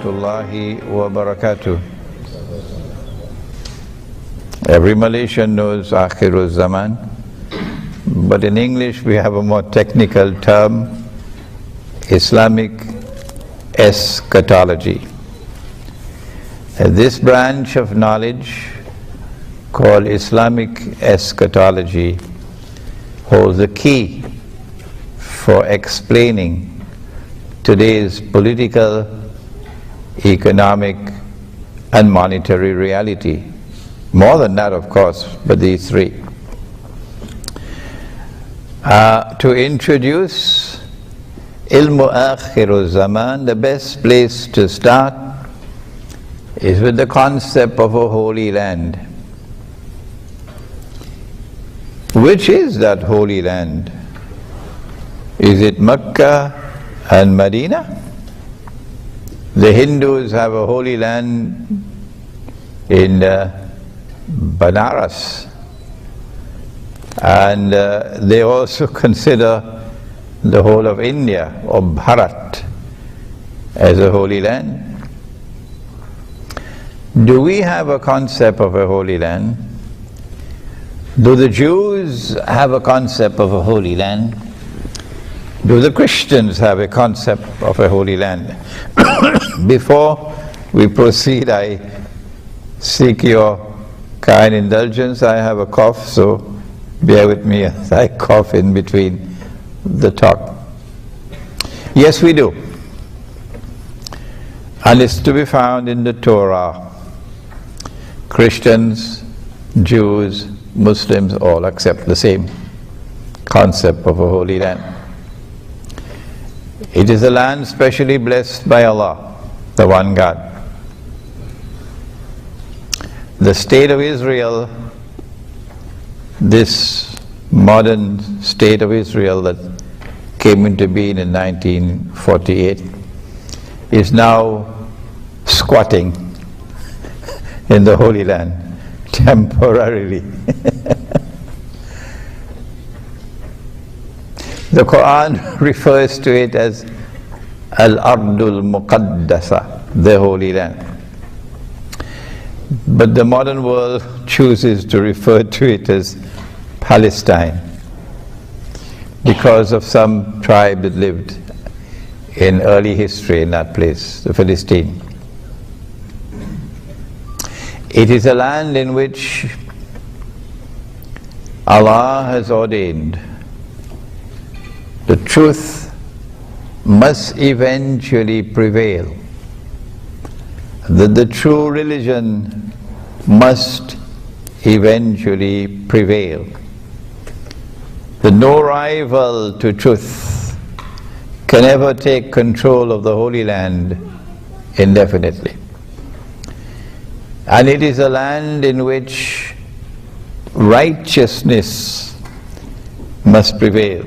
rahmatullahi wa barakatuh. Every Malaysian knows Akhir Zaman, but in English we have a more technical term, Islamic Eskatology. This branch of knowledge called Islamic Eschatology holds the key for explaining today's political, economic and monetary reality. More than that, of course, but these three. To introduce Ilmu Akhir Zaman, the best place to start is with the concept of a holy land. Which is that holy land? Is it Mecca and Medina? The Hindus have a holy land in Banaras, and they also consider the whole of India or Bharat as a holy land. Do we have a concept of a holy land? Do the Jews have a concept of a holy land? Do the Christians have a concept of a holy land? Before we proceed, I seek your kind indulgence. I have a cough, so bear with me as I cough in between the talk. Yes, we do. And it's to be found in the Torah. Christians, Jews, Muslims all accept the same concept of a holy land. It is a land specially blessed by Allah, the one God. The state of Israel, this modern state of Israel that came into being in 1948, is now squatting in the Holy Land, temporarily. The Quran refers to it as Al-Ardul Muqaddasa, the Holy Land. But the modern world chooses to refer to it as Palestine because of some tribe that lived in early history in that place, the Philistine. It is a land in which Allah has ordained the truth must eventually prevail, that the true religion must eventually prevail, that no rival to truth can ever take control of the Holy Land indefinitely. And it is a land in which righteousness must prevail.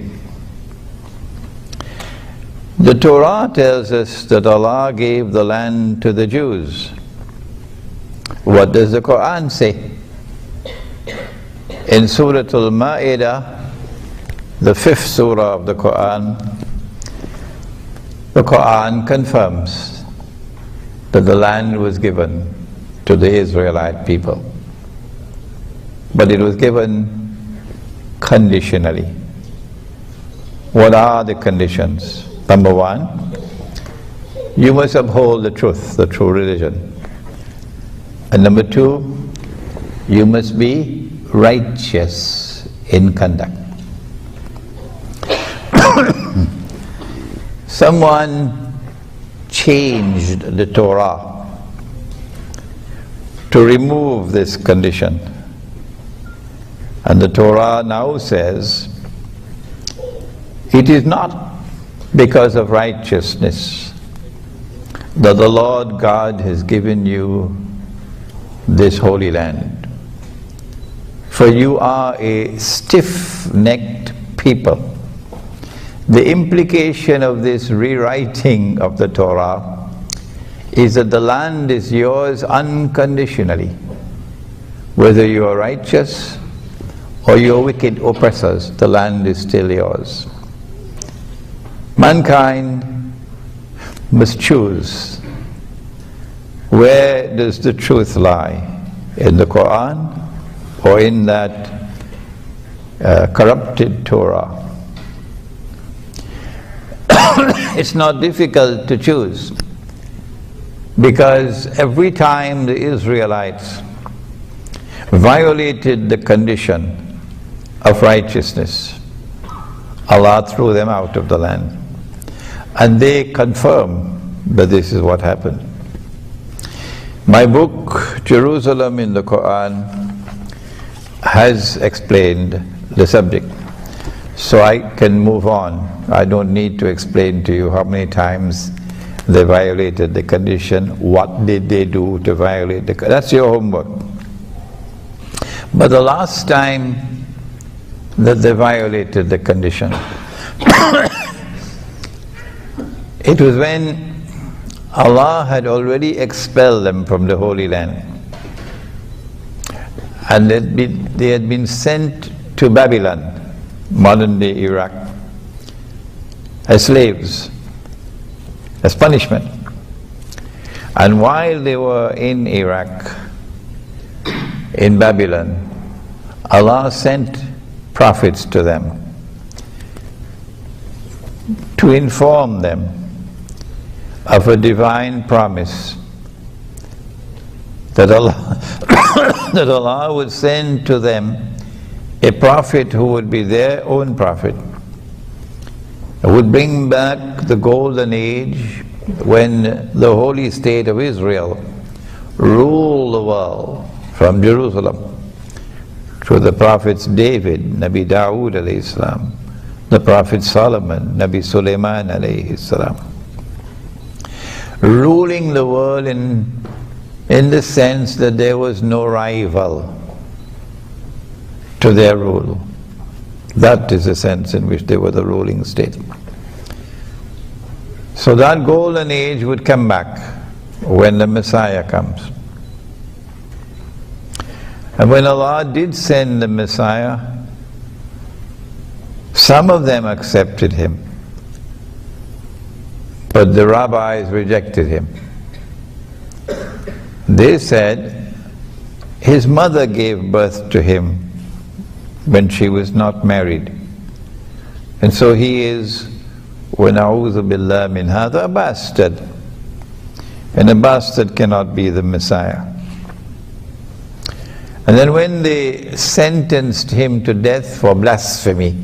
The Torah tells us that Allah gave the land to the Jews. What does the Quran say? In Surah Al-Ma'idah, the 5th surah of the Quran confirms that the land was given to the Israelite people. But it was given conditionally. What are the conditions? Number one, you must uphold the truth, the true religion. And number two, you must be righteous in conduct. Someone changed the Torah to remove this condition. And the Torah now says, it is not because of righteousness that the Lord God has given you this holy land. For you are a stiff-necked people. The implication of this rewriting of the Torah is that the land is yours unconditionally. Whether you are righteous or you are wicked oppressors, the land is still yours. Mankind must choose Where does the truth lie? In the Quran or in that corrupted Torah? It's not difficult to choose, because every time the Israelites violated the condition of righteousness, Allah threw them out of the land. And they confirm that this is what happened. My book, Jerusalem in the Quran, has explained the subject. So I can move on. I don't need to explain to you how many times they violated the condition, what did they do to violate the condition. That's your homework. But the last time that they violated the condition, it was when Allah had already expelled them from the Holy Land. And they had been sent to Babylon, modern-day Iraq, as slaves, as punishment. And while they were in Iraq, in Babylon, Allah sent prophets to them to inform them of a divine promise that Allah would send to them a prophet who would be their own prophet, would bring back the golden age when the holy state of Israel ruled the world from Jerusalem through the prophets David, Nabi Dawood alayhi salam, the prophet Solomon, Nabi Sulaiman alayhi salam, ruling the world in the sense that there was no rival to their rule. That is the sense in which they were the ruling state. So that golden age would come back when the Messiah comes. And when Allah did send the Messiah, some of them accepted him, but the rabbis rejected him. They said his mother gave birth to him when she was not married, and so he is, وَنَعُوذُ بِاللَّهِ مِنْ هَذَا, a bastard, and a bastard cannot be the Messiah. And then when they sentenced him to death for blasphemy,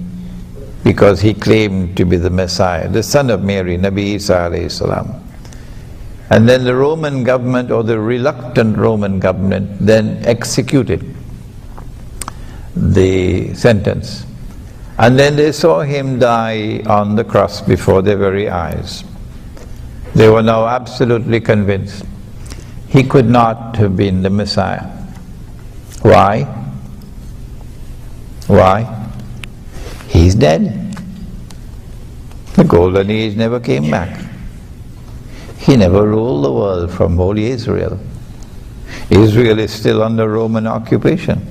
because he claimed to be the Messiah, the son of Mary, Nabi Isa alayhi salam, and then the Roman government, or the reluctant Roman government, then executed the sentence. And then they saw him die on the cross before their very eyes. They were now absolutely convinced he could not have been the Messiah. Why? Why? He's dead. The golden age never came back. He never ruled the world from holy Israel. Israel is still under Roman occupation.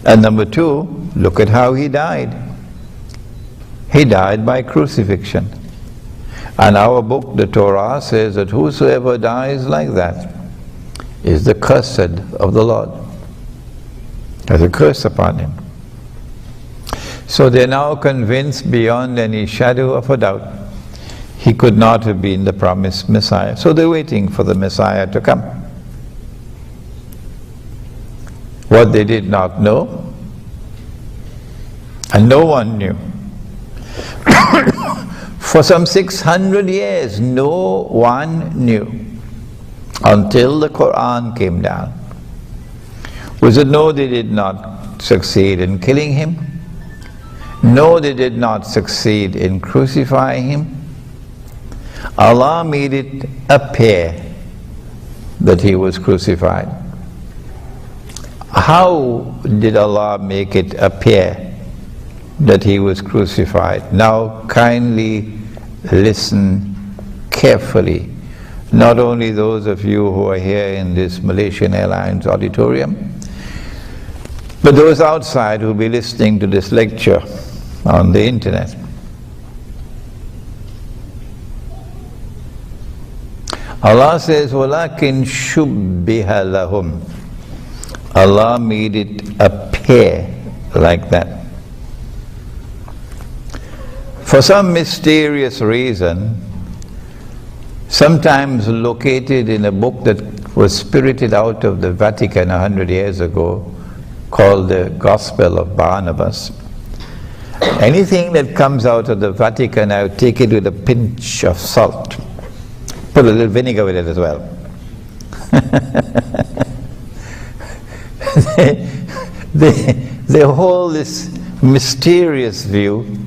And number two, look at how he died. He died by crucifixion. And our book, the Torah, says that whosoever dies like that is the cursed of the Lord. There's a curse upon him. So they're now convinced beyond any shadow of a doubt he could not have been the promised Messiah. So they're waiting for the Messiah to come. What they did not know, and no one knew, for some 600 years no one knew, until the Quran came down, was that no, they did not succeed in killing him, no, they did not succeed in crucifying him. Allah made it appear that he was crucified. How did Allah make it appear that he was crucified? Now kindly listen carefully, not only those of you who are here in this Malaysian Airlines auditorium, but those outside who will be listening to this lecture on the internet. Allah says, وَلَكِنْ شُبِّهَ لَهُمْ. Allah made it appear like that. For some mysterious reason, sometimes located in a book that was spirited out of the Vatican 100 years ago, called the Gospel of Barnabas. Anything that comes out of the Vatican, I would take it with a pinch of salt. Put a little vinegar with it as well. They hold this mysterious view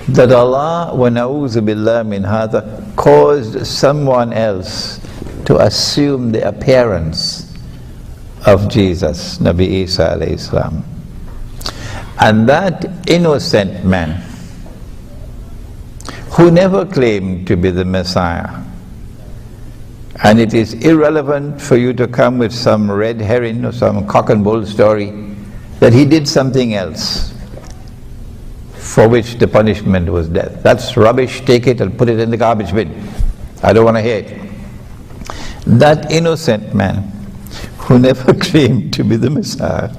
that Allah, wa na'udhu billah min hadha, caused someone else to assume the appearance of Jesus, Nabi Isa alayhi salam. And that innocent man, who never claimed to be the Messiah, and it is irrelevant for you to come with some red herring or some cock and bull story that he did something else for which the punishment was death. That's rubbish. Take it and put it in the garbage bin. I don't want to hear it. That innocent man who never claimed to be the Messiah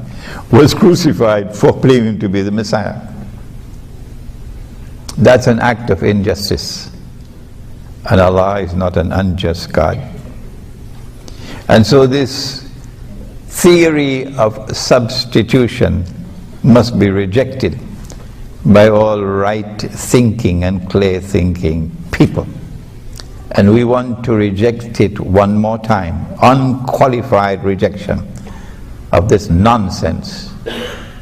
was crucified for claiming to be the Messiah. That's an act of injustice. And Allah is not an unjust God. And so this theory of substitution must be rejected by all right thinking and clear thinking people. And we want to reject it one more time, unqualified rejection of this nonsense,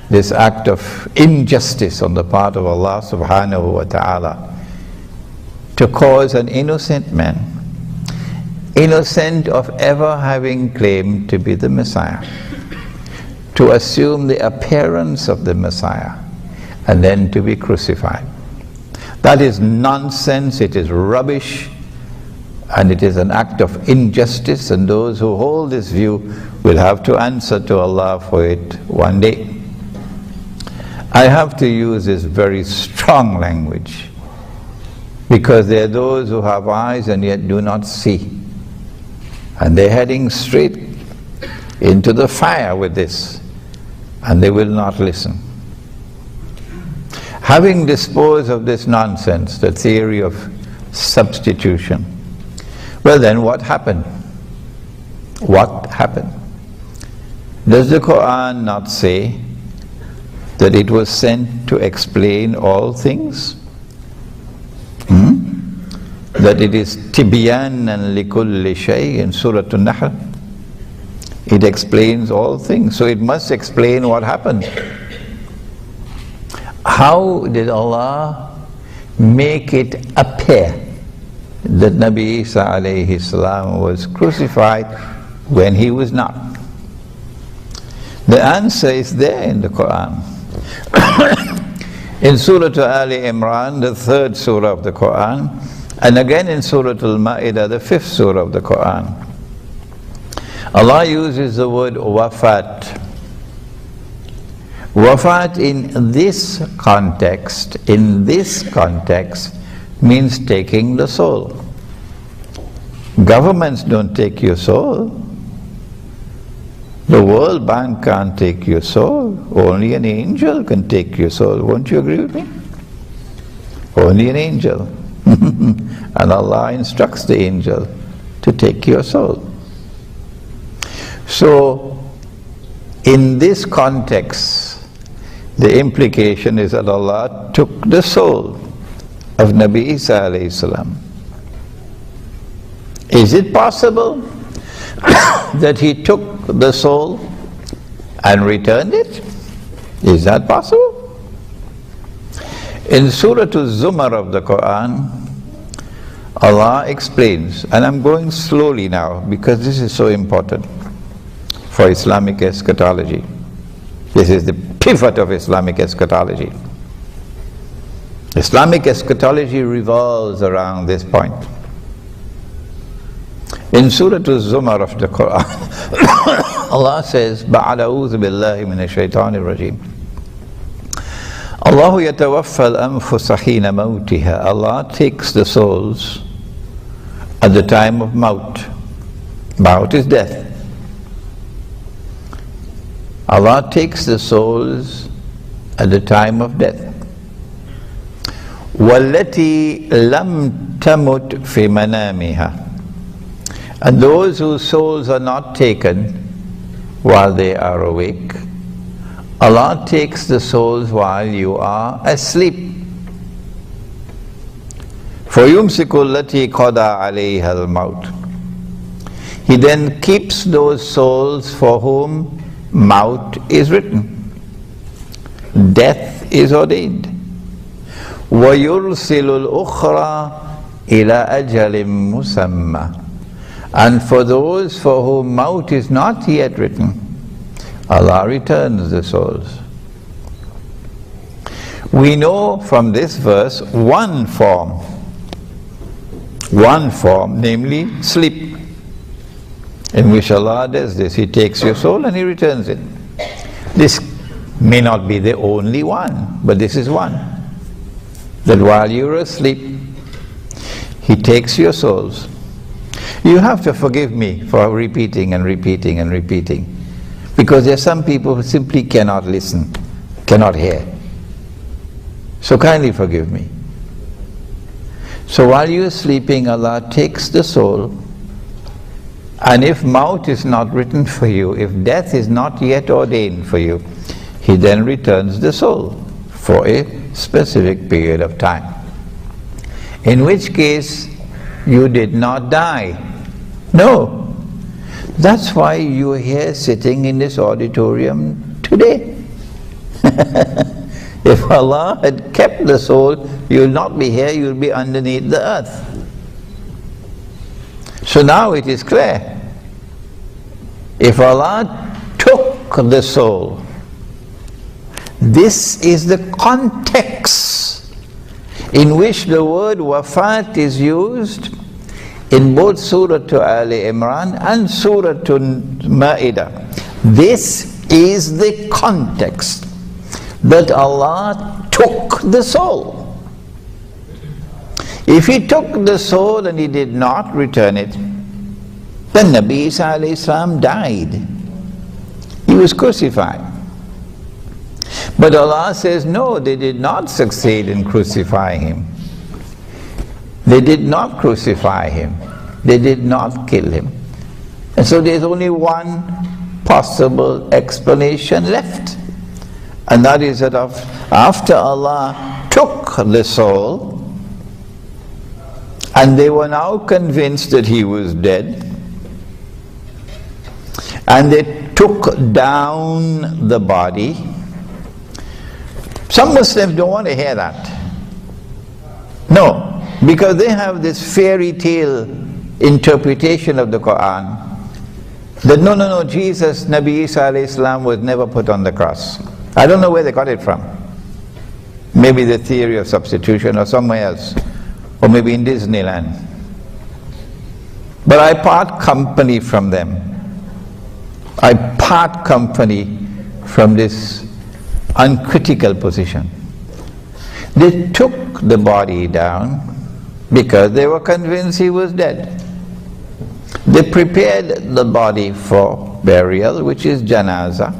this act of injustice on the part of Allah subhanahu wa ta'ala, to cause an innocent man, innocent of ever having claimed to be the Messiah, to assume the appearance of the Messiah and then to be crucified. That is nonsense, it is rubbish, and it is an act of injustice, and those who hold this view will have to answer to Allah for it one day. I have to use this very strong language because there are those who have eyes and yet do not see, and they're heading straight into the fire with this, and they will not listen. Having disposed of this nonsense, the theory of substitution, well then, what happened? What happened? Does the Quran not say that it was sent to explain all things? That it is tibyanan likulli shay in Surah An-Nahl. It explains all things, so it must explain what happened. How did Allah make it appear that Nabi Isa alayhi salam was crucified when he was not? The answer is there in the Quran. In Surah Ali Imran, the 3rd surah of the Quran, and again in Surah Al-Ma'idah, the 5th surah of the Quran, Allah uses the word wafat. Wafat in this context, means taking the soul. Governments don't take your soul. The World Bank can't take your soul. Only an angel can take your soul. Won't you agree with me? Only an angel. And Allah instructs the angel to take your soul. So, in this context, the implication is that Allah took the soul of Nabi Isa alayhi salam. Is it possible that he took the soul and returned it? Is that possible? In Surah Al-Zumar of the Quran, Allah explains, and I'm going slowly now because this is so important for Islamic eschatology. This is the pivot of Islamic eschatology. Islamic eschatology revolves around this point. In Surah Al-Zumar of the Quran, Allah says, بَعَدَ أَعُوذُ بِاللَّهِ مِنَ الشَّيْطَانِ الرَّجِيمِ Allah yatawaffa al-anfusa hina mawtiha. Allah takes the souls at the time of maut. Maut is death. Allah takes the souls at the time of death. وَالَّتِي لَمْ تَمُتْ فِي مَنَامِهَا. And those whose souls are not taken while they are awake, Allah takes the souls while you are asleep. فَيُمْسِكُ الَّتِي قَضَى عَلَيْهَا الْمَوْتِ. He then keeps those souls for whom maut is written. Death is ordained. وَيُرْسِلُ الْأُخْرَى إِلَى أَجَلٍ مُسَمَّى. And for those for whom maut is not yet written, Allah returns the souls. We know from this verse one form, namely sleep, in which Allah does this. He takes your soul and He returns it. This may not be the only one, but this is one. That while you're asleep, He takes your souls. You have to forgive me for repeating and repeating and repeating, because there are some people who simply cannot listen, cannot hear. So kindly forgive me. So while you're sleeping, Allah takes the soul, and if maut is not written for you, if death is not yet ordained for you, He then returns the soul for a specific period of time. In which case, you did not die. No. That's why you're here sitting in this auditorium today. If Allah had kept the soul, you'll not be here, you'll be underneath the earth. So now it is clear. If Allah took the soul, this is the context in which the word wafat is used in both Surah Ali Imran and Surah Ma'idah. This is the context that Allah took the soul. If He took the soul and He did not return it, then Nabi Isa alayhi salam died. He was crucified. But Allah says, no, they did not succeed in crucifying Him. They did not crucify Him. They did not kill Him. And so there's only one possible explanation left. And that is that after Allah took the soul, and they were now convinced that He was dead, and they took down the body. Some Muslims don't want to hear that. No. Because they have this fairy tale interpretation of the Quran that no, Jesus, Nabi Isa alayhi salam was never put on the cross. I don't know where they got it from. Maybe the theory of substitution or somewhere else, or maybe in Disneyland. But I part company from them. I part company from this uncritical position. They took the body down because they were convinced He was dead. They prepared the body for burial, which is janaza.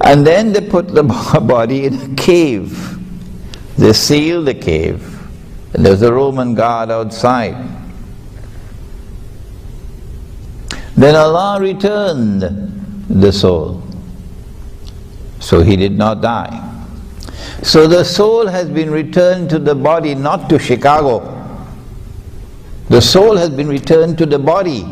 And then they put the body in a cave. They sealed the cave. And there's a Roman guard outside. Then Allah returned the soul. So he did not die. So the soul has been returned to the body, not to Chicago. The soul has been returned to the body.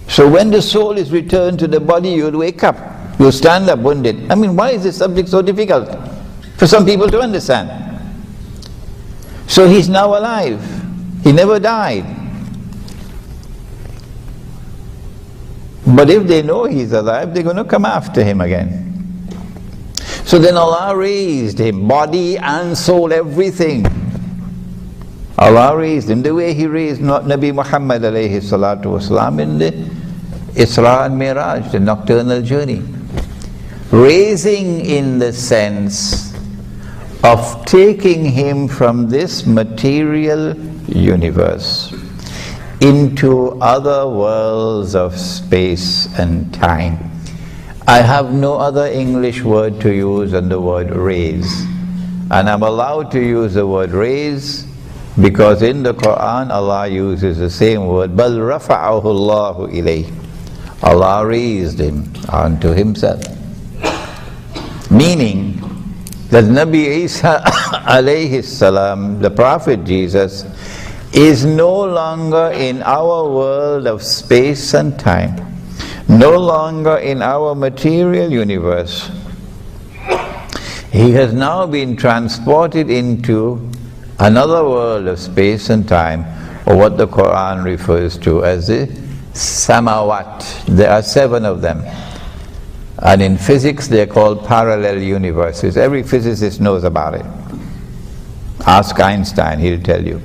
So when the soul is returned to the body, you'll wake up. You'll stand up, won't it? I mean, why is this subject so difficult for some people to understand? So he's now alive. He never died. But if they know he's alive, they're going to come after him again. So then Allah raised him, body and soul, everything. Allah raised him the way He raised Nabi Muhammad alayhi salatu wasalam in the Isra and Miraj, the nocturnal journey. Raising in the sense of taking him from this material universe into other worlds of space and time. I have no other English word to use than the word raise. And I'm allowed to use the word raise because in the Quran Allah uses the same word, بَلْ رَفَعَهُ اللَّهُ إِلَيْهِ. Allah raised him unto himself. Meaning that Nabi Isa alayhi salam, the Prophet Jesus, is no longer in our world of space and time, no longer in our material universe. He has now been transported into another world of space and time, or what the Quran refers to as the samawat. There are 7 of them. And in physics they are called parallel universes. Every physicist knows about it. Ask Einstein, he'll tell you.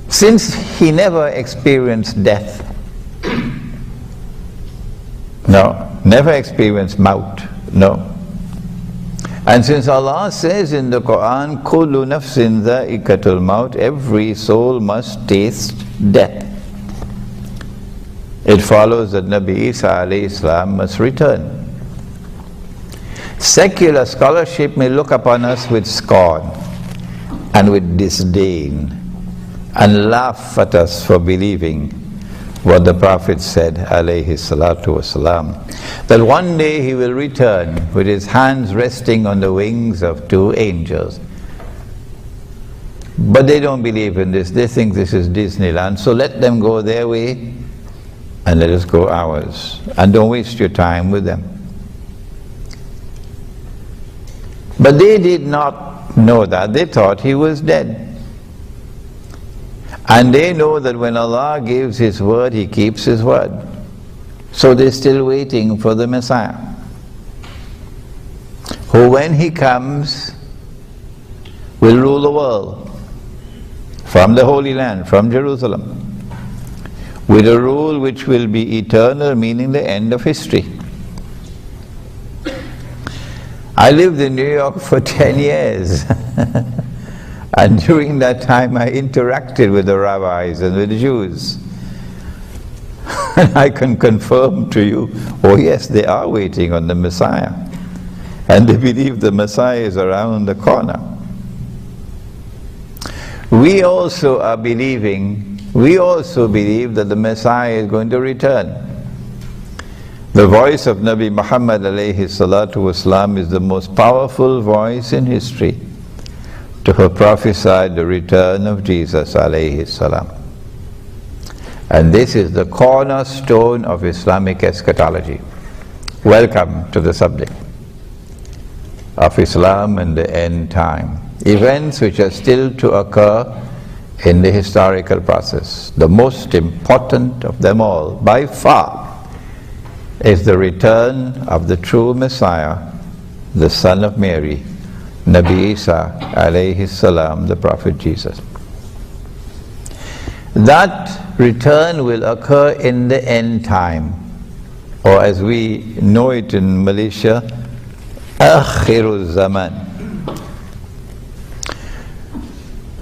Since he never experienced death, no, never experienced maut, no. And since Allah says in the Quran, Kullu nafsin dha'iqatul maut, every soul must taste death, it follows that Nabi Isa alayhi salam must return. Secular scholarship may look upon us with scorn and with disdain and laugh at us for believing what the Prophet said alayhi salatu wasalam, that one day he will return with his hands resting on the wings of 2 angels. But they don't believe in this. They think this is Disneyland. So let them go their way and let us go ours. And don't waste your time with them. But they did not know that. They thought he was dead. And they know that when Allah gives His word, He keeps His word. So they're still waiting for the Messiah, who when He comes will rule the world from the Holy Land, from Jerusalem, with a rule which will be eternal, meaning the end of history. I lived in New York for 10 years. And during that time I interacted with the rabbis and with the Jews. And I can confirm to you, oh yes, they are waiting on the Messiah. And they believe the Messiah is around the corner. We also believe that the Messiah is going to return. The voice of Nabi Muhammad alayhi salatu wasalam is the most powerful voice in history to have prophesied the return of Jesus alayhi salam. And this is the cornerstone of Islamic eschatology. Welcome to the subject of Islam and the end time. Events which are still to occur in the historical process. The most important of them all, by far, is the return of the true Messiah, the Son of Mary, Nabi Isa alayhi salam, the Prophet Jesus. That return will occur in the end time, or as we know it in Malaysia, Akhir Zaman.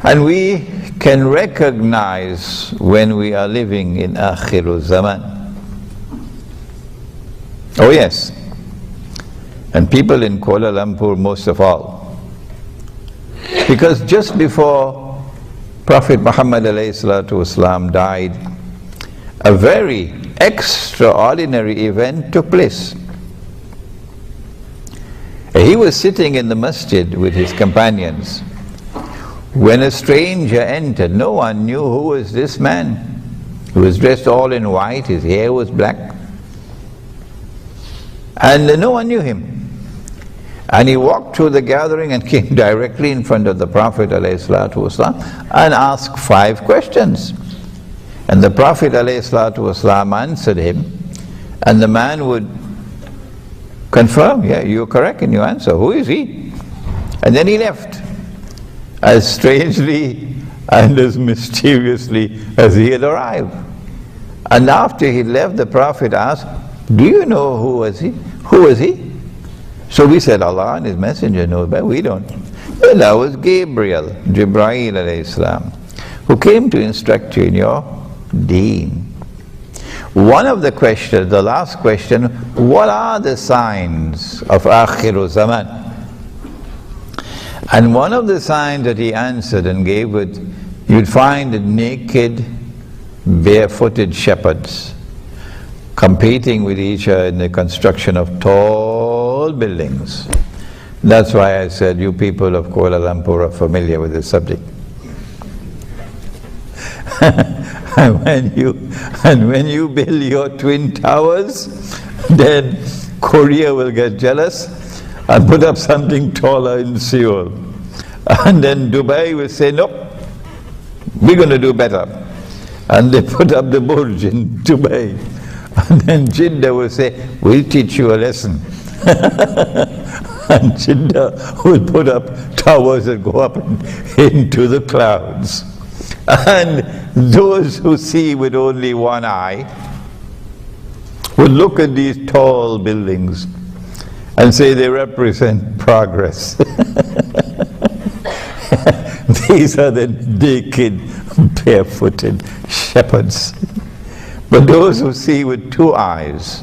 And we can recognize when we are living in Akhir Zaman. Oh yes, and people in Kuala Lumpur most of all. Because just before Prophet Muhammad ﷺ died, a very extraordinary event took place. He was sitting in the masjid with his companions when a stranger entered. No one knew who was this man. He was dressed all in white, his hair was black, and no one knew him. And he walked through the gathering and came directly in front of the Prophet ﷺ and asked 5 questions. And the Prophet ﷺ answered him, and the man would confirm, yeah, you're correct in your answer. Who is he? And then he left, as strangely and as mysteriously as he had arrived. And after he left, the Prophet asked, do you know who was he? Who was he? So we said Allah and His Messenger knows, but we don't. Well, that was Gabriel, Jibreel alayhi salam, who came to instruct you in your deen. One of the questions, the last question, what are the signs of Akhir Zaman? And one of the signs that he answered and gave was, you'd find naked, barefooted shepherds competing with each other in the construction of tall buildings. That's why I said you people of Kuala Lumpur are familiar with this subject. And when you build your twin towers, then Korea will get jealous and put up something taller in Seoul. And then Dubai will say, nope, we're going to do better. And they put up the Burj in Dubai. And then Jeddah will say, we'll teach you a lesson. And Jeddah will put up towers that go up into the clouds. And those who see with only one eye would look at these tall buildings and say they represent progress. These are the naked, barefooted shepherds. But those who see with two eyes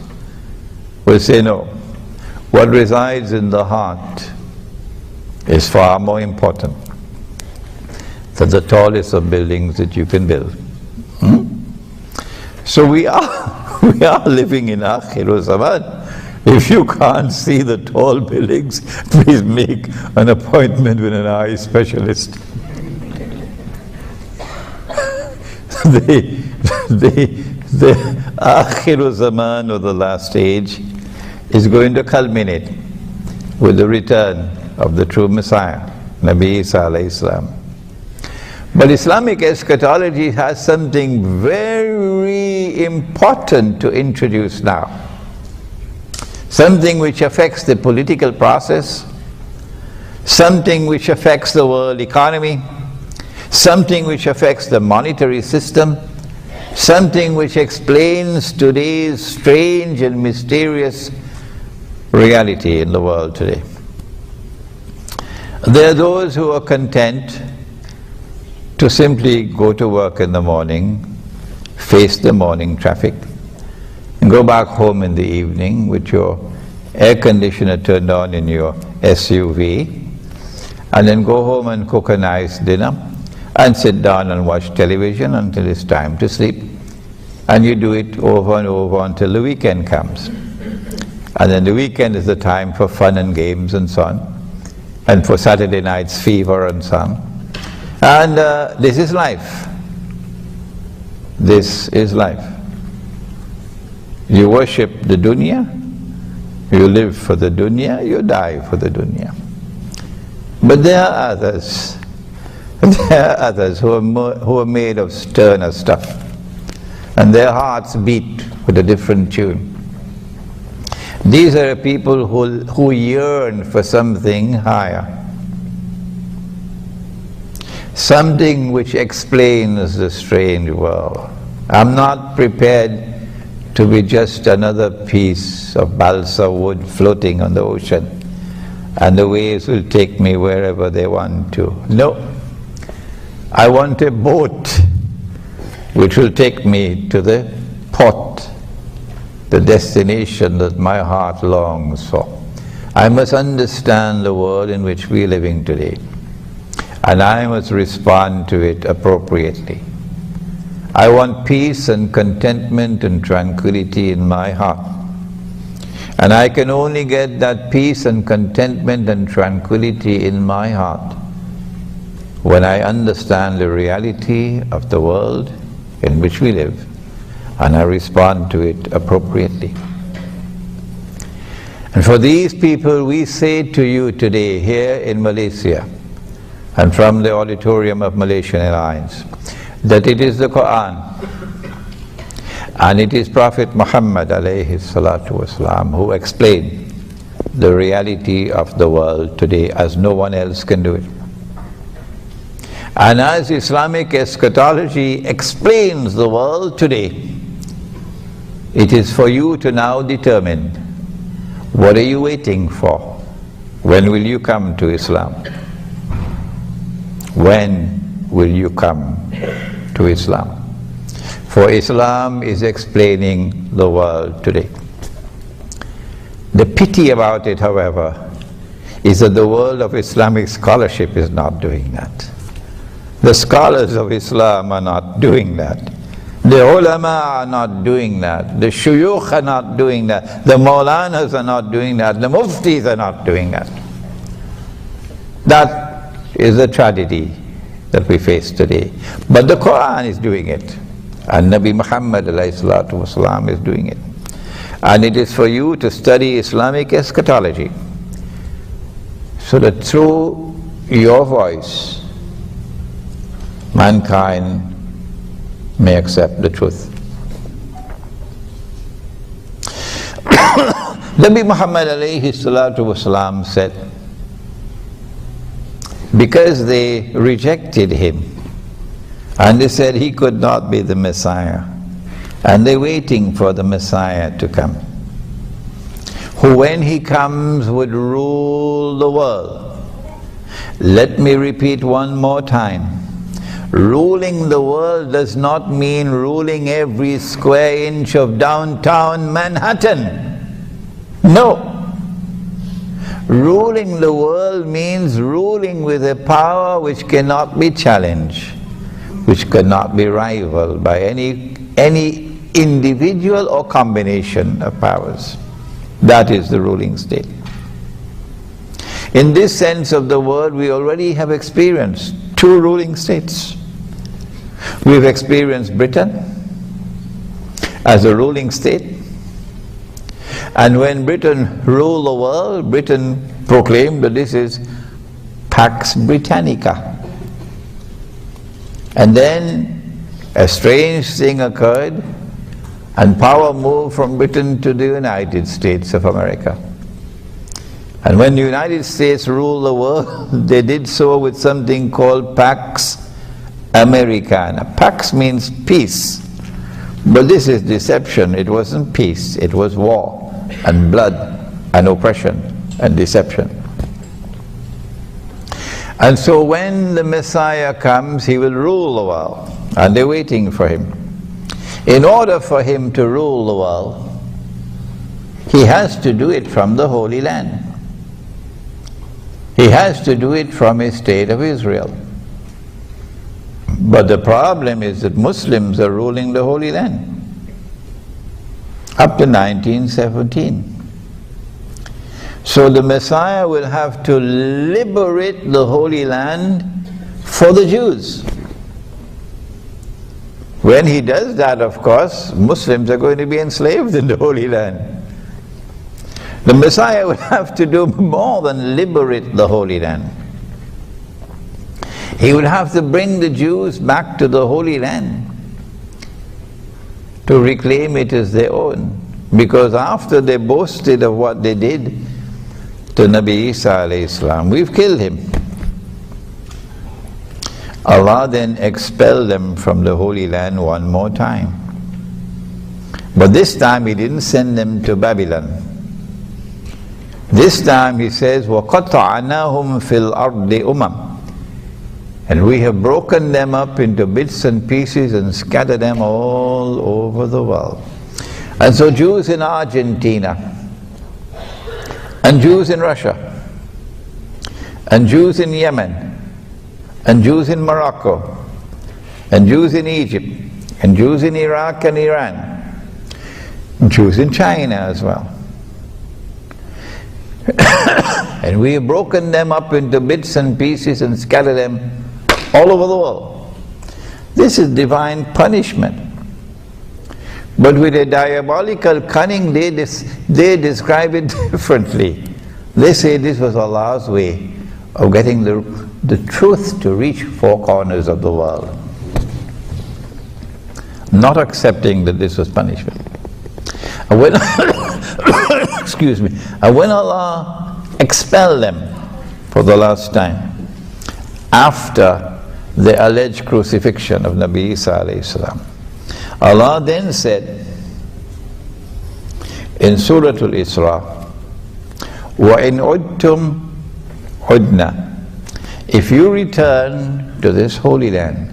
will say, no, what resides in the heart is far more important than the tallest of buildings that you can build. So we are living in Akhir Zaman. If you can't see the tall buildings, please make an appointment with an eye specialist. The Akhir Zaman, or the last age, is going to culminate with the return of the true Messiah, Nabi Isa alayhi salam. But Islamic eschatology has something very important to introduce now. Something which affects the political process, something which affects the world economy, something which affects the monetary system, something which explains today's strange and mysterious reality in the world today. There are those who are content to simply go to work in the morning, face the morning traffic, and go back home in the evening with your air conditioner turned on in your SUV, and then go home and cook a nice dinner, and sit down and watch television until it's time to sleep. And you do it over and over until the weekend comes. And then the weekend is the time for fun and games and so on, and for Saturday night's fever and so on. And this is life. This is life. You worship the dunya, you live for the dunya, you die for the dunya. But there are others. There are others who are made of sterner stuff, and their hearts beat with a different tune. These are people who yearn for something higher, something which explains the strange world. I'm not prepared to be just another piece of balsa wood floating on the ocean, and the waves will take me wherever they want to. No. I want a boat which will take me to the port, the destination that my heart longs for. I must understand the world in which we are living today, and I must respond to it appropriately. I want peace and contentment and tranquility in my heart, and I can only get that peace and contentment and tranquility in my heart when I understand the reality of the world in which we live, and I respond to it appropriately. And for these people, we say to you today here in Malaysia, and from the auditorium of Malaysian Airlines, that it is the Quran and it is Prophet Muhammad alayhi salatu wasalam who explain the reality of the world today as no one else can do it. And as Islamic eschatology explains the world today, it is for you to now determine, what are you waiting for? When will you come to Islam? When will you come to Islam? For Islam is explaining the world today. The pity about it, however, is that the world of Islamic scholarship is not doing that. The scholars of Islam are not doing that. The ulama are not doing that. The shuyukh are not doing that. The maulanas are not doing that. The muftis are not doing that. That is a tragedy that we face today. But the Quran is doing it. And Nabi Muhammad ﷺ is doing it. And it is for you to study Islamic eschatology, so that through your voice, mankind may accept the truth. Nabi Muhammad ﷺ said, because they rejected him, and they said he could not be the Messiah, and they're waiting for the Messiah to come, who when he comes would rule the world. Let me repeat one more time. Ruling the world does not mean ruling every square inch of downtown Manhattan. No. Ruling the world means ruling with a power which cannot be challenged, which cannot be rivaled by any individual or combination of powers. That is the ruling state. In this sense of the word, we already have experienced two ruling states. We've experienced Britain as a ruling state, and when Britain ruled the world, Britain proclaimed that this is Pax Britannica. And then a strange thing occurred, and power moved from Britain to the United States of America. And when the United States ruled the world, they did so with something called Pax Americana. Pax means peace. But this is deception. It wasn't peace. It was war and blood and oppression and deception. And so when the Messiah comes, he will rule the world. And they're waiting for him. In order for him to rule the world, he has to do it from the Holy Land. He has to do it from a state of Israel. But the problem is that Muslims are ruling the Holy Land up to 1917. So the Messiah will have to liberate the Holy Land for the Jews. When he does that, of course, Muslims are going to be enslaved in the Holy Land. The Messiah will have to do more than liberate the Holy Land. He would have to bring the Jews back to the Holy Land to reclaim it as their own. Because after they boasted of what they did to Nabi Isa alayhi salam, we've killed him. Allah then expelled them from the Holy Land one more time. But this time He didn't send them to Babylon. This time He says, وَقَطَعْنَاهُمْ فِي الْأَرْضِ أُمَمٍ. And we have broken them up into bits and pieces and scattered them all over the world. And so Jews in Argentina, and Jews in Russia, and Jews in Yemen, and Jews in Morocco, and Jews in Egypt, and Jews in Iraq and Iran, and Jews in China as well. And we have broken them up into bits and pieces and scattered them all over the world. This is divine punishment. But with a diabolical cunning, they describe it differently. They say this was Allah's way of getting the truth to reach four corners of the world, not accepting that this was punishment. And when excuse me, and when Allah expelled them for the last time, after the alleged crucifixion of Nabi Isa alayhi salam, Allah then said in Surah Al-Isra, وَإِنْ عُدْتُمْ Hudna. If you return to this holy land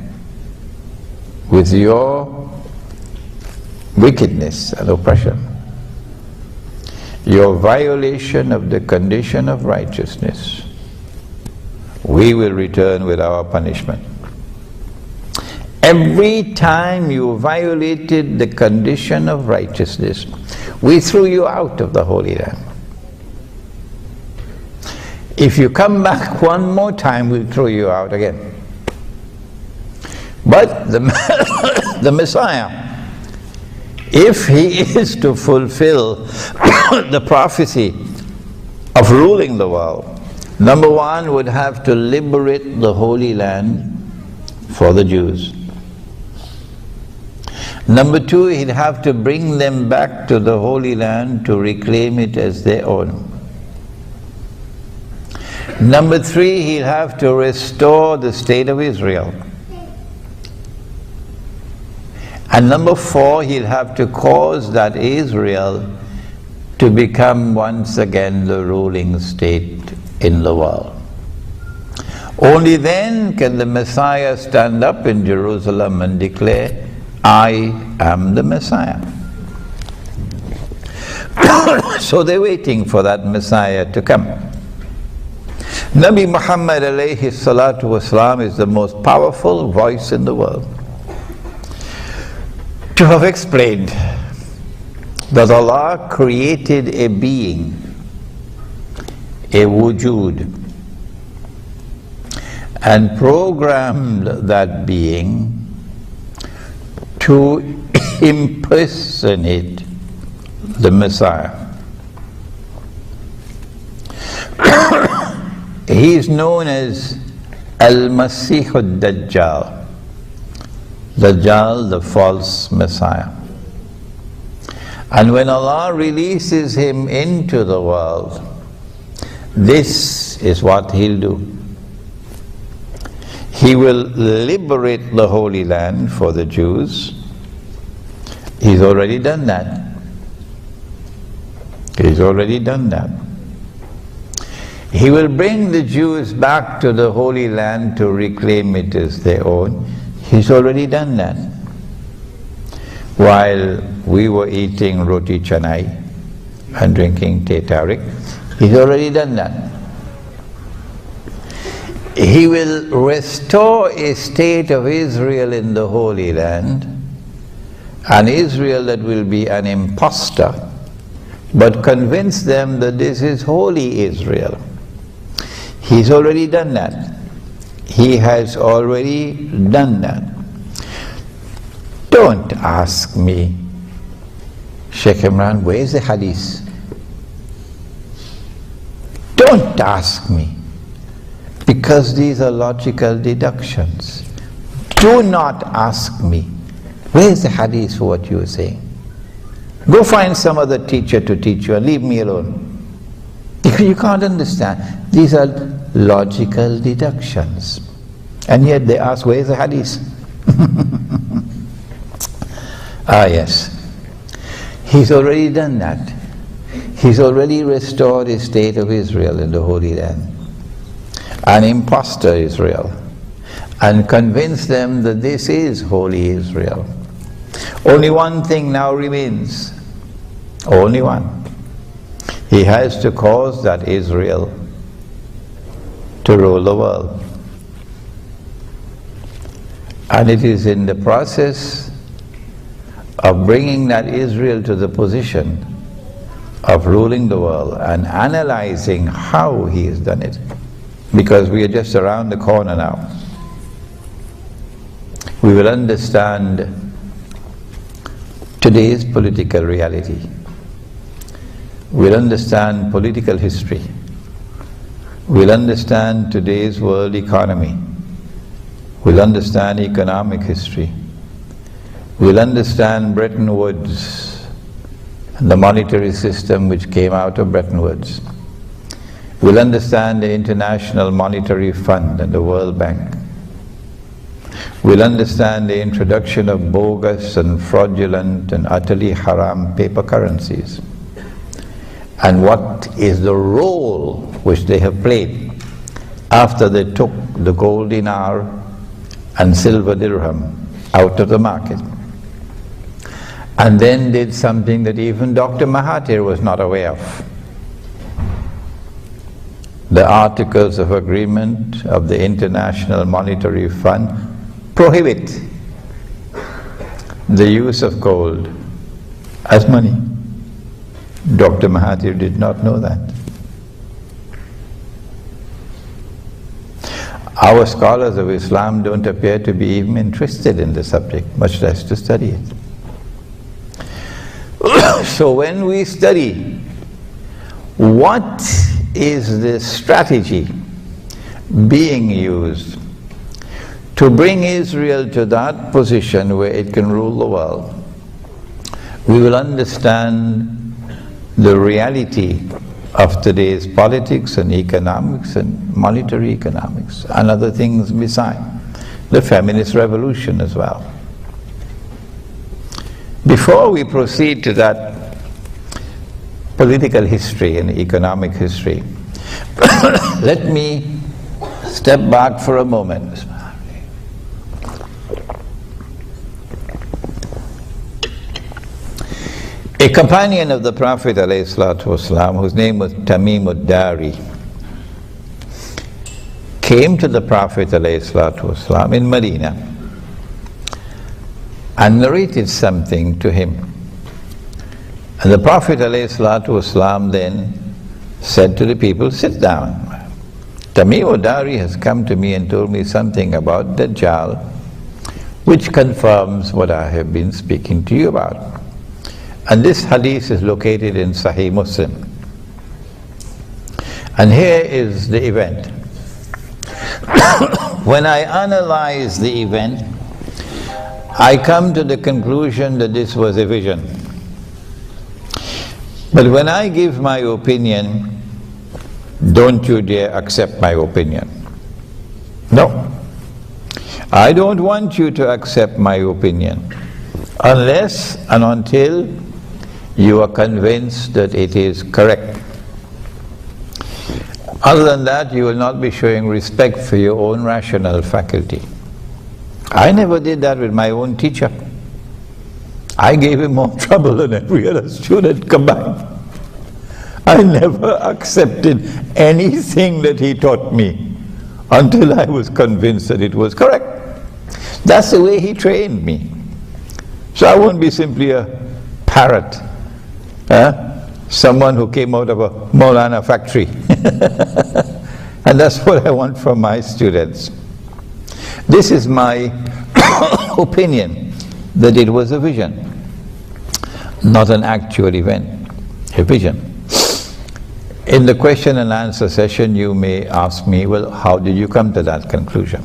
with your wickedness and oppression, your violation of the condition of righteousness, we will return with our punishment. Every time you violated the condition of righteousness, we threw you out of the Holy Land. If you come back one more time, we'll throw you out again. But the Messiah, if he is to fulfill the prophecy of ruling the world, number one, would have to liberate the Holy Land for the Jews. Number two, he'd have to bring them back to the Holy Land to reclaim it as their own. Number three, he'll have to restore the state of Israel. And number four, he'll have to cause that Israel to become once again the ruling state in the world. Only then can the Messiah stand up in Jerusalem and declare, I am the Messiah. So they're waiting for that Messiah to come. Nabi Muhammad alayhi salatu wasalam is the most powerful voice in the world to have explained that Allah created a being, a wujud, and programmed that being to impersonate the Messiah. He is known as Al-Masih al-Dajjal, Dajjal, the false Messiah. And when Allah releases him into the world, this is what he'll do. He will liberate the Holy Land for the Jews. He's already done that. He's already done that. He will bring the Jews back to the Holy Land to reclaim it as their own. He's already done that. While we were eating roti canai and drinking teh tarik, he's already done that. He will restore a state of Israel in the Holy Land, an Israel that will be an impostor, but convince them that this is holy Israel. He's already done that. He has already done that. Don't ask me, Sheikh Imran, where is the hadith? Don't ask me, because these are logical deductions. Do not ask me, where is the hadith for what you are saying? Go find some other teacher to teach you and leave me alone. You can't understand. These are logical deductions. And yet they ask, where is the hadith? Ah yes, he's already done that. He's already restored the state of Israel in the Holy Land, an impostor Israel, and convinced them that this is holy Israel. Only one thing now remains. Only one. He has to cause that Israel to rule the world. And it is in the process of bringing that Israel to the position of ruling the world and analyzing how he has done it, because we are just around the corner now. We will understand today's political reality. We'll understand political history. We'll understand today's world economy. We'll understand economic history. We'll understand Bretton Woods and the monetary system which came out of Bretton Woods. We'll understand the International Monetary Fund and the World Bank. We'll understand the introduction of bogus and fraudulent and utterly haram paper currencies, and what is the role which they have played after they took the gold dinar and silver dirham out of the market, and then did something that even Dr. Mahathir was not aware of. The Articles of Agreement of the International Monetary Fund prohibit the use of gold as money. Dr. Mahathir did not know that. Our scholars of Islam don't appear to be even interested in the subject, much less to study it. So when we study what is the strategy being used to bring Israel to that position where it can rule the world, we will understand the reality of today's politics and economics and monetary economics and other things beside, the feminist revolution as well. Before we proceed to that political history and economic history, let me step back for a moment. A companion of the Prophet ﷺ, whose name was Tamim ad-Dari, came to the Prophet ﷺ in Medina and narrated something to him. And the Prophet ﷺ then said to the people, "Sit down. Tamim ad-Dari has come to me and told me something about Dajjal, which confirms what I have been speaking to you about." And this hadith is located in Sahih Muslim. And here is the event. When I analyze the event, I come to the conclusion that this was a vision. But when I give my opinion, don't you dare accept my opinion. No. I don't want you to accept my opinion unless and until you are convinced that it is correct. Other than that, you will not be showing respect for your own rational faculty. I never did that with my own teacher. I gave him more trouble than every other student combined. I never accepted anything that he taught me until I was convinced that it was correct. That's the way he trained me. So I won't be simply a parrot. Someone who came out of a Maulana factory. And that's what I want from my students. This is my opinion, that it was a vision, not an actual event, a vision. In the question and answer session, you may ask me, well, how did you come to that conclusion?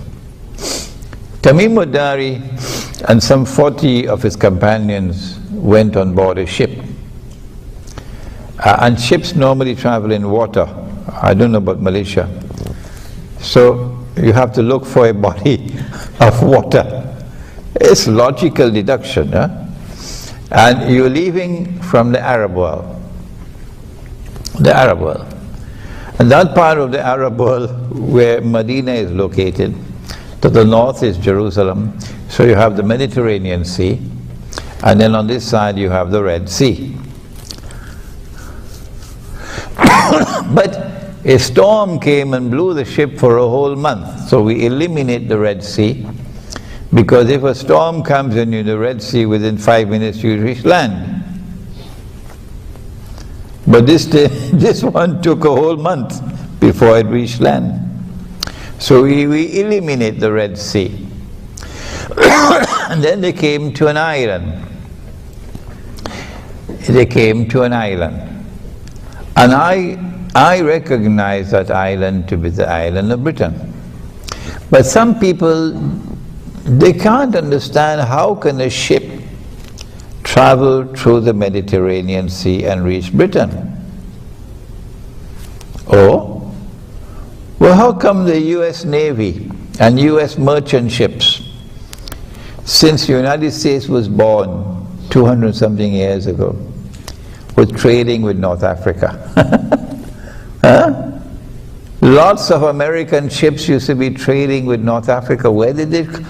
Tamim ad-Dari and some 40 of his companions went on board a ship. And ships normally travel in water. I don't know about Malaysia. So you have to look for a body of water. It's logical deduction. And you're leaving from the Arab world. The Arab world. And that part of the Arab world where Medina is located, to the north is Jerusalem. So you have the Mediterranean Sea. And then on this side you have the Red Sea. But a storm came and blew the ship for a whole month. So we eliminate the Red Sea, because if a storm comes in the Red Sea, within 5 minutes you reach land. But this one took a whole month before it reached land. So we eliminate the Red Sea. And then they came to an island. They came to an island. And I recognize that island to be the island of Britain. But some people, they can't understand how can a ship travel through the Mediterranean Sea and reach Britain. Or, well, how come the US Navy and US merchant ships, since the United States was born 200 something years ago, were trading with North Africa? Lots of American ships used to be trading with North Africa.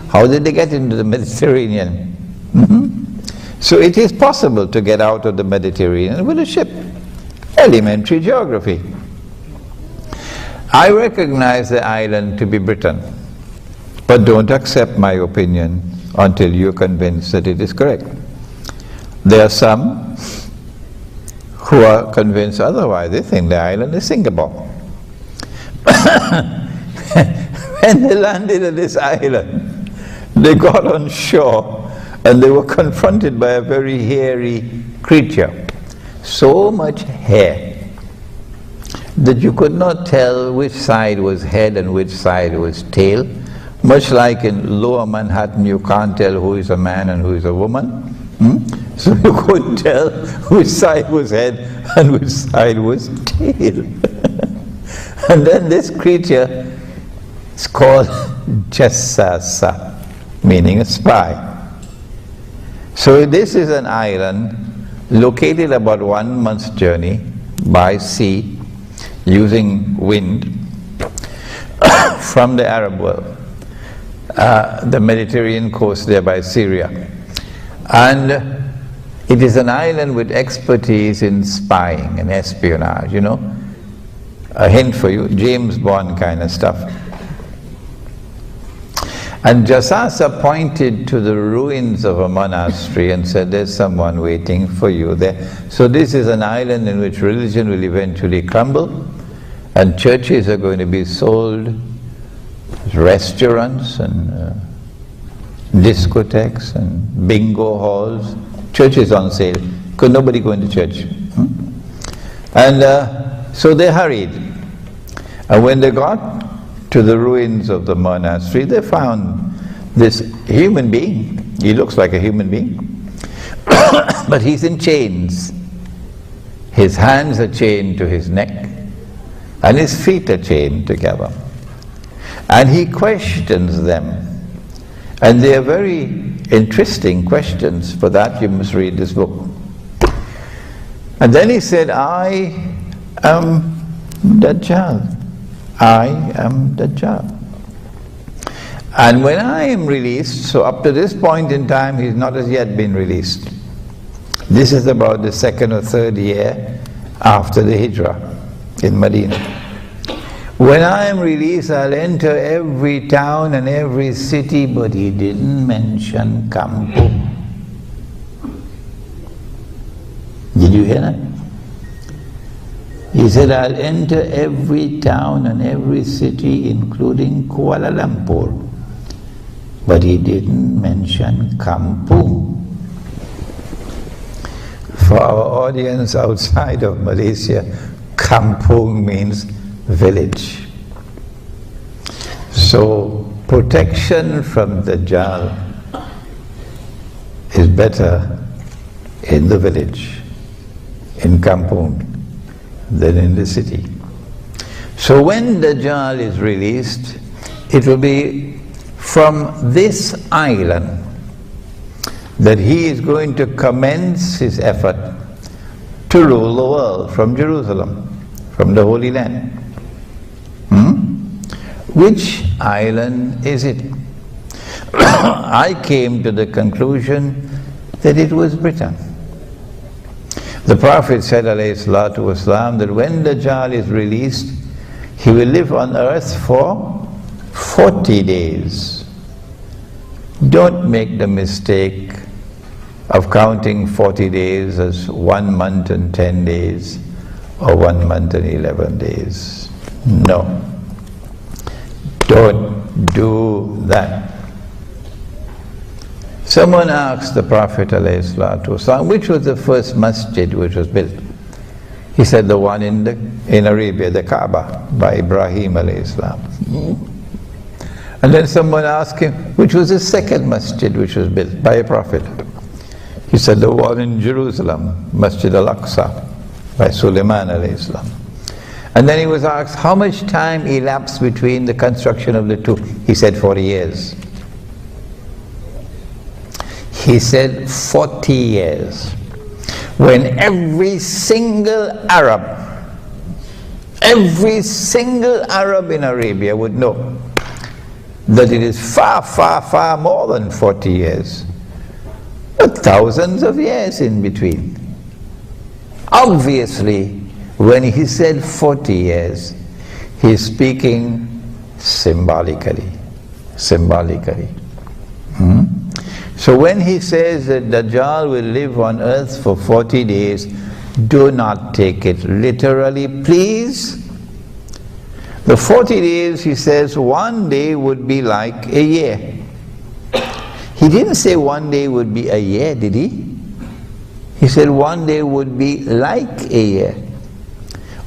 How did they get into the Mediterranean? So it is possible to get out of the Mediterranean with a ship. Elementary geography. I recognize the island to be Britain, but don't accept my opinion until you're convinced that it is correct. There are some who are convinced otherwise. They think the island is Singapore. When they landed at this island, they got on shore and they were confronted by a very hairy creature. So much hair that you could not tell which side was head and which side was tail. Much like in Lower Manhattan, you can't tell who is a man and who is a woman. So you couldn't tell which side was head and which side was tail. And then this creature is called Jassasa, meaning a spy. So this is an island located about 1 month's journey by sea using wind from the Arab world, the Mediterranean coast there by Syria. And it is an island with expertise in spying and espionage, you know. A hint for you, James Bond kind of stuff. And Jassasa pointed to the ruins of a monastery and said, there's someone waiting for you there. So this is an island in which religion will eventually crumble, and churches are going to be sold, restaurants and discotheques and bingo halls. Church is on sale, because nobody go into church. And so they hurried. And when they got to the ruins of the monastery, they found this human being. He looks like a human being, but he's in chains. His hands are chained to his neck, and his feet are chained together. And he questions them. And they are very interesting questions. For that you must read this book. And then he said, I am Dajjal. I am Dajjal. And when I am released, so up to this point in time he's not as yet been released. This is about the 2nd or 3rd year after the Hijrah in Medina. When I am released, I'll enter every town and every city, but he didn't mention Kampung. Did you hear that? He said, I'll enter every town and every city, including Kuala Lumpur. But he didn't mention Kampung. For our audience outside of Malaysia, Kampung means village. So protection from Dajjal is better in the village, in Kampung, than in the city. So when Dajjal is released, it will be from this island that he is going to commence his effort to rule the world from Jerusalem, from the Holy Land. Which island is it? I came to the conclusion that it was Britain. The Prophet said, alayhi salatu wasalam, that when Dajjal is released, he will live on earth for 40 days. Don't make the mistake of counting 40 days as 1 month and 10 days or 1 month and 11 days. No. Don't do that. Someone asked the Prophet ﷺ, which was the first masjid which was built? He said the one in Arabia, the Kaaba, by Ibrahim ﷺ. And then someone asked him, which was the second masjid which was built by a prophet? He said the one in Jerusalem, Masjid al-Aqsa, by Sulaiman ﷺ. And then he was asked, how much time elapsed between the construction of the two? He said 40 years. He said 40 years. When every single Arab Every single Arab in Arabia would know that it is far, far, far more than 40 years. But thousands of years in between. Obviously, when he said 40 years, he is speaking symbolically. Symbolically. So when he says that Dajjal will live on earth for 40 days, do not take it literally, please. The 40 days, he says, one day would be like a year. He didn't say one day would be a year, did he? He said one day would be like a year.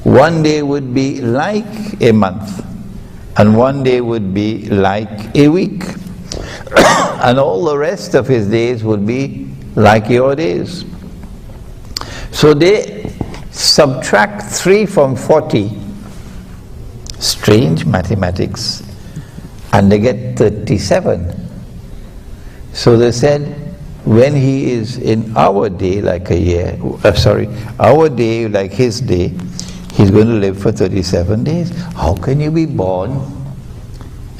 One day would be like a month. And one day would be like a week. And all the rest of his days would be like your days. So they subtract 3 from 40. Strange mathematics. And they get 37. So they said, when he is in our day like a year, our day like his day, he's going to live for 37 days. How can you be born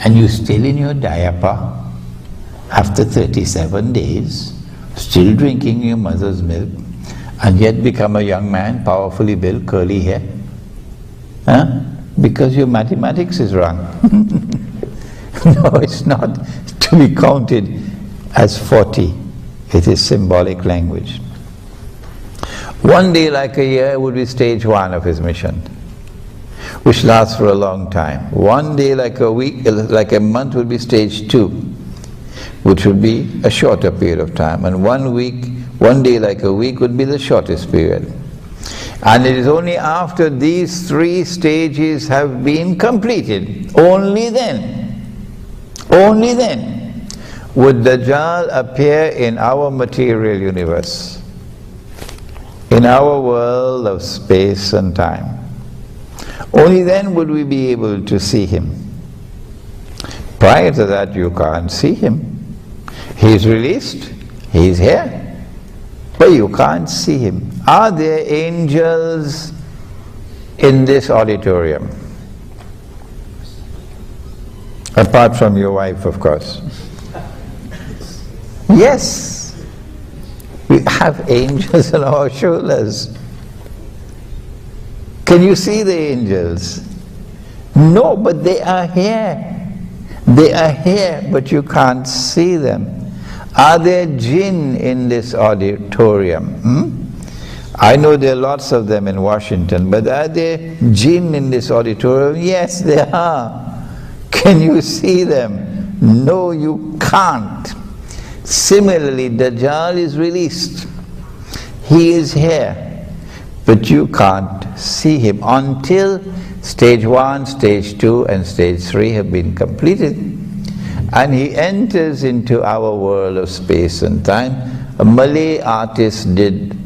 and you're still in your diaper after 37 days, still drinking your mother's milk, and yet become a young man, powerfully built, curly hair? Huh? Because your mathematics is wrong. No, it's not to be counted as 40. It is symbolic language. One day like a year would be stage 1 of his mission, which lasts for a long time. One day like a week, like a month would be stage 2, which would be a shorter period of time. And one day like a week would be the shortest period. And it is only after these 3 stages have been completed, only then would Dajjal appear in our material universe, in our world of space and time. Only then would we be able to see him. Prior to that, you can't see him. He's released, he's here, but you can't see him. Are there angels in this auditorium? Apart from your wife, of course. Yes, we have angels on our shoulders. Can you see the angels? No, but they are here. They are here, but you can't see them. Are there jinn in this auditorium? I know there are lots of them in Washington, but are there jinn in this auditorium? Yes, there are. Can you see them? No, you can't. Similarly, Dajjal is released. He is here, but you can't see him until stage 1, stage 2, and stage 3 have been completed. And he enters into our world of space and time. A Malay artist did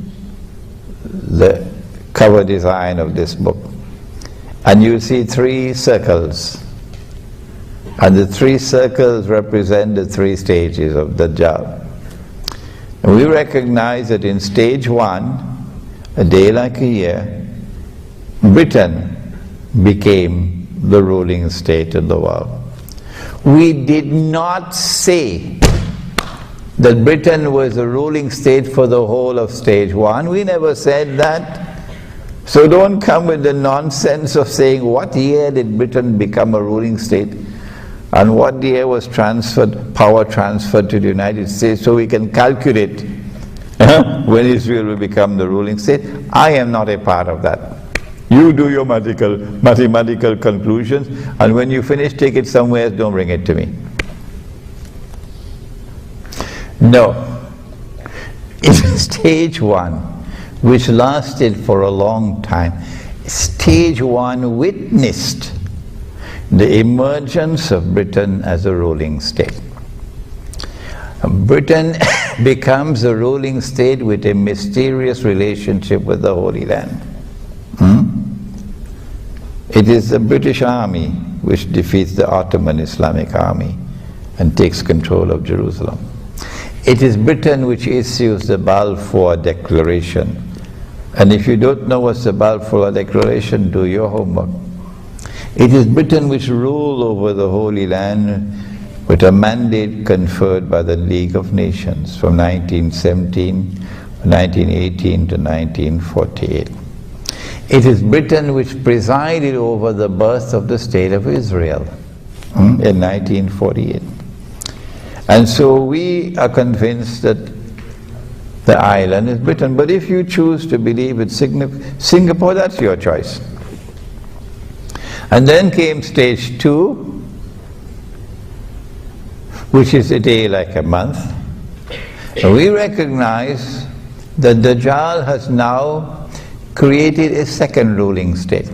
the cover design of this book. And you see 3 circles. And the 3 circles represent the 3 stages of Dajjal. And we recognize that in stage 1, a day like a year, Britain became the ruling state of the world. We did not say that Britain was the ruling state for the whole of stage 1. We never said that. So don't come with the nonsense of saying what year did Britain become a ruling state and what year was power transferred to the United States, so we can calculate when Israel will become the ruling state. I am not a part of that. You do your mathematical conclusions, and when you finish, take it somewhere else, don't bring it to me. No. In stage 1, which lasted for a long time, stage 1 witnessed the emergence of Britain as a ruling state. Britain becomes a ruling state with a mysterious relationship with the Holy Land. It is the British Army which defeats the Ottoman Islamic Army and takes control of Jerusalem. It is Britain which issues the Balfour Declaration And if you don't know what's the Balfour Declaration, do your homework. It is Britain which ruled over the Holy Land with a mandate conferred by the League of Nations from 1918 to 1948. It is Britain which presided over the birth of the State of Israel in 1948. And so we are convinced that the island is Britain. But if you choose to believe it's Singapore, that's your choice. And then came stage 2, which is a day like a month. And we recognize that Dajjal has now created a second ruling state.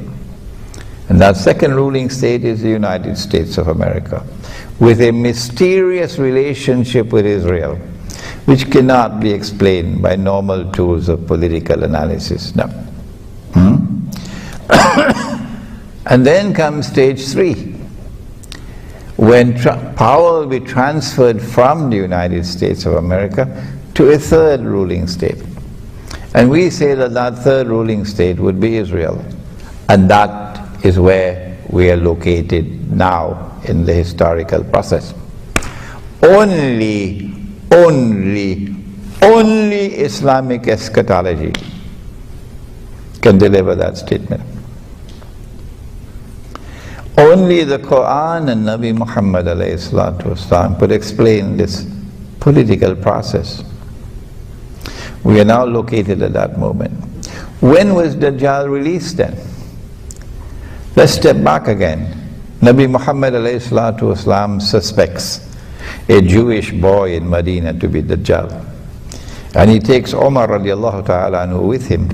And that second ruling state is the United States of America, with a mysterious relationship with Israel, which cannot be explained by normal tools of political analysis. No. And then comes stage 3, when power will be transferred from the United States of America to a third ruling state. And we say that that third ruling state would be Israel. And that is where we are located now in the historical process. Only Islamic eschatology can deliver that statement. Only the Quran and Nabi Muhammad ﷺ could explain this political process. We are now located at that moment. When was Dajjal released then? Let's step back again. Nabi Muhammad ﷺ suspects a Jewish boy in Medina to be Dajjal. And he takes Umar radiallahu ta'ala anhu with him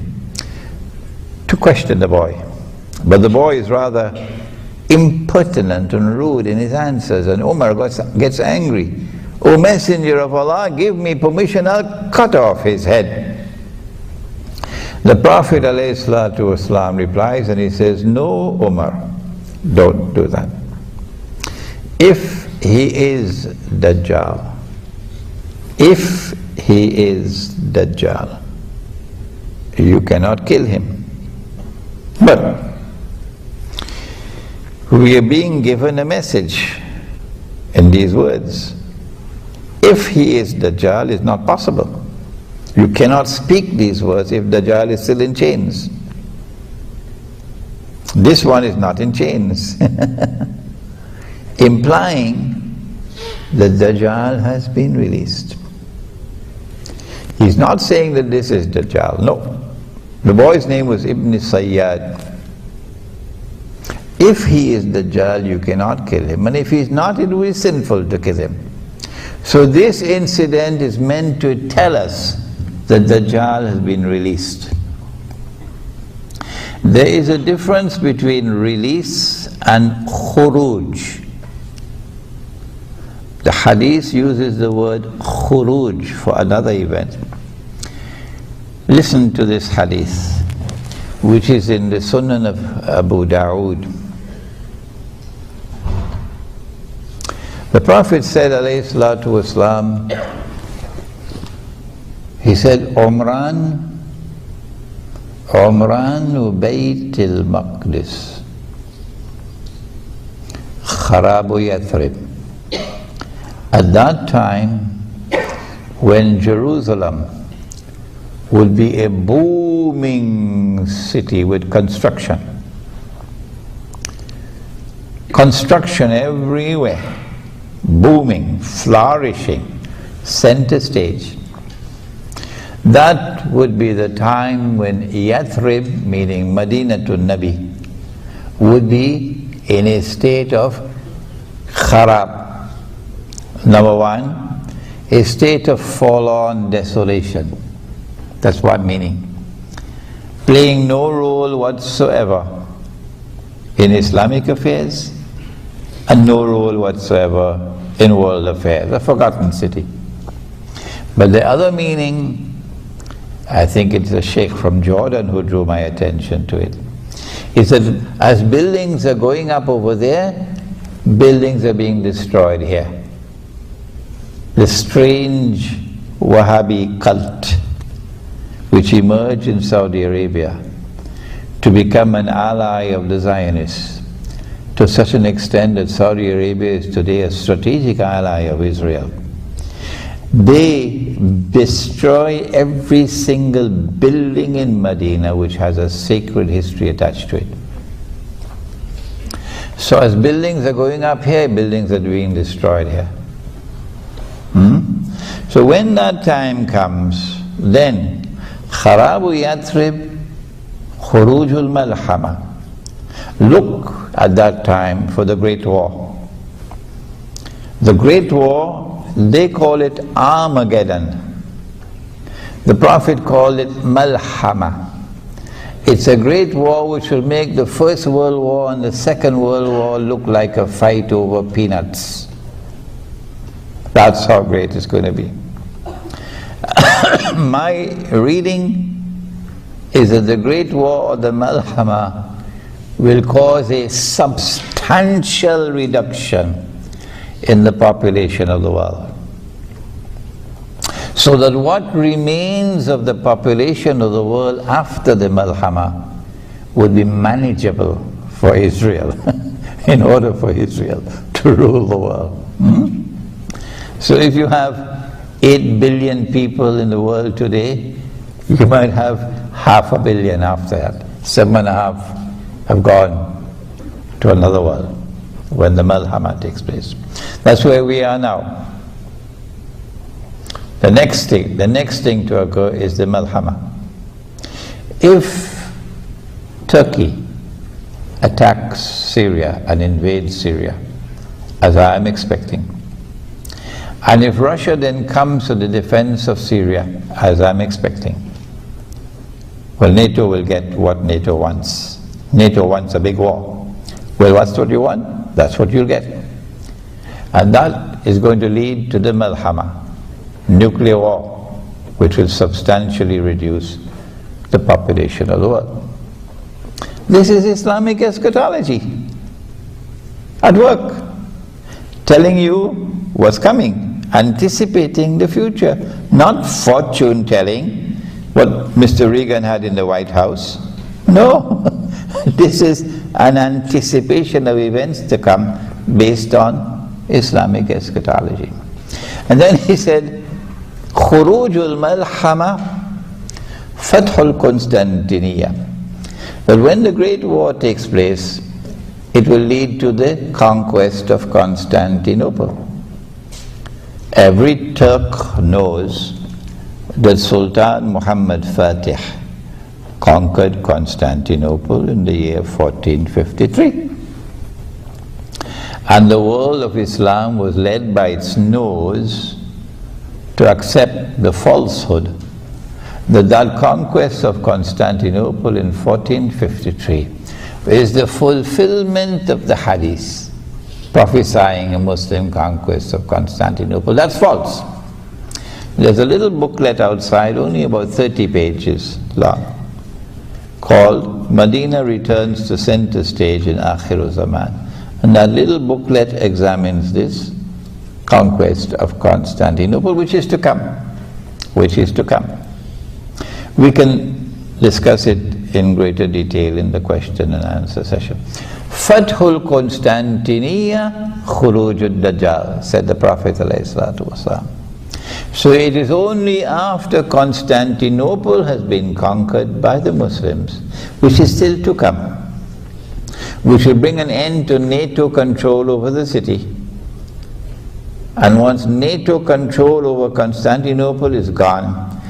to question the boy. But the boy is rather impertinent and rude in his answers, and Umar gets angry. "O Messenger of Allah, give me permission, I'll cut off his head." The Prophet ﷺ replies and he says, "No, Umar, don't do that. If he is Dajjal, you cannot kill him. But we are being given a message in these words. If he is Dajjal, it's not possible. You cannot speak these words if Dajjal is still in chains. This one is not in chains." Implying that Dajjal has been released. He's not saying that this is Dajjal, no. The boy's name was Ibn Sayyad. If he is Dajjal, you cannot kill him, and if he's not, it will be sinful to kill him. So this incident is meant to tell us that Dajjal has been released. There is a difference between release and khuruj. The hadith uses the word khuruj for another event. Listen to this hadith, which is in the Sunan of Abu Dawood. The Prophet said, alayhi salatu wasalam, he said, Umran Bayt al-Maqdis, Kharabu Yathrib. At that time, when Jerusalem would be a booming city with construction everywhere, booming, flourishing, center stage. That would be the time when Yathrib, meaning Madinatul Nabi, would be in a state of kharab. Number one, a state of forlorn desolation. That's one meaning. Playing no role whatsoever in Islamic affairs and no role whatsoever in world affairs. A forgotten city. But the other meaning, I think it's a sheikh from Jordan who drew my attention to it. He said, as buildings are going up over there, buildings are being destroyed here. The strange Wahhabi cult, which emerged in Saudi Arabia to become an ally of the Zionists, to such an extent that Saudi Arabia is today a strategic ally of Israel. They destroy every single building in Medina which has a sacred history attached to it. So as buildings are going up here, buildings are being destroyed here. So when that time comes, then Kharabu Yathrib, Khurujul Malhama. Look at that time for the Great War. The Great War, they call it Armageddon. The Prophet called it Malhama. It's a great war which will make the First World War and the Second World War look like a fight over peanuts. That's how great it's going to be. My reading is that the Great War or the Malhama will cause a substantial reduction in the population of the world. So that what remains of the population of the world after the Malhama would be manageable for Israel, in order for Israel to rule the world. So if you have 8 billion people in the world today, you might have 500 million after that. 7.5 have gone to another world when the Malhama takes place. That's where we are now. The next thing to occur is the Malhama. If Turkey attacks Syria and invades Syria, as I am expecting, and if Russia then comes to the defense of Syria, as I'm expecting, well, NATO will get what NATO wants. NATO wants a big war. Well, what's what you want? That's what you'll get. And that is going to lead to the Malhama, nuclear war, which will substantially reduce the population of the world. This is Islamic eschatology at work, telling you what's coming, anticipating the future, not fortune telling, what Mr. Reagan had in the White House. No, this is an anticipation of events to come based on Islamic eschatology. And then he said, Khurujul Malhama, Fathul Constantiniya. But when the Great War takes place, it will lead to the conquest of Constantinople. Every Turk knows that Sultan Muhammad Fatih conquered Constantinople in the year 1453. And the world of Islam was led by its nose to accept the falsehood that that conquest of Constantinople in 1453 is the fulfillment of the hadith prophesying a Muslim conquest of Constantinople. That's false. There's a little booklet outside, only about 30 pages long, called Medina Returns to Center Stage in Akhir Zaman. And that little booklet examines this conquest of Constantinople, which is to come. Which is to come. We can discuss it in greater detail in the question and answer session. Fathul Constantiniya Khurujud Dajjal, said the Prophet ﷺ. So it is only after Constantinople has been conquered by the Muslims, which is still to come, which will bring an end to NATO control over the city. And once NATO control over Constantinople is gone,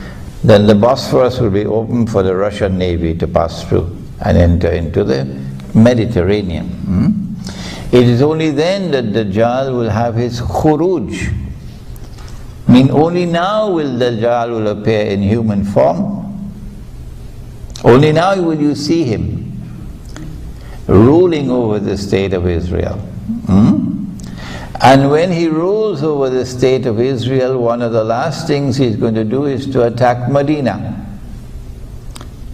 then the Bosphorus will be open for the Russian Navy to pass through and enter into the Mediterranean. It is only then that Dajjal will have his khuruj. I mean, only now will Dajjal will appear in human form. Only now will you see him ruling over the state of Israel. And when he rules over the state of Israel, one of the last things he's going to do is to attack Medina.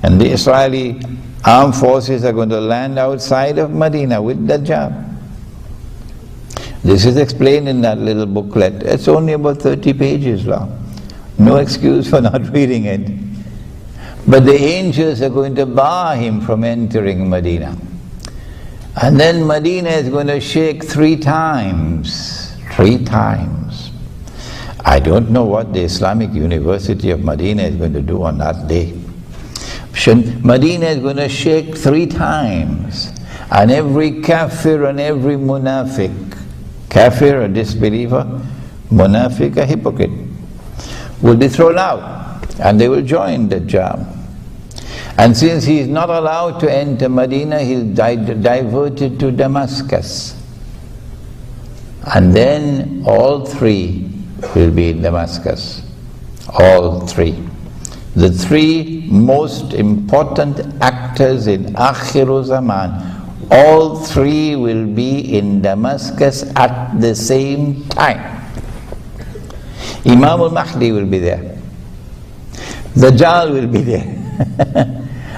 And the Israeli armed forces are going to land outside of Medina with Dajjal. This is explained in that little booklet. It's only about 30 pages long. No excuse for not reading it. But the angels are going to bar him from entering Medina. And then Medina is going to shake 3 times. 3 times. I don't know what the Islamic University of Medina is going to do on that day. Medina is going to shake 3 times. And every kafir and every munafiq, kafir, a disbeliever, munafiq, a hypocrite, will be thrown out. And they will join Dajjal. And since he is not allowed to enter Medina, he is diverted to Damascus. And then all 3 will be in Damascus. All 3. The 3 most important actors in Akhir Zaman, all 3 will be in Damascus at the same time. Imam al-Mahdi will be there. Dajjal will be there.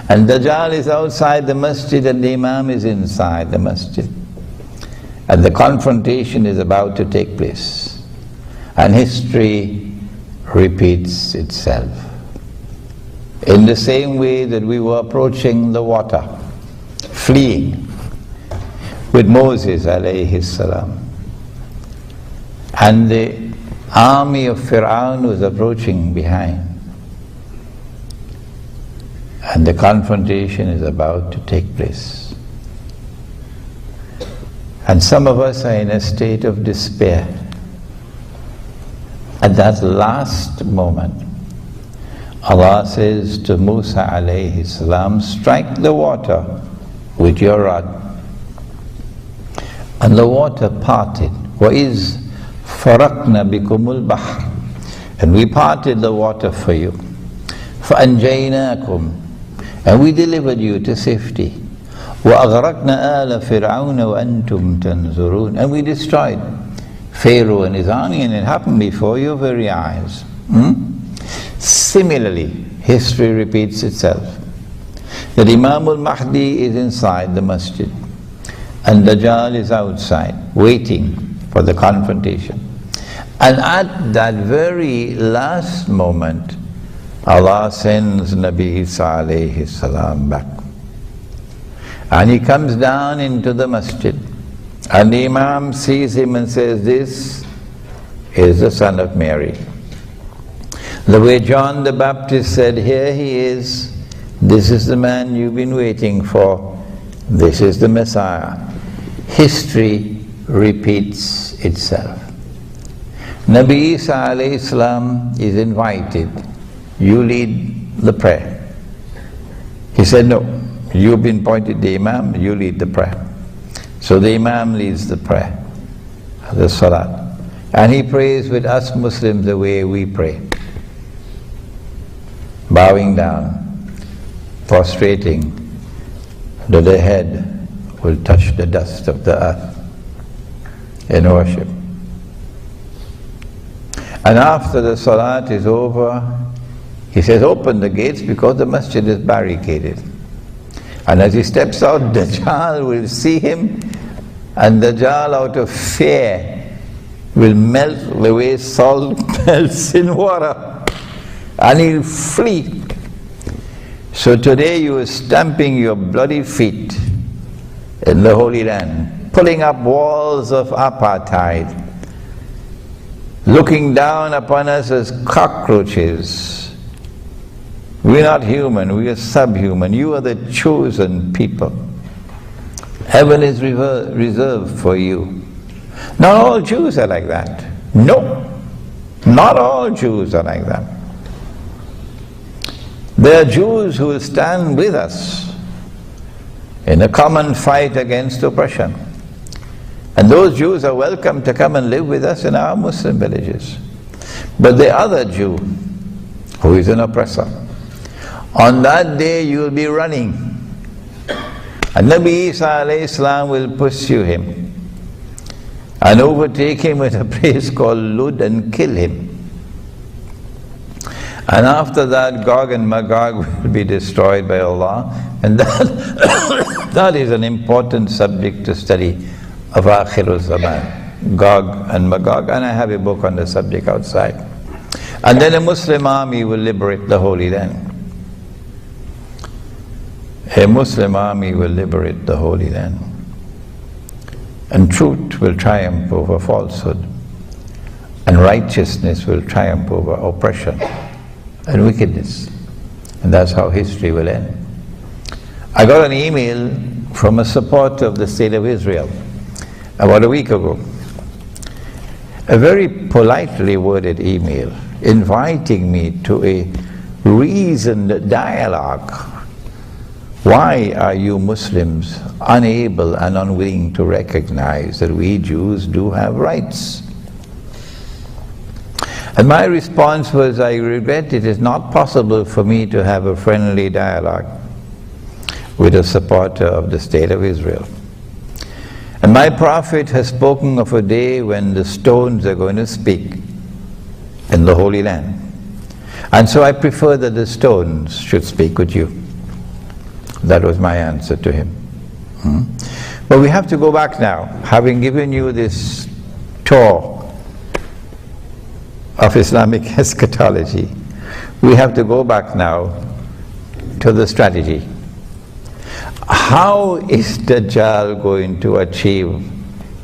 And Dajjal is outside the masjid and the Imam is inside the masjid. And the confrontation is about to take place. And history repeats itself. In the same way that we were approaching the water, fleeing with Moses alayhi salam. And the army of Fir'aun was approaching behind. And the confrontation is about to take place. And some of us are in a state of despair. At that last moment, Allah says to Musa alayhi salam, strike the water with your rod. And the water parted. وَإِذْ فَرَقْنَا بِكُمُ الْبَحْرِ. And we parted the water for you. فَأَنْجَيْنَاكُمْ. And we delivered you to safety. وَأَغْرَقْنَا آلَ فِرْعَوْنَ وَأَنْتُمْ تَنْظُرُونَ. And we destroyed Pharaoh and his army, and it happened before your very eyes. Similarly, history repeats itself. That Imam al-Mahdi is inside the masjid, and Dajjal is outside, waiting for the confrontation. And at that very last moment, Allah sends Nabi Isa alayhi salam back. And he comes down into the masjid. And the Imam sees him and says, this is the son of Mary. The way John the Baptist said, here he is. This is the man you've been waiting for. This is the Messiah. History repeats itself. Nabi Isa alayhi salam is invited. You lead the prayer. He said, no, you've been appointed the Imam, you lead the prayer. So the Imam leads the prayer, the Salat. And he prays with us Muslims the way we pray. Bowing down, prostrating, that the head will touch the dust of the earth in worship. And after the Salat is over, he says, open the gates because the masjid is barricaded. And as he steps out, Dajjal will see him, and Dajjal out of fear will melt the way salt melts in water, and he'll flee. So today you are stamping your bloody feet in the Holy Land, pulling up walls of apartheid, looking down upon us as cockroaches. We're not human, we are subhuman. You are the chosen people. Heaven is reserved for you. Not all Jews are like that. No, not all Jews are like that. There are Jews who will stand with us in a common fight against oppression. And those Jews are welcome to come and live with us in our Muslim villages. But the other Jew, who is an oppressor, on that day you will be running. And Nabi Isa alayhi salam will pursue him and overtake him at a place called Lud and kill him. And after that, Gog and Magog will be destroyed by Allah. And that is an important subject to study of Akhir Zaman, Gog and Magog. And I have a book on the subject outside. And then a Muslim army will liberate the Holy Land. a Muslim army will liberate the Holy Land, and truth will triumph over falsehood, and righteousness will triumph over oppression and wickedness. And that's how history will end. I got an email from a supporter of the State of Israel about a week ago. A very politely worded email inviting me to a reasoned dialogue. Why are you Muslims unable and unwilling to recognize that we Jews do have rights? And my response was, I regret it is not possible for me to have a friendly dialogue with a supporter of the State of Israel. And my prophet has spoken of a day when the stones are going to speak in the Holy Land. And so I prefer that the stones should speak with you. That was my answer to him. But we have to go back now, having given you this tour of Islamic eschatology. We have to go back now to the strategy. How is Dajjal going to achieve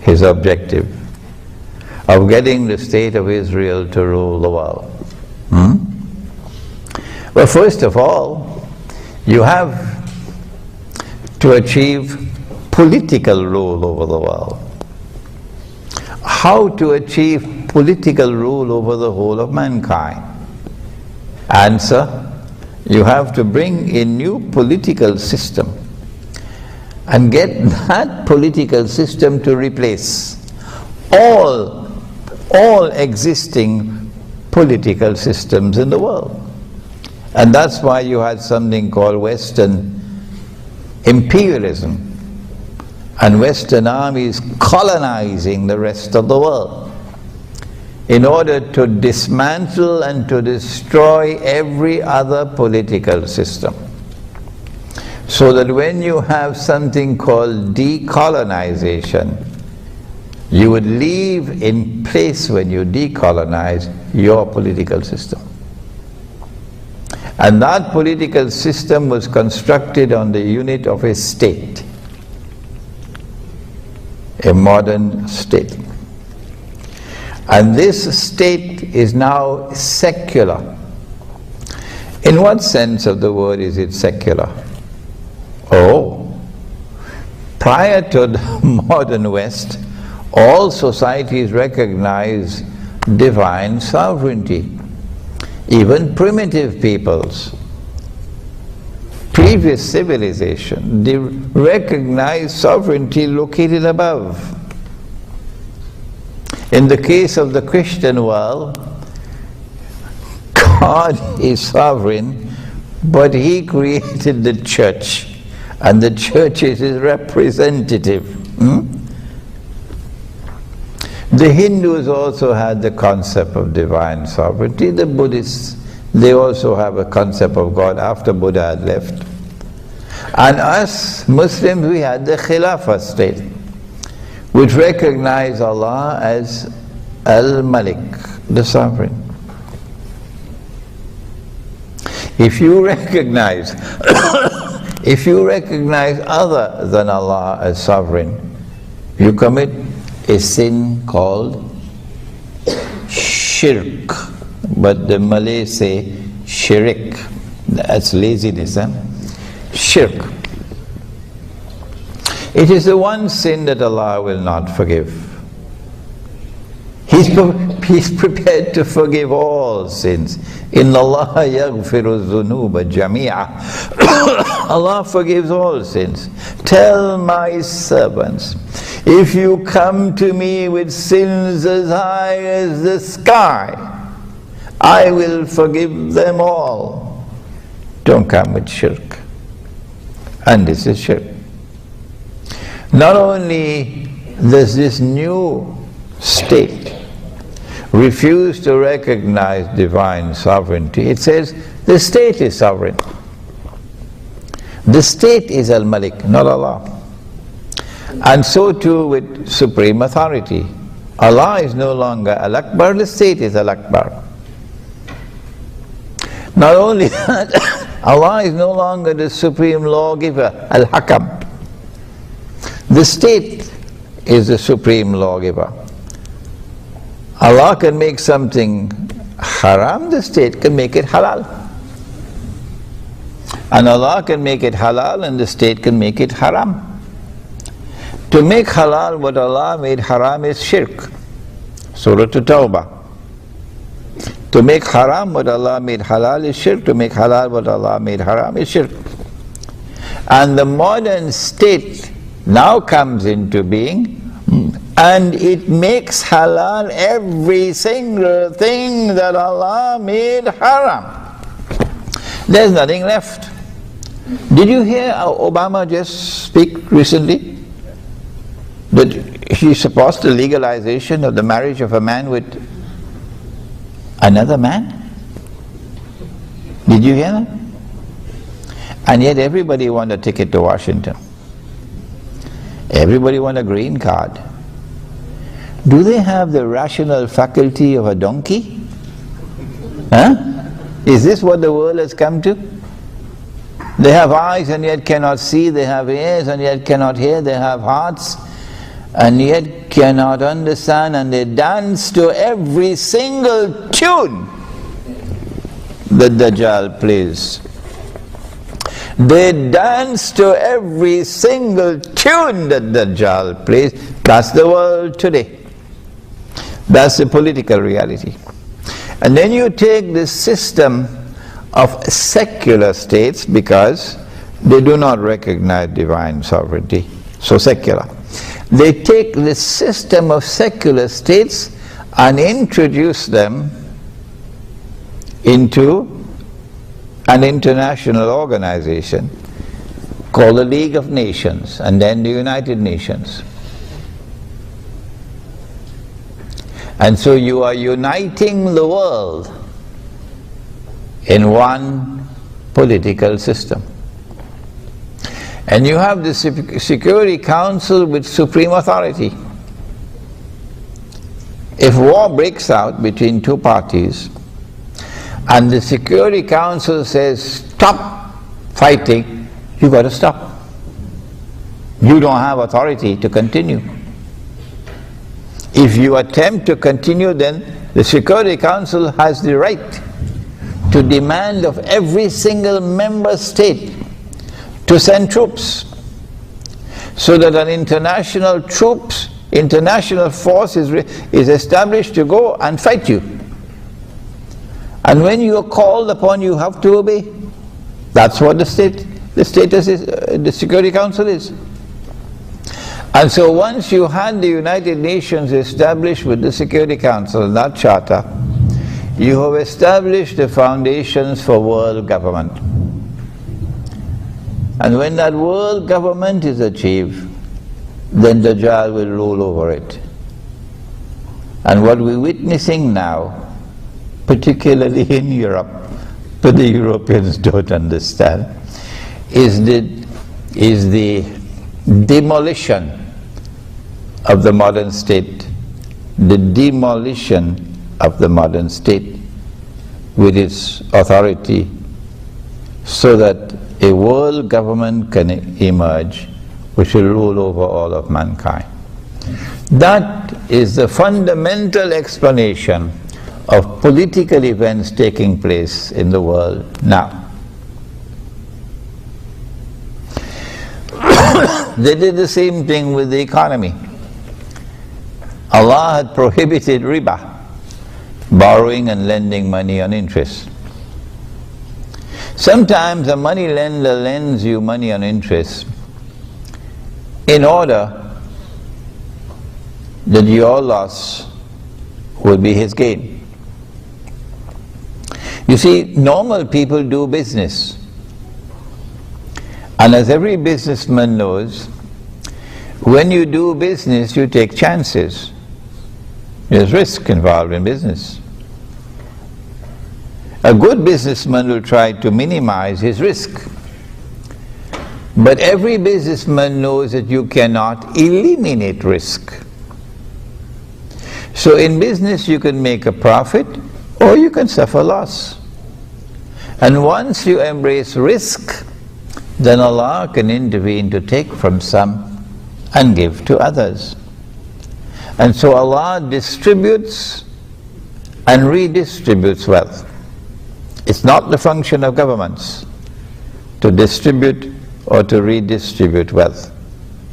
his objective of getting the State of Israel to rule the world? Well, first of all, you have to achieve political rule over the world. How to achieve political rule over the whole of mankind? Answer: you have to bring a new political system and get that political system to replace all existing political systems in the world. And that's why you had something called Western imperialism and Western armies colonizing the rest of the world in order to dismantle and to destroy every other political system. So that when you have something called decolonization, you would leave in place, when you decolonize, your political system. And that political system was constructed on the unit of a state, a modern state. And this state is now secular. In what sense of the word is it secular? Oh, prior to the modern West, all societies recognize divine sovereignty. Even primitive peoples, previous civilization, they recognize sovereignty located above. In the case of the Christian world, God is sovereign, but He created the church, and the church is His representative. The Hindus also had the concept of divine sovereignty. The Buddhists, they also have a concept of God after Buddha had left. And us Muslims, we had the Khilafah state, which recognized Allah as Al-Malik, the sovereign. If you recognize other than Allah as sovereign, you commit a sin called shirk, but the Malays say shirik. That's laziness, huh? Shirk. It is the one sin that Allah will not forgive. He's prepared to forgive all sins. Inna Allah yaghfiru dhunuba jami'a. Allah forgives all sins. Tell my servants, if you come to me with sins as high as the sky, I will forgive them all. Don't come with shirk. And this is shirk. Not only does this new state refuse to recognize divine sovereignty, it says the state is sovereign. The state is Al-Malik, not Allah. And so too with supreme authority. Allah is no longer Al-Akbar, the state is Al-Akbar. Not only that, Allah is no longer the supreme lawgiver, Al-Hakam. The state is the supreme lawgiver. Allah can make something haram, the state can make it halal. And Allah can make it halal and the state can make it haram. To make halal what Allah made haram is shirk. Surah At-Tawbah. To make haram what Allah made halal is shirk. To make halal what Allah made haram is shirk. And the modern state now comes into being, and it makes halal every single thing that Allah made haram. There's nothing left. Did you hear Obama just speak recently? That he supports the legalization of the marriage of a man with another man? Did you hear that? And yet everybody wants a ticket to Washington. Everybody wants a green card. Do they have the rational faculty of a donkey? Huh? Is this what the world has come to? They have eyes and yet cannot see, they have ears and yet cannot hear, they have hearts and yet cannot understand, and they dance to every single tune that Dajjal plays. They dance to every single tune that Dajjal plays. That's the world today. That's the political reality. And then you take this system of secular states, because they do not recognize divine sovereignty, so secular. They take this system of secular states and introduce them into an international organization called the League of Nations, and then the United Nations. And so you are uniting the world in one political system. And you have the Security Council with supreme authority. If war breaks out between two parties and the Security Council says, stop fighting, you got to stop. You don't have authority to continue. If you attempt to continue, then the Security Council has the right to demand of every single member state to send troops, so that an international force is established to go and fight you. And when you are called upon, you have to obey. That's what the status is, the Security Council is. And so once you had the United Nations established with the Security Council and that charter, you have established the foundations for world government. And when that world government is achieved, then Dajjal will rule over it. And what we're witnessing now, particularly in Europe, but the Europeans don't understand, is the demolition of the modern state, the demolition of the modern state with its authority, so that a world government can emerge which will rule over all of mankind. That is the fundamental explanation of political events taking place in the world now. They did the same thing with the economy. Allah had prohibited riba, borrowing and lending money on interest. Sometimes a money lender lends you money on interest in order that your loss will be his gain. You see, normal people do business. And as every businessman knows, when you do business, you take chances. There's risk involved in business. A good businessman will try to minimize his risk. But every businessman knows that you cannot eliminate risk. So in business you can make a profit or you can suffer loss. And once you embrace risk, then Allah can intervene to take from some and give to others. And so Allah distributes and redistributes wealth. It's not the function of governments to distribute or to redistribute wealth,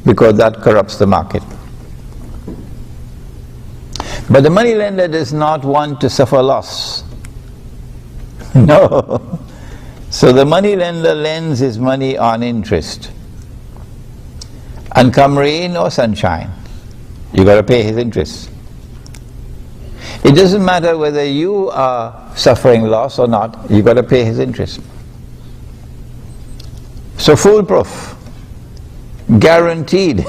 because that corrupts the market. But the moneylender does not want to suffer loss. No. So the moneylender lends his money on interest. And come rain or sunshine, you got to pay his interest. It doesn't matter whether you are suffering loss or not, you got to pay his interest. So foolproof, guaranteed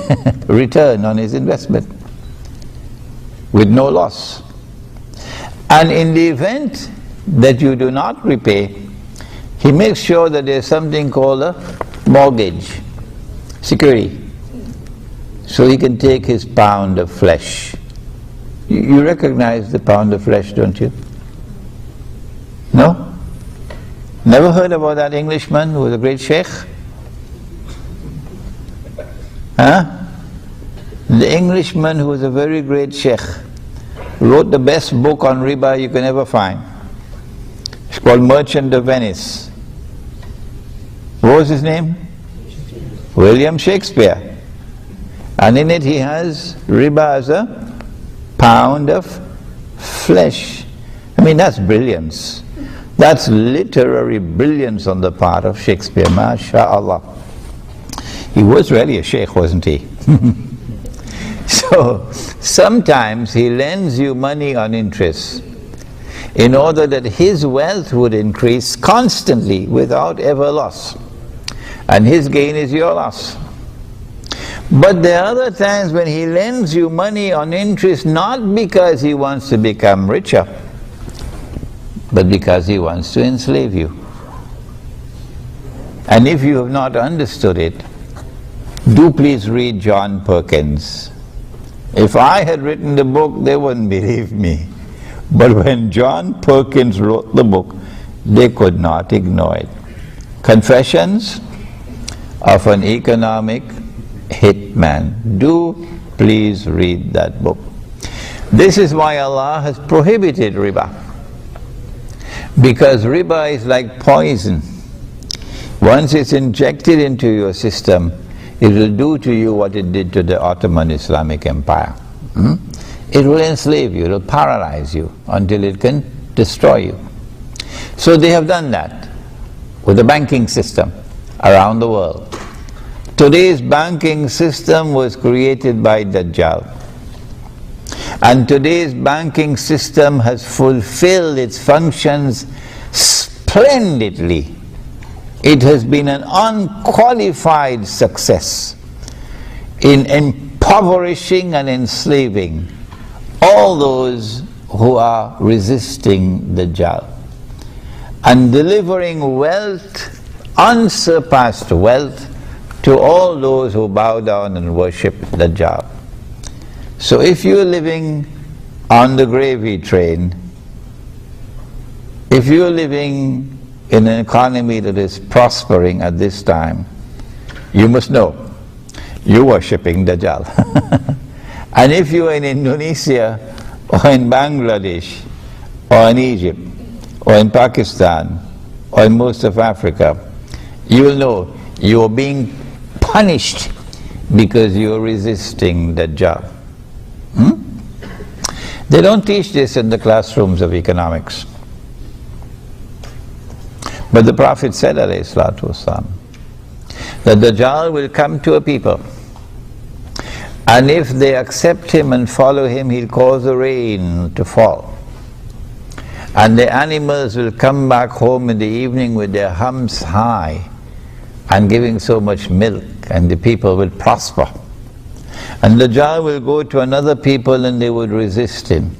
return on his investment with no loss. And in the event that you do not repay, he makes sure that there's something called a mortgage, security. So he can take his pound of flesh. You recognize the pound of flesh, don't you? No? Never heard about that Englishman who was a great sheikh? Huh? The Englishman who was a very great sheikh wrote the best book on riba you can ever find. It's called Merchant of Venice. What was his name? William Shakespeare. And in it he has riba as a pound of flesh. I mean, that's brilliance. That's literary brilliance on the part of Shakespeare, mashallah. He was really a sheikh, wasn't he? So, sometimes he lends you money on interest in order that his wealth would increase constantly without ever loss. And his gain is your loss. But there are other times when he lends you money on interest not because he wants to become richer, but because he wants to enslave you. And if you have not understood it, do please read John Perkins. If I had written the book, they wouldn't believe me. But when John Perkins wrote the book, they could not ignore it. Confessions of an Economic Hitman. Do please read that book. This is why Allah has prohibited riba. Because riba is like poison. Once it's injected into your system, it will do to you what it did to the Ottoman Islamic Empire. It will enslave you, it will paralyze you until it can destroy you. So they have done that with the banking system around the world. Today's banking system was created by Dajjal. And today's banking system has fulfilled its functions splendidly. It has been an unqualified success in impoverishing and enslaving all those who are resisting Dajjal and delivering wealth, unsurpassed wealth, to all those who bow down and worship Dajjal. So if you're living on the gravy train, if you're living in an economy that is prospering at this time, you must know you're worshipping Dajjal. And if you're in Indonesia or in Bangladesh or in Egypt or in Pakistan or in most of Africa, you will know you're being punished because you're resisting Dajjal. They don't teach this in the classrooms of economics. But the Prophet said, alayhi salatu wasalam, that Dajjal will come to a people, and if they accept him and follow him, he'll cause the rain to fall. And the animals will come back home in the evening with their humps high and giving so much milk, and the people will prosper. And Dajjal will go to another people and they would resist him.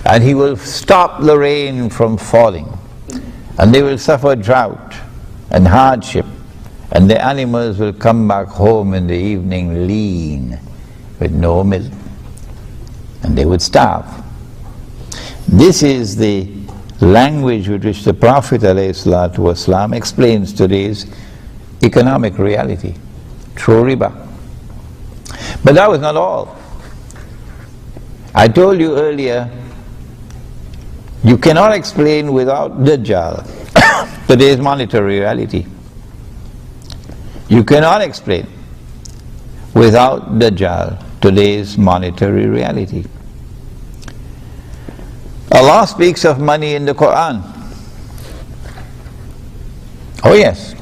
And he will stop the rain from falling. And they will suffer drought and hardship. And the animals will come back home in the evening lean, with no milk. And they would starve. This is the language with which the Prophet ﷺ explains today's economic reality, through riba. But that was not all. I told you earlier, you cannot explain without Dajjal today's monetary reality. You cannot explain without Dajjal today's monetary reality. Allah speaks of money in the Quran. Oh yes.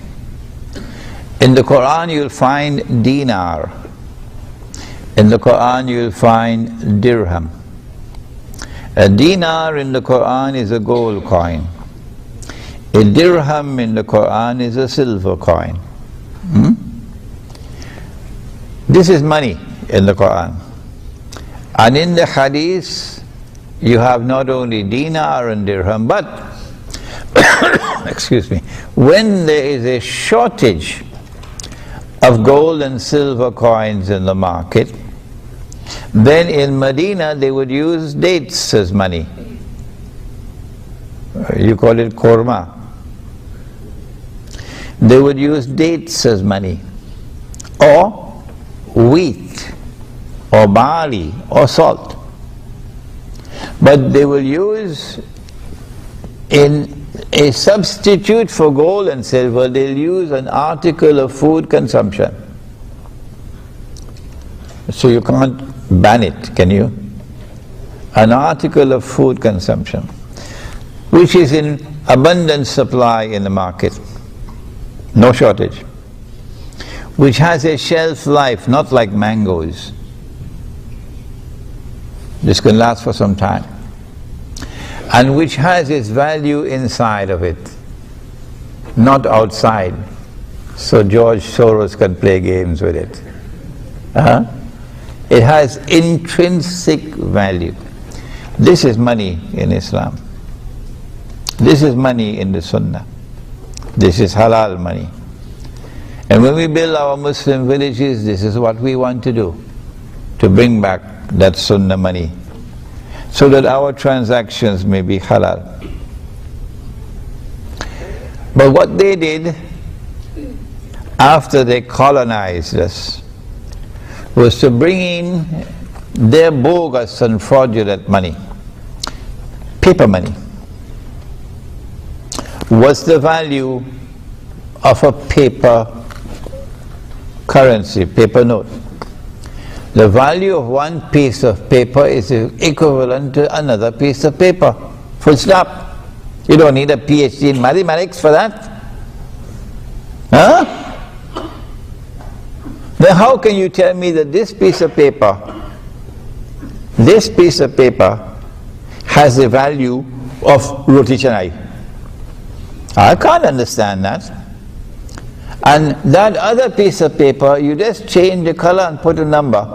In the Quran you'll find dinar. In the Quran you'll find dirham. A dinar in the Quran is a gold coin. A dirham in the Quran is a silver coin. This is money in the Quran. And in the Hadith you have not only dinar and dirham, but excuse me, when there is a shortage of gold and silver coins in the market, then in Medina they would use dates as money. You call it korma. They would use dates as money, or wheat, or barley, or salt. But they will use, in a substitute for gold and silver, they'll use an article of food consumption. So you can't ban it, can you? An article of food consumption, which is in abundant supply in the market, no shortage, which has a shelf life, not like mangoes. This can last for some time, and which has its value inside of it, not outside, so George Soros can play games with it. It has intrinsic value. This is money in Islam. This is money in the Sunnah. This is halal money. And when we build our Muslim villages, this is what we want to do, to bring back that Sunnah money, so that our transactions may be halal. But what they did after they colonized us was to bring in their bogus and fraudulent money. Paper money. What's the value of a paper currency, paper note? The value of one piece of paper is equivalent to another piece of paper. Full stop. You don't need a PhD in mathematics for that. Then how can you tell me that this piece of paper has the value of roti canai? I can't understand that. And that other piece of paper, you just change the color and put a number,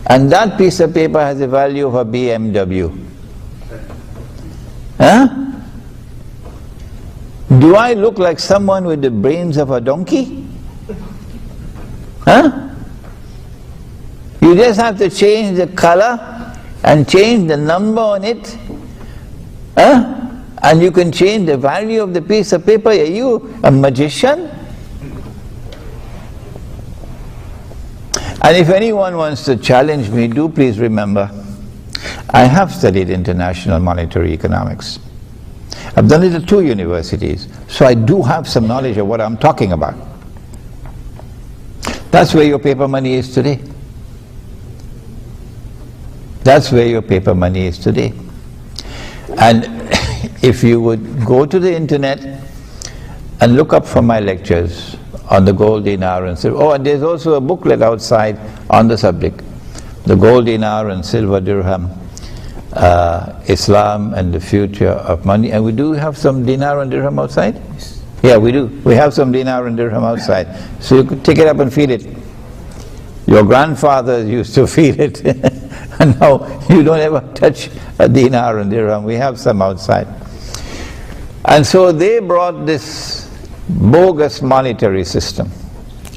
and that piece of paper has the value of a BMW. Do I look like someone with the brains of a donkey? You just have to change the color and change the number on it, and you can change the value of the piece of paper. Are you a magician? And if anyone wants to challenge me, do please remember, I have studied international monetary economics. I've done it at 2 universities, so I do have some knowledge of what I'm talking about. That's where your paper money is today. That's where your paper money is today. And if you would go to the internet and look up for my lectures on the gold dinar and silver. Oh, and there's also a booklet outside on the subject, the gold dinar and silver dirham, Islam and the future of money. And we do have some dinar and dirham outside? Yeah, we do. We have some dinar and dirham outside. So you could take it up and feed it. Your grandfathers used to feed it, and now you don't ever touch a dinar and dirham. We have some outside. And so they brought this bogus monetary system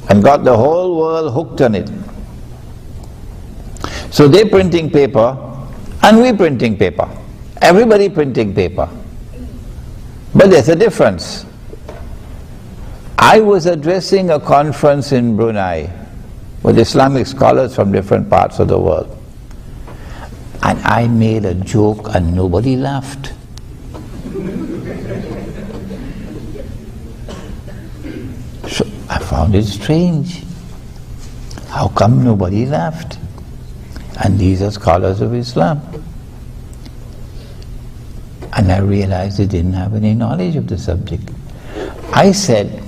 and got the whole world hooked on it. So they're printing paper and we're printing paper. Everybody printing paper. But there's a difference. I was addressing a conference in Brunei with Islamic scholars from different parts of the world. And I made a joke and nobody laughed. So I found it strange. How come nobody laughed? And these are scholars of Islam. And I realized they didn't have any knowledge of the subject. I said,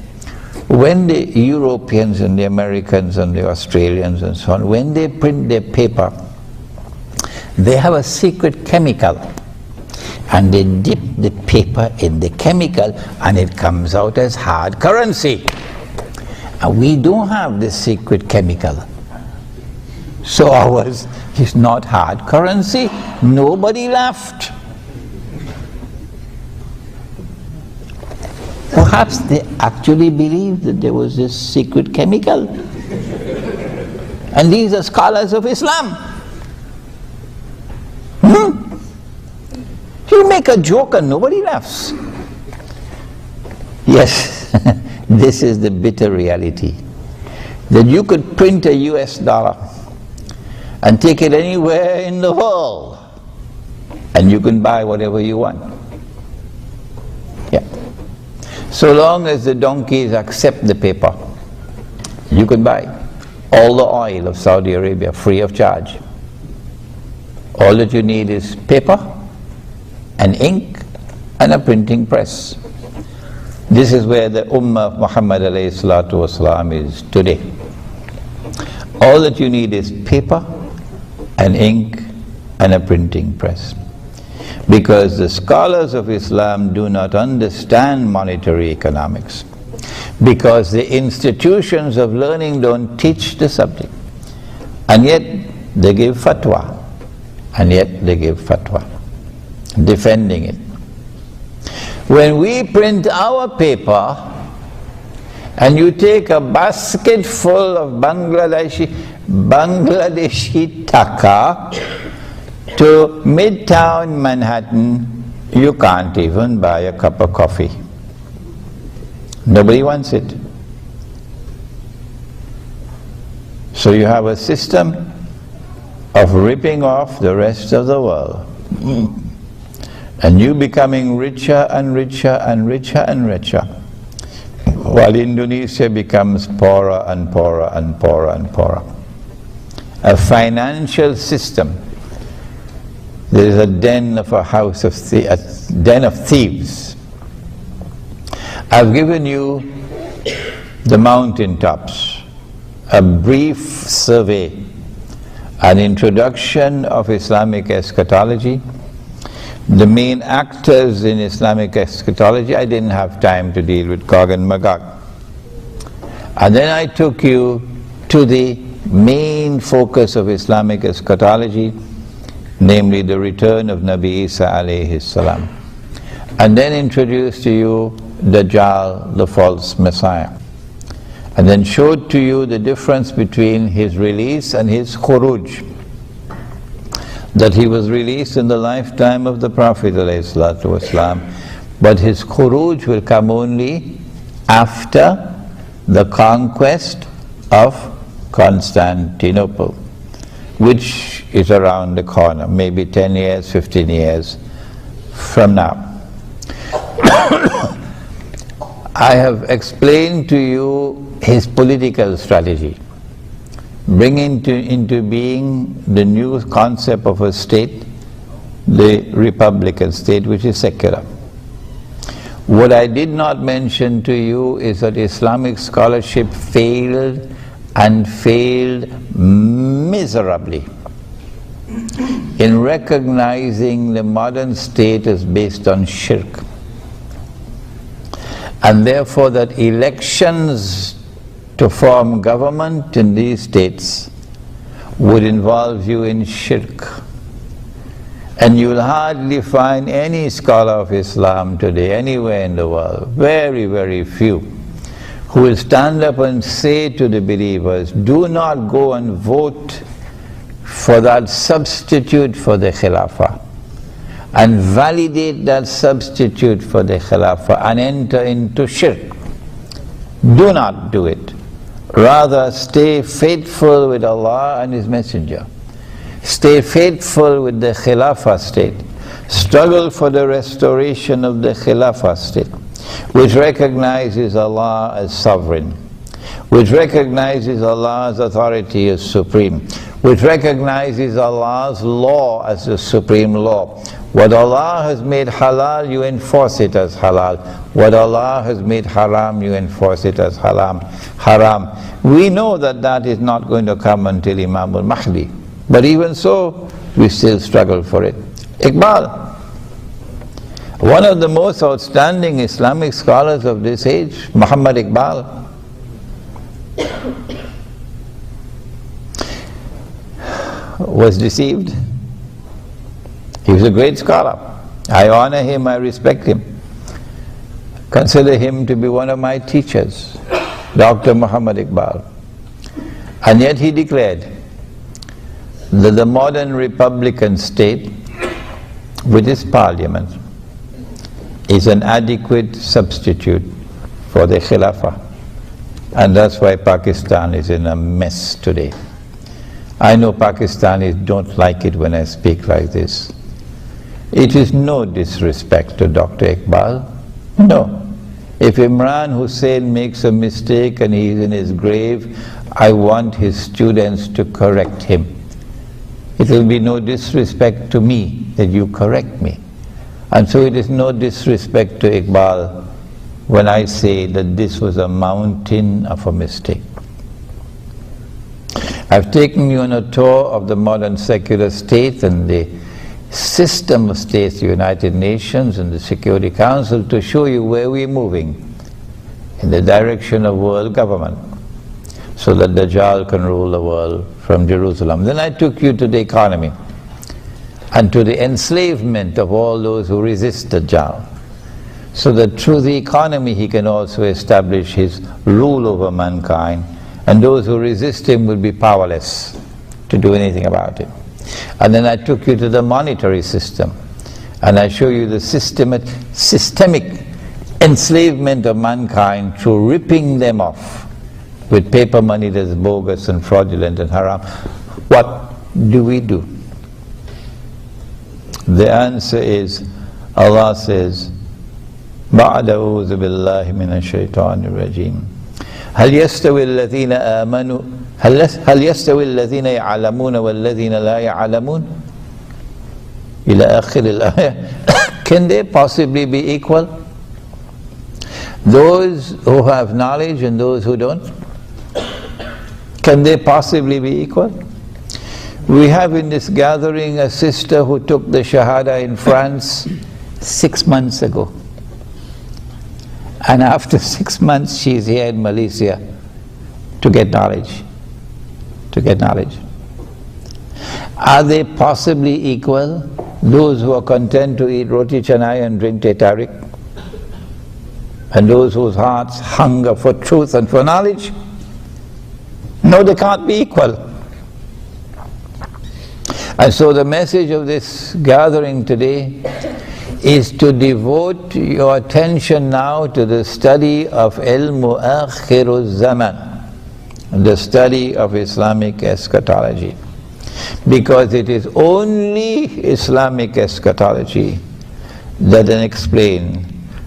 when the Europeans and the Americans and the Australians and so on, when they print their paper, they have a secret chemical. And they dip the paper in the chemical and it comes out as hard currency. And we don't have this secret chemical. So ours is not hard currency. Nobody laughed. Perhaps they actually believed that there was this secret chemical. And these are scholars of Islam. You make a joke and nobody laughs. Yes, this is the bitter reality. That you could print a US dollar and take it anywhere in the world and you can buy whatever you want. Yeah. So long as the donkeys accept the paper, you can buy all the oil of Saudi Arabia free of charge. All that you need is paper and ink and a printing press. This is where the Ummah of Muhammad alayhi salatu wasalam is today. All that you need is paper and ink and a printing press. Because the scholars of Islam do not understand monetary economics. Because the institutions of learning don't teach the subject. And yet they give fatwa. And yet they give fatwa, defending it. When we print our paper and you take a basket full of Bangladeshi taka to Midtown Manhattan, you can't even buy a cup of coffee. Nobody wants it. So you have a system of ripping off the rest of the world. And you becoming richer and richer and richer and richer, while Indonesia becomes poorer and poorer and poorer and poorer. A financial system. There is a den of den of thieves. I've given you the mountaintops, a brief survey, an introduction of Islamic eschatology, the main actors in Islamic eschatology. I didn't have time to deal with Gog and Magog. And then I took you to the main focus of Islamic eschatology, namely the return of Nabi Isa alayhi salam. And then introduced to you Dajjal, the false Messiah. And then showed to you the difference between his release and his khuruj. That he was released in the lifetime of the Prophet ﷺ, but his khuruj will come only after the conquest of Constantinople, which is around the corner, maybe 10 years, 15 years from now. I have explained to you his political strategy, bringing into being the new concept of a state, the republican state, which is secular. What I did not mention to you is that Islamic scholarship failed, and failed miserably, in recognizing the modern state as based on shirk. And therefore that elections to form government in these states would involve you in shirk. And you'll hardly find any scholar of Islam today, anywhere in the world, very, very few, who will stand up and say to the believers, do not go and vote for that substitute for the Khilafah. and validate that substitute for the Khilafah and enter into shirk. Do not do it. Rather, stay faithful with Allah and His Messenger. Stay faithful with the Khilafah state. Struggle for the restoration of the Khilafah state, which recognizes Allah as sovereign, which recognizes Allah's authority as supreme, which recognizes Allah's law as the supreme law. What Allah has made halal, you enforce it as halal. What Allah has made haram, you enforce it as haram. We know that that is not going to come until Imam al-Mahdi. But even so, we still struggle for it. Iqbal, one of the most outstanding Islamic scholars of this age, Muhammad Iqbal, was deceived. He was a great scholar. I honor him, I respect him. Consider him to be one of my teachers, Dr. Muhammad Iqbal. And yet he declared that the modern Republican state, with its parliament, is an adequate substitute for the Khilafah. And that's why Pakistan is in a mess today. I know Pakistanis don't like it when I speak like this. It is no disrespect to Dr. Iqbal. No. If Imran Hosein makes a mistake and he is in his grave, I want his students to correct him. It will be no disrespect to me that you correct me. And so it is no disrespect to Iqbal when I say that this was a mountain of a mistake. I've taken you on a tour of the modern secular state and the system of states, the United Nations and the Security Council, to show you where we're moving in the direction of world government, so that Dajjal can rule the world from Jerusalem. Then I took you to the economy and to the enslavement of all those who resist Dajjal, so that through the economy he can also establish his rule over mankind, and those who resist him will be powerless to do anything about it. And then I took you to the monetary system, and I show you the systemic enslavement of mankind through ripping them off with paper money that's bogus and fraudulent and haram. What do we do? The answer is, Allah says, بَعْدَ أَعُوذُ بِاللَّهِ مِنَ الشَّيْطَانِ الرَّجِيمِ هل يستوي الذين آمنوا هل يستوي الذين يعلمون والذين لا يعلمون إلى آخر الآية. Can they possibly be equal? Those who have knowledge and those who don't? Can they possibly be equal? We have in this gathering a sister who took the Shahada in France 6 months ago. And after 6 months she is here in Malaysia to get knowledge. To get knowledge. Are they possibly equal? Those who are content to eat roti canai and drink teh tarik? And those whose hearts hunger for truth and for knowledge? No, they can't be equal. And so the message of this gathering today is to devote your attention now to the study of Ilmu Akhir Zaman, the study of Islamic eschatology. Because it is only Islamic eschatology that can explain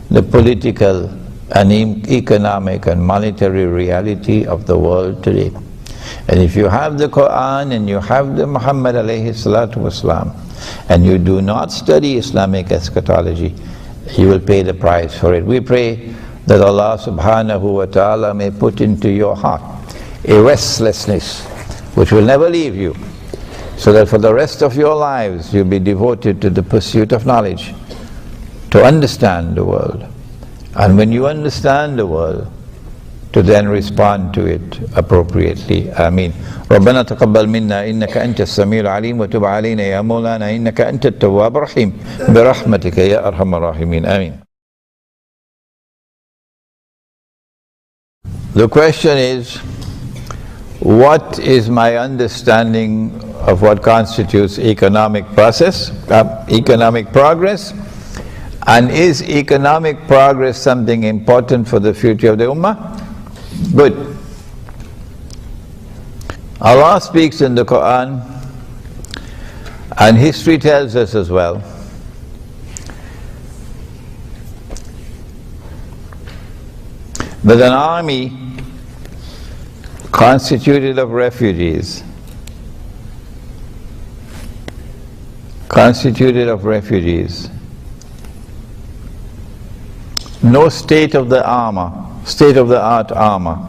the political and economic and monetary reality of the world today. And if you have the Quran and you have the Muhammad alayhi salatu wasalam, and you do not study Islamic eschatology, you will pay the price for it. We pray that Allah subhanahu wa ta'ala may put into your heart a restlessness which will never leave you, so that for the rest of your lives you'll be devoted to the pursuit of knowledge, to understand the world. And when you understand the world, to then respond to it appropriately. Ameen. ربنا تقبل منا إنك أنت السميع العليم وتب علينا يا مولانا إنك أنت التواب الرحيم برحمتك يا أرحم الراحمين. Ameen. The question is, what is my understanding of what constitutes economic progress, and is economic progress something important for the future of the Ummah? Good. Allah speaks in the Quran, and history tells us as well, that an army constituted of refugees, no state-of-the-art armor,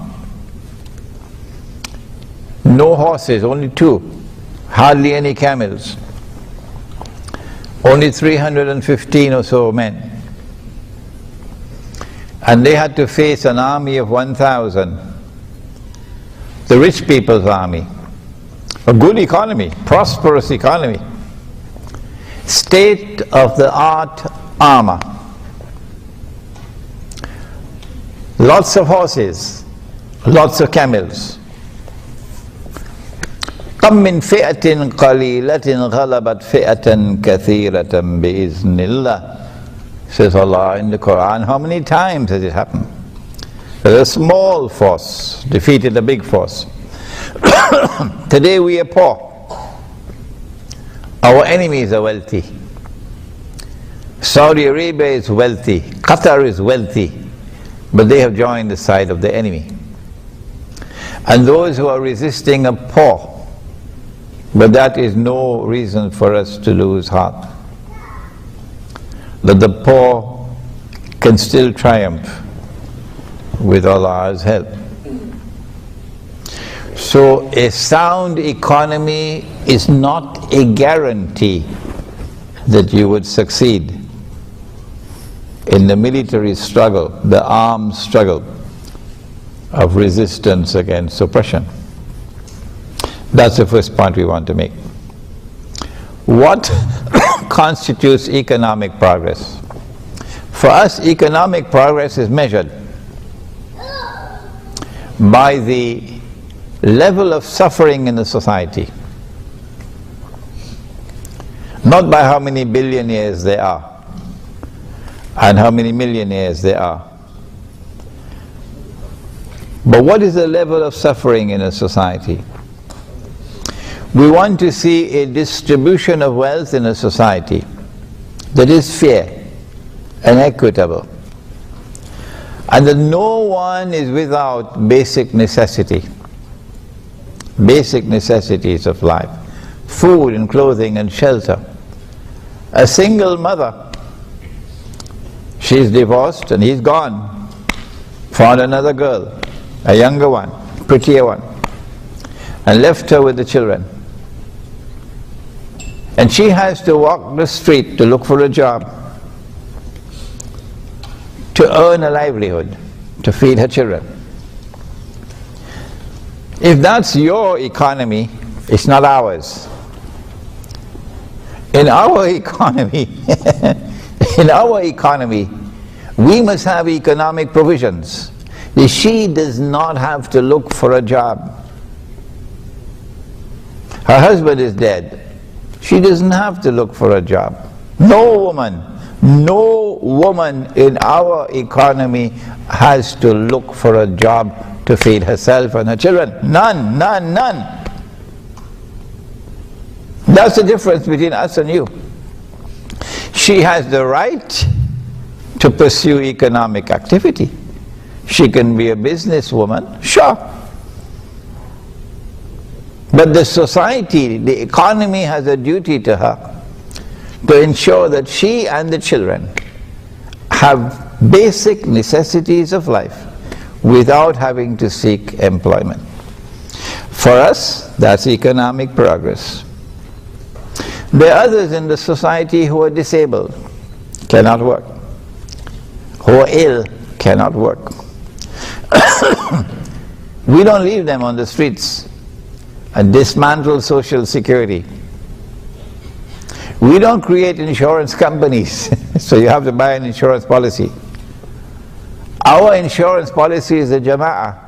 no horses, only 2, hardly any camels, only 315 or so men. And they had to face an army of 1,000, the rich people's army, a good economy, prosperous economy, state-of-the-art armor, lots of horses, lots of camels. كم من فئة قليلة غلبت فئة كثيرة بإذن الله, says Allah in the Quran. How many times has it happened that a small force defeated a big force? Today we are poor, our enemies are wealthy. Saudi Arabia is wealthy, Qatar is wealthy, but they have joined the side of the enemy. And those who are resisting are poor, but that is no reason for us to lose heart, that the poor can still triumph with Allah's help. So a sound economy is not a guarantee that you would succeed in the military struggle, the armed struggle of resistance against oppression. That's the first point we want to make. What constitutes economic progress? For us, economic progress is measured by the level of suffering in the society, not by how many billionaires there are and how many millionaires there are, but what is the level of suffering in a society. We want to see a distribution of wealth in a society that is fair and equitable, and that no one is without basic necessities of life, food and clothing and shelter. A single mother, she's divorced and he's gone, found another girl, a younger one, prettier one, and left her with the children. And she has to walk the street to look for a job, to earn a livelihood, to feed her children. If that's your economy, it's not ours. In our economy, we must have economic provisions. She does not have to look for a job. Her husband is dead. She doesn't have to look for a job. No woman in our economy has to look for a job to feed herself and her children. None. That's the difference between us and you. She has the right to pursue economic activity. She can be a businesswoman, sure. But the society, the economy has a duty to her to ensure that she and the children have basic necessities of life without having to seek employment. For us, that's economic progress. There are others in the society who are disabled, cannot work, who are ill, cannot work. We don't leave them on the streets and dismantle social security. We don't create insurance companies, so you have to buy an insurance policy. Our insurance policy is the jama'ah.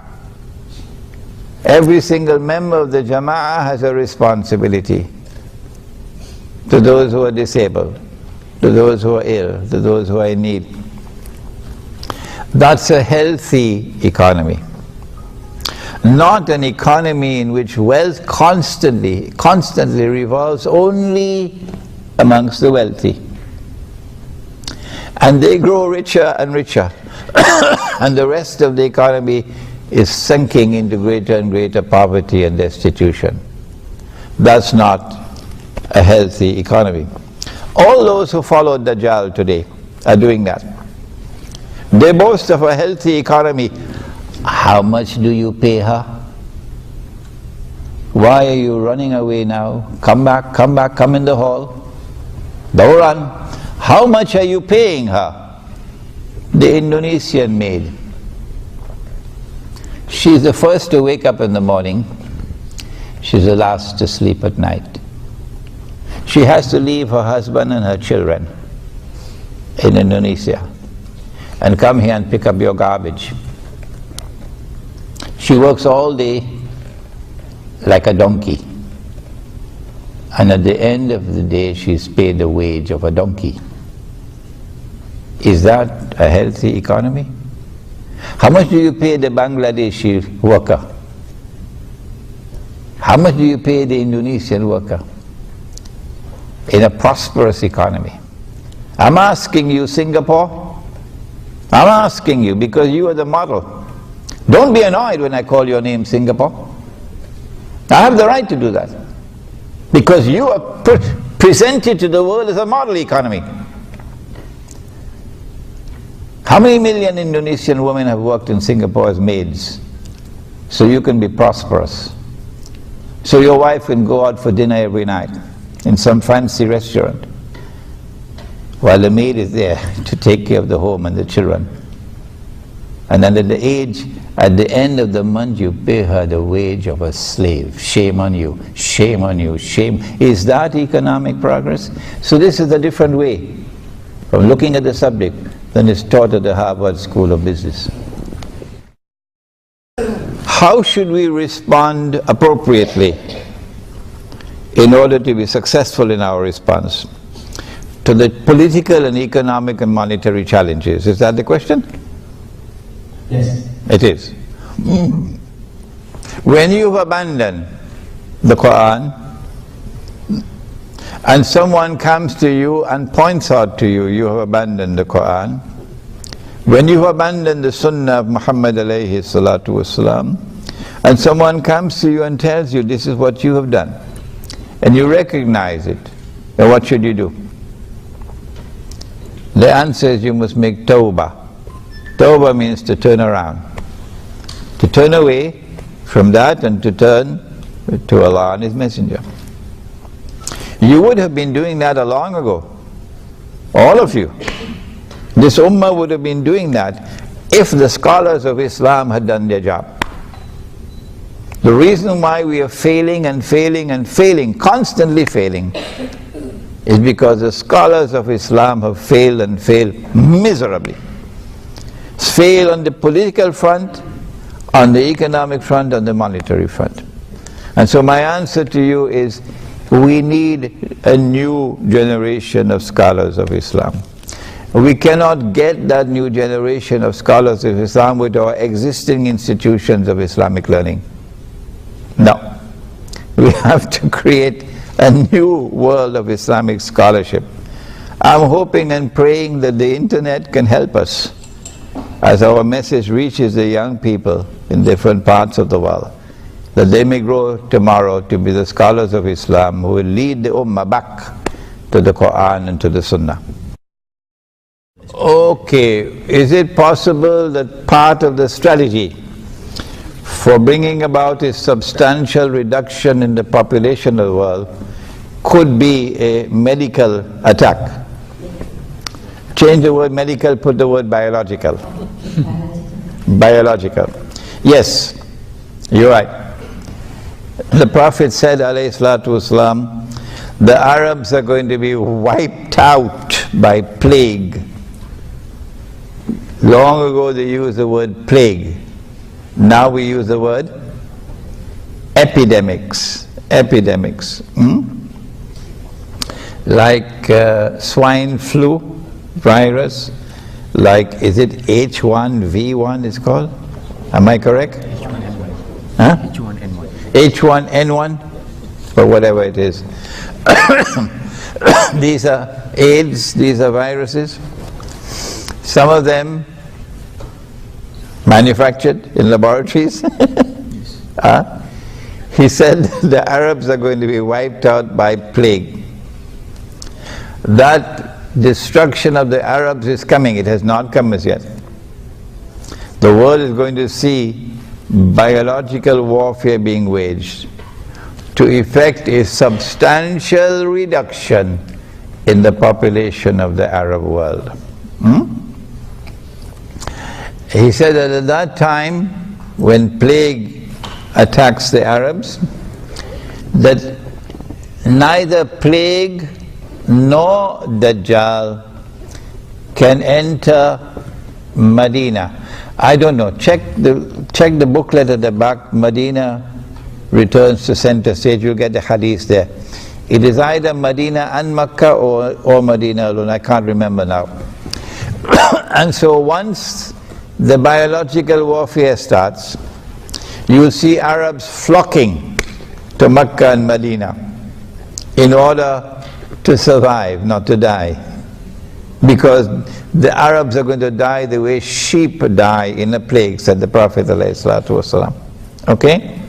Every single member of the Jama'ah has a responsibility to those who are disabled, to those who are ill, to those who are in need. That's a healthy economy. Not an economy in which wealth constantly revolves only amongst the wealthy. And they grow richer and richer. And the rest of the economy is sinking into greater and greater poverty and destitution. That's not a healthy economy. All those who follow Dajjal today are doing that. They boast of a healthy economy. How much do you pay her? Why are you running away now? Come back, come in the hall. Don't run. How much are you paying her? The Indonesian maid. She's the first to wake up in the morning. She's the last to sleep at night. She has to leave her husband and her children in Indonesia and come here and pick up your garbage. She works all day like a donkey, and at the end of the day she's paid the wage of a donkey. Is that a healthy economy? How much do you pay the Bangladeshi worker? How much do you pay the Indonesian worker in a prosperous economy? I'm asking you, Singapore. I'm asking you because you are the model. Don't be annoyed when I call your name Singapore. I have the right to do that because you are presented to the world as a model economy. How many million Indonesian women have worked in Singapore as maids so you can be prosperous? So your wife can go out for dinner every night in some fancy restaurant while the maid is there to take care of the home and the children. And then at the end of the month you pay her the wage of a slave. Shame on you, shame on you, shame. Is that economic progress? So this is a different way of looking at the subject than is taught at the Harvard School of Business. How should we respond appropriately in order to be successful in our response to the political and economic and monetary challenges? Is that the question? Yes. It is. When you've abandoned the Quran and someone comes to you and points out to you, you have abandoned the Quran. When you've abandoned the Sunnah of Muhammad alayhi salatu wasalam, and someone comes to you and tells you this is what you have done, and you recognize it, then what should you do? The answer is you must make tawbah. Tawbah means to turn around, to turn away from that and to turn to Allah and His Messenger. You would have been doing that a long ago, all of you. This ummah would have been doing that if the scholars of Islam had done their job. The reason why we are failing and failing and failing, constantly failing, is because the scholars of Islam have failed and failed miserably. Fail on the political front, on the economic front, on the monetary front. And so my answer to you is, we need a new generation of scholars of Islam. We cannot get that new generation of scholars of Islam with our existing institutions of Islamic learning. No. We have to create a new world of Islamic scholarship. I'm hoping and praying that the internet can help us as our message reaches the young people in different parts of the world, that they may grow tomorrow to be the scholars of Islam who will lead the ummah back to the Quran and to the Sunnah. Okay, is it possible that part of the strategy for bringing about a substantial reduction in the population of the world could be a medical attack? Change the word medical, put the word biological. Biological. Yes, you're right. The Prophet said, alayhi salatu wasalam, the Arabs are going to be wiped out by plague. Long ago they used the word plague. Now we use the word epidemics, like swine flu virus, like, is it H1V1 it's called? Am I correct? H1N1. Huh? H1N1. H1N1, or whatever it is. These are AIDS, these are viruses. Some of them manufactured in laboratories. He said the Arabs are going to be wiped out by plague. That destruction of the Arabs is coming. It has not come as yet. The world is going to see biological warfare being waged to effect a substantial reduction in the population of the Arab world. He said that at that time, when plague attacks the Arabs, that neither plague nor Dajjal can enter Medina. I don't know, check the booklet at the back. Medina returns to center stage, you'll get the hadith there. It is either Medina and Makkah or Medina alone, I can't remember now. And so once the biological warfare starts, you'll see Arabs flocking to Makkah and Medina in order to survive, not to die. Because the Arabs are going to die the way sheep die in a plague, said the Prophet ﷺ. Okay?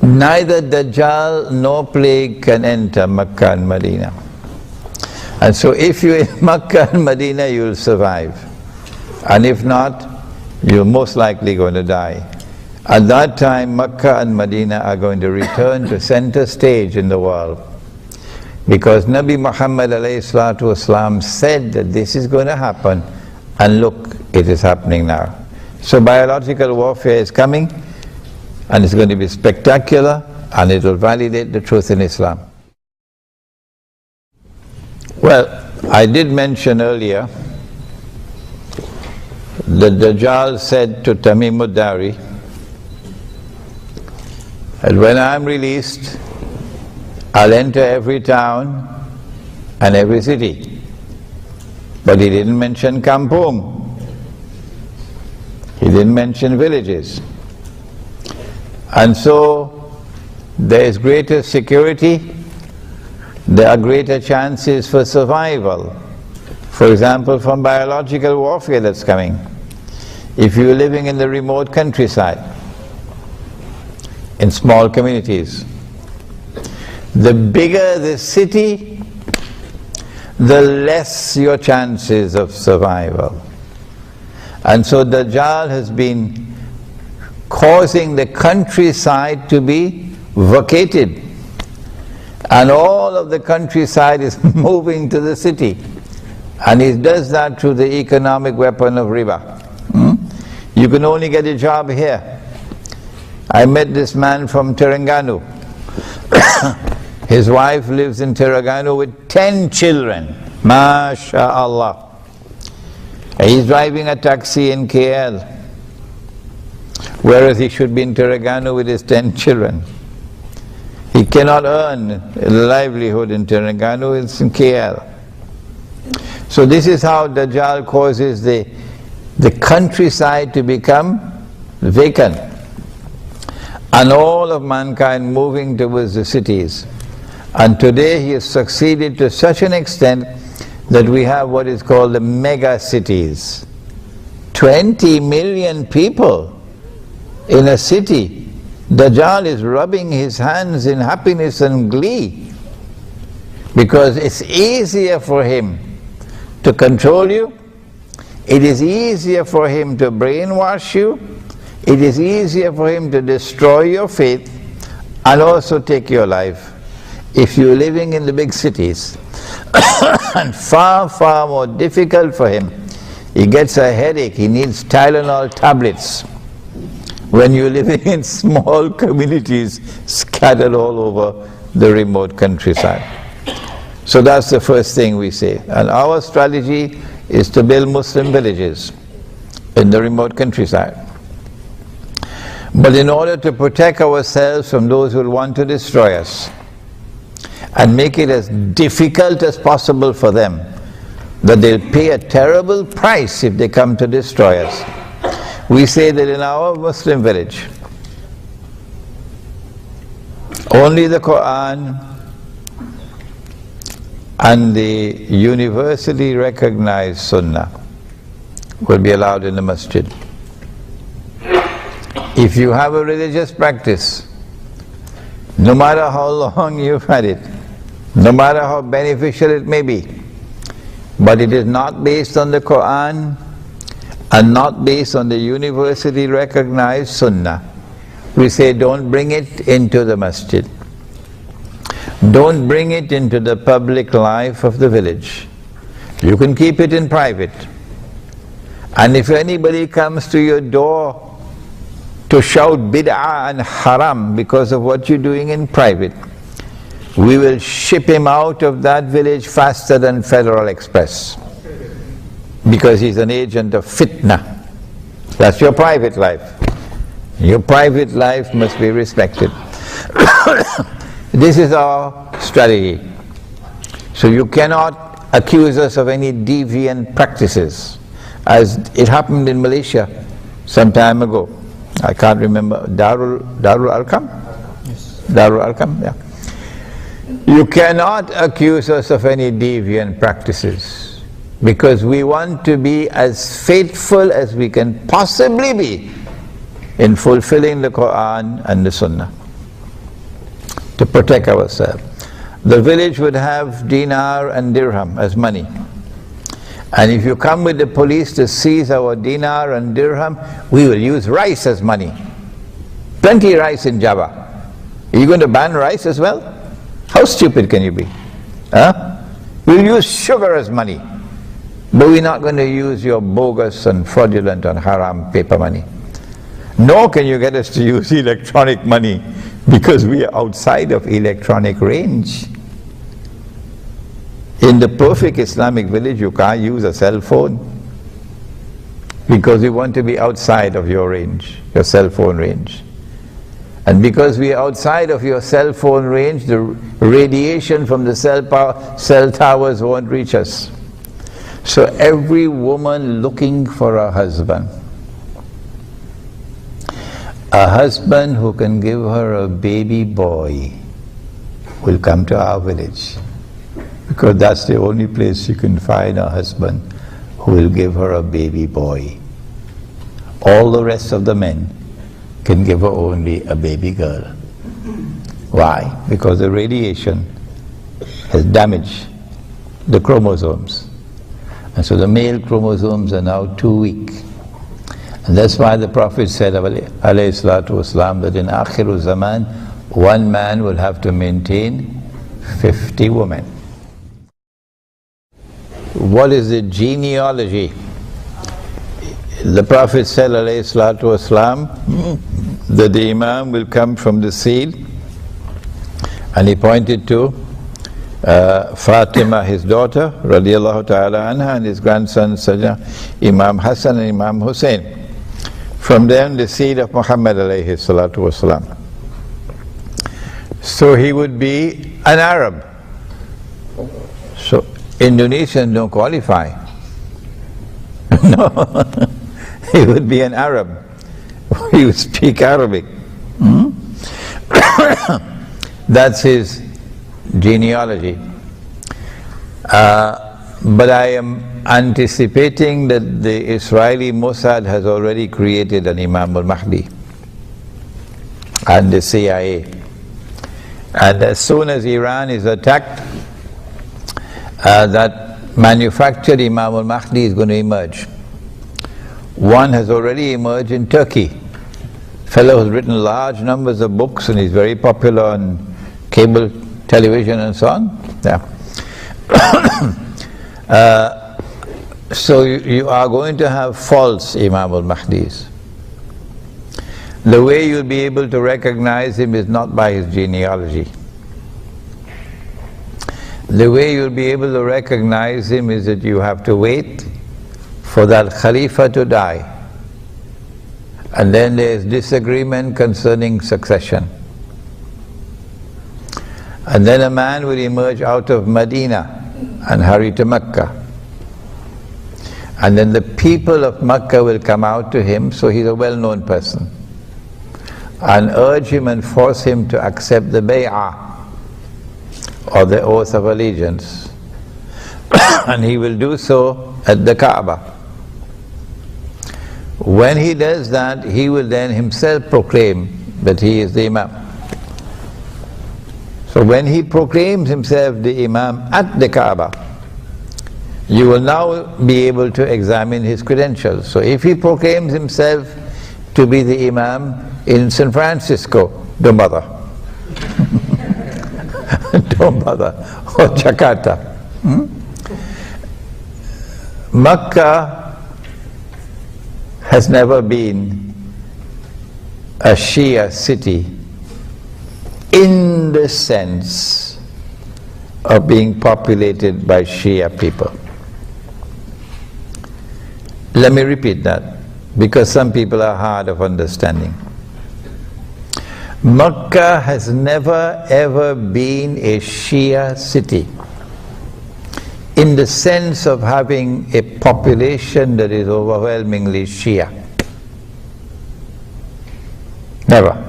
Neither Dajjal nor plague can enter Makkah and Medina. And so if you're in Makkah and Medina, you'll survive. And if not, you're most likely going to die. At that time, Makkah and Medina are going to return to center stage in the world. Because Nabi Muhammad ﷺ said that this is going to happen, and look, it is happening now. So biological warfare is coming, and it's going to be spectacular, and it will validate the truth in Islam. Well, I did mention earlier that Dajjal said to Tamim ad-Dari that when I am released, I'll enter every town and every city. But he didn't mention kampung. He didn't mention villages. And so there is greater security, there are greater chances for survival. For example, from biological warfare that's coming. If you're living in the remote countryside, in small communities, the bigger the city, the less your chances of survival. And so Dajjal has been causing the countryside to be vacated. And all of the countryside is moving to the city. And he does that through the economic weapon of riba. You can only get a job here. I met this man from Terengganu. His wife lives in Terengganu with 10 children. MashaAllah. He's driving a taxi in KL, whereas he should be in Terengganu with his 10 children. He cannot earn a livelihood in Terengganu, it's in KL. So this is how Dajjal causes the countryside to become vacant, and all of mankind moving towards the cities. And today he has succeeded to such an extent that we have what is called the mega cities. 20 million people in a city. Dajjal is rubbing his hands in happiness and glee, because it's easier for him to control you, it is easier for him to brainwash you, it is easier for him to destroy your faith and also take your life if you're living in the big cities. And far, far more difficult for him. He gets a headache, he needs Tylenol tablets when you're living in small communities scattered all over the remote countryside. So that's the first thing we say. And our strategy is to build Muslim villages in the remote countryside. But in order to protect ourselves from those who will want to destroy us and make it as difficult as possible for them, that they'll pay a terrible price if they come to destroy us, we say that in our Muslim village, only the Quran and the universally recognized Sunnah will be allowed in the masjid. If you have a religious practice, no matter how long you've had it, no matter how beneficial it may be, but it is not based on the Quran and not based on the universally recognized Sunnah, we say don't bring it into the masjid. Don't bring it into the public life of the village. You can keep it in private. And if anybody comes to your door to shout bid'ah and haram because of what you're doing in private, we will ship him out of that village faster than Federal Express, because he's an agent of fitna. That's your private life. Your private life must be respected. This is our strategy. So you cannot accuse us of any deviant practices, as it happened in Malaysia some time ago. I can't remember, Darul Arqam? Yes. Darul Arqam, yeah. You cannot accuse us of any deviant practices, because we want to be as faithful as we can possibly be in fulfilling the Quran and the Sunnah, to protect ourselves. The village would have dinar and dirham as money. And if you come with the police to seize our dinar and dirham, we will use rice as money. Plenty of rice in Java. Are you going to ban rice as well? How stupid can you be? Huh? We'll use sugar as money. But we're not going to use your bogus and fraudulent and haram paper money. Nor can you get us to use electronic money, because we are outside of electronic range. In the perfect Islamic village, you can't use a cell phone, because we want to be outside of your range, your cell phone range. And because we are outside of your cell phone range, the radiation from the cell towers won't reach us. So every woman looking for a husband who can give her a baby boy, will come to our village, because that's the only place she can find a husband who will give her a baby boy. All the rest of the men can give her only a baby girl. Why? Because the radiation has damaged the chromosomes, and so the male chromosomes are now too weak. And that's why the Prophet said, alayhi salatu wasalam, that in Akhir Zaman, one man will have to maintain 50 women. What is the genealogy? The Prophet said, alayhi salatu wasalam, that the Imam will come from the seed, and he pointed to Fatima, his daughter, radiallahu ta'ala anha, and his grandson, Imam Hassan and Imam Hosein. From them, the seed of Muhammad alayhi salatu wasalam. So he would be an Arab. So Indonesians don't qualify. No, he would be an Arab. He would speak Arabic. That's his genealogy. But I am anticipating that the Israeli Mossad has already created an Imam al-Mahdi, and the CIA. And as soon as Iran is attacked, that manufactured Imam al-Mahdi is going to emerge. One has already emerged in Turkey. Fellow has written large numbers of books, and he's very popular on cable television and so on. Yeah. So you are going to have false Imam al-Mahdis. The way you'll be able to recognize him is not by his genealogy. The way you'll be able to recognize him is that you have to wait for that Khalifa to die, And then there is disagreement concerning succession. And then a man will emerge out of Medina and hurry to Mecca. And then the people of Mecca will come out to him, so he's a well-known person, and urge him and force him to accept the bay'ah, or the oath of allegiance. And he will do so at the Kaaba. When he does that, he will then himself proclaim that he is the Imam. So when he proclaims himself the Imam at the Kaaba, you will now be able to examine his credentials. So if he proclaims himself to be the Imam in San Francisco, don't bother. Don't bother. Or Jakarta. Makkah has never been a Shia city in the sense of being populated by Shia people. Let me repeat that, because some people are hard of understanding. Makkah has never ever been a Shia city in the sense of having a population that is overwhelmingly Shia. Never.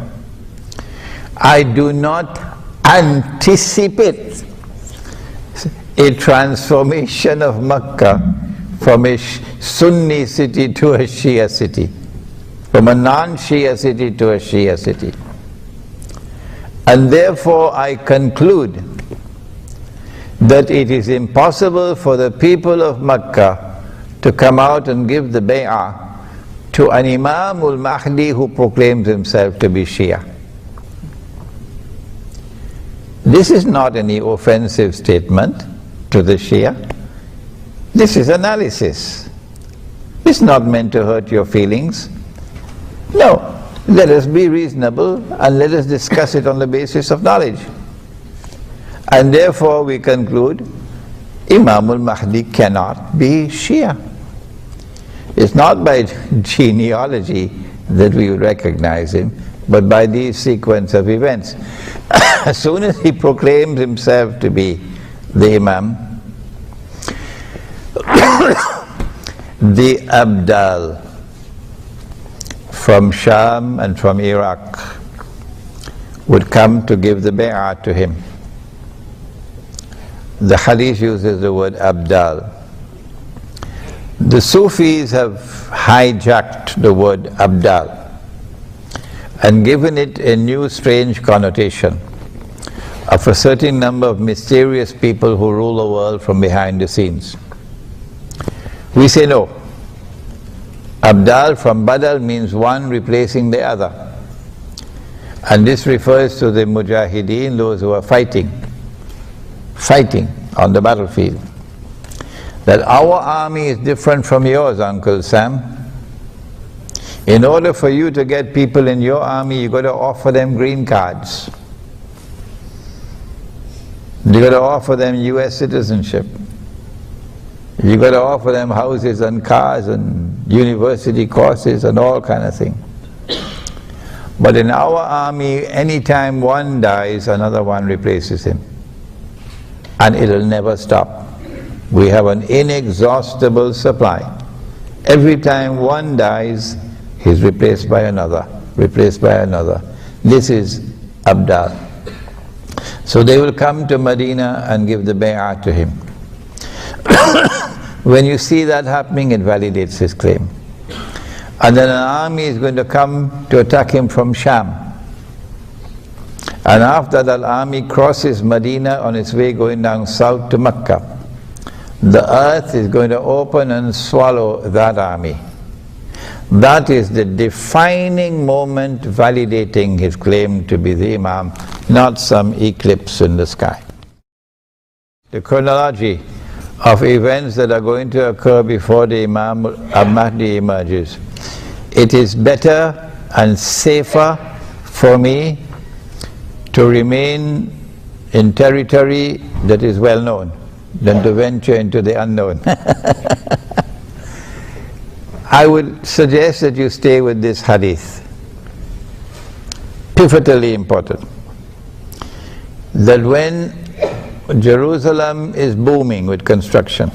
I do not anticipate a transformation of Makkah from a Sunni city to a Shia city, from a non-Shia city to a Shia city. And therefore I conclude that it is impossible for the people of Makkah to come out and give the bay'ah to an Imam al-Mahdi who proclaims himself to be Shia. This is not any offensive statement to the Shia. This is analysis. It's not meant to hurt your feelings. No, let us be reasonable and let us discuss it on the basis of knowledge. And therefore we conclude Imam al-Mahdi cannot be Shia. It's not by genealogy that we would recognize him, but by this sequence of events. As soon as he proclaims himself to be the Imam, the Abdal from Sham and from Iraq would come to give the bay'ah to him. The hadith uses the word Abdal. The Sufis have hijacked the word Abdal and given it a new strange connotation of a certain number of mysterious people who rule the world from behind the scenes. We say no. Abdal from Badal means one replacing the other. And this refers to the Mujahideen, those who are fighting on the battlefield. That our army is different from yours, Uncle Sam. In order for you to get people in your army, you've got to offer them green cards. You've got to offer them US citizenship. You've got to offer them houses and cars and university courses and all kind of thing. But in our army, anytime one dies, another one replaces him. And it'll never stop. We have an inexhaustible supply. Every time one dies, he's replaced by another, replaced by another. This is Abdal. So they will come to Medina and give the bay'ah to him. When you see that happening, it validates his claim. And then an army is going to come to attack him from Sham. And after that army crosses Medina on its way going down south to Mecca, the earth is going to open and swallow that army. That is the defining moment validating his claim to be the Imam, not some eclipse in the sky. The chronology of events that are going to occur before the Imam al-Mahdi emerges. It is better and safer for me to remain in territory that is well known than to venture into the unknown. I would suggest that you stay with this hadith. Pivotally important. That when Jerusalem is booming with construction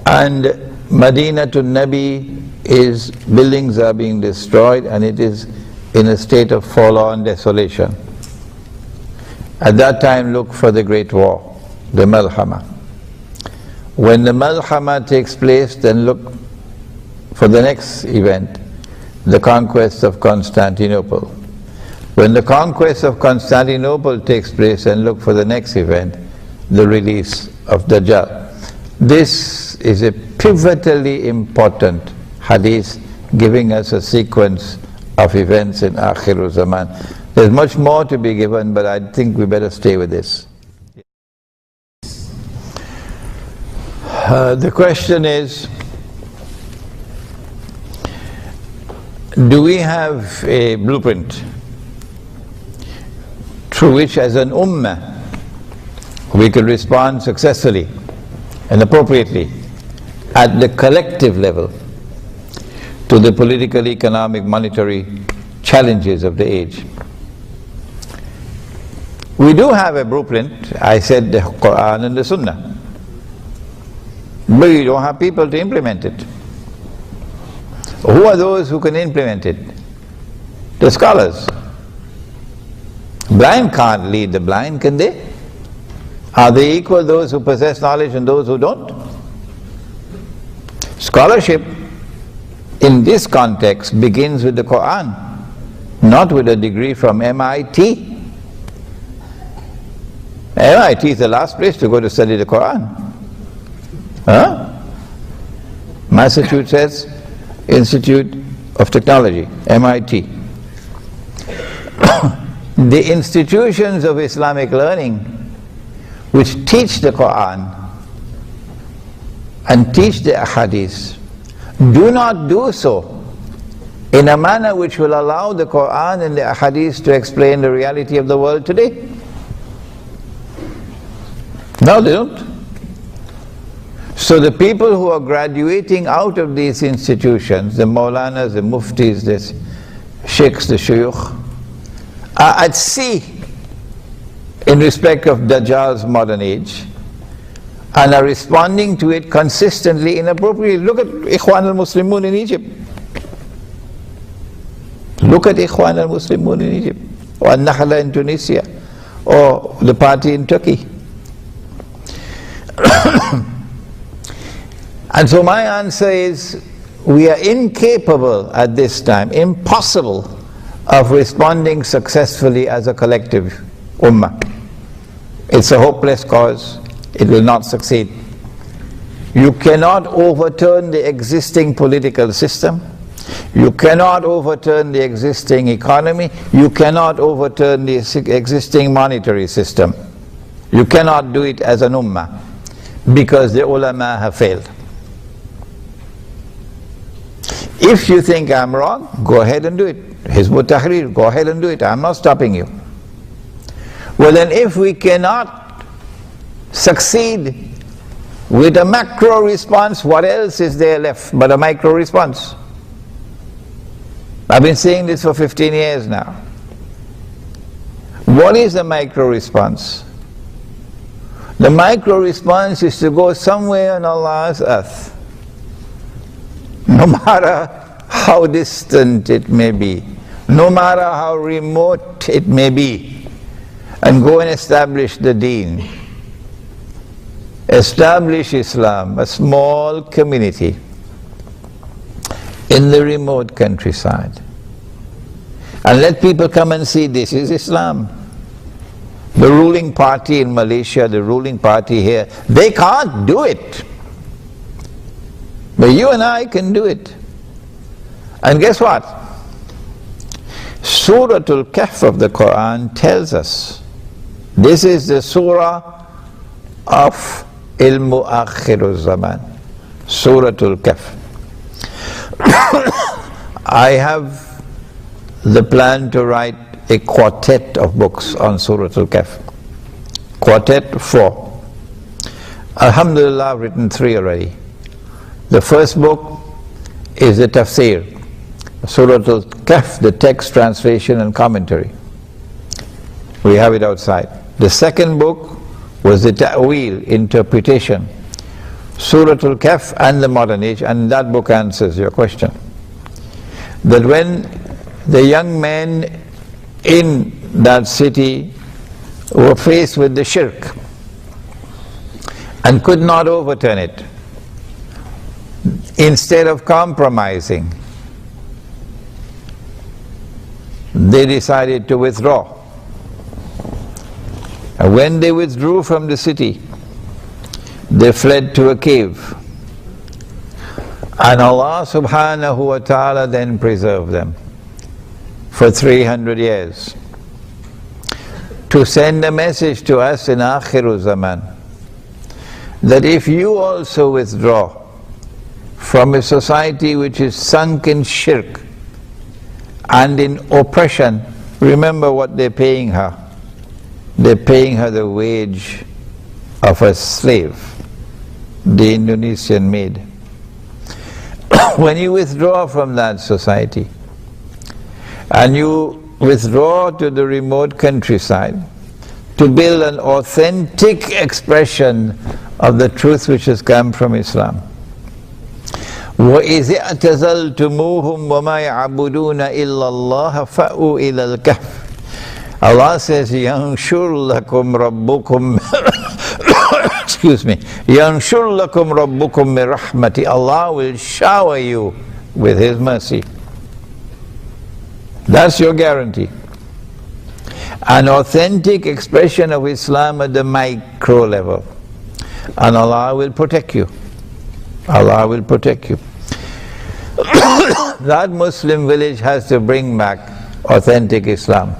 and Madinah to Nabi is, buildings are being destroyed and it is in a state of forlorn desolation. At that time look for the Great War, the Malhama. When the Malhama takes place, then look for the next event, the conquest of Constantinople. When the conquest of Constantinople takes place, then look for the next event, the release of Dajjal. This is a pivotally important hadith giving us a sequence of events in Akhir Zaman. There's much more to be given, but I think we better stay with this. The question is, do we have a blueprint through which as an ummah we could respond successfully and appropriately at the collective level to the political, economic, monetary challenges of the age? We do have a blueprint. I said the Quran and the Sunnah. But you don't have people to implement it. Who are those who can implement it? The scholars. Blind can't lead the blind, can they? Are they equal, those who possess knowledge and those who don't? Scholarship in this context begins with the Quran, not with a degree from MIT. MIT is the last place to go to study the Quran. Huh? Massachusetts Institute of Technology, MIT. The institutions of Islamic learning which teach the Quran and teach the Ahadith do not do so in a manner which will allow the Quran and the Ahadith to explain the reality of the world today. No, they don't. So the people who are graduating out of these institutions, the Maulanas, the Muftis, the Sheikhs, the Shuyukh, are at sea in respect of Dajjal's modern age and are responding to it consistently, inappropriately. Look at Ikhwan al-Muslimun in Egypt. Look at Ikhwan al-Muslimun in Egypt, or Nakhla in Tunisia, or the party in Turkey. And so my answer is, we are incapable at this time, impossible, of responding successfully as a collective ummah. It's a hopeless cause. It will not succeed. You cannot overturn the existing political system. You cannot overturn the existing economy. You cannot overturn the existing monetary system. You cannot do it as an ummah, because the ulama have failed. If you think I'm wrong, go ahead and do it. Hizb ut-Tahrir, go ahead and do it. I'm not stopping you. Well then, if we cannot succeed with a macro response, what else is there left but a micro response? I've been saying this for 15 years now. What is the micro response? The micro response is to go somewhere on Allah's earth, no matter how distant it may be, no matter how remote it may be, and go and establish the deen. Establish Islam, a small community in the remote countryside, and let people come and see this is Islam. The ruling party in Malaysia, the ruling party here, they can't do it. But you and I can do it. And guess what? Suratul Kahf of the Quran tells us, this is the surah of Ilmu Akhir Zaman, Suratul Kahf. I have the plan to write a quartet of books on Suratul Kahf. Quartet 4. Alhamdulillah, I've written 3 already. The first book is the tafsir, Surah Al-Kahf, the text, translation and commentary. We have it outside. The second book was the ta'wil, interpretation, Surah Al-Kahf and the modern age, and that book answers your question. That when the young men in that city were faced with the shirk and could not overturn it, instead of compromising, they decided to withdraw. And when they withdrew from the city, they fled to a cave. And Allah subhanahu wa ta'ala then preserved them for 300 years to send a message to us in Akhir Zaman that if you also withdraw from a society which is sunk in shirk and in oppression, remember what they're paying her. They're paying her the wage of a slave, the Indonesian maid. When you withdraw from that society and you withdraw to the remote countryside to build an authentic expression of the truth which has come from Islam, وَإِذِ اعْتَزَلْتُمُوهُمْ وَمَا يَعْبُدُونَ إِلَّا اللَّهَ فَأْوُوا إِلَى الْكَهْفِ. Allah says, يَنْشُرْ لَكُمْ رَبُّكُمْ excuse me, يَنْشُرْ لَكُمْ رَبُّكُمْ مِنْ رَحْمَتِ. Allah will shower you with His mercy. That's your guarantee. An authentic expression of Islam at the micro level. And Allah will protect you. Allah will protect you. That Muslim village has to bring back authentic Islam.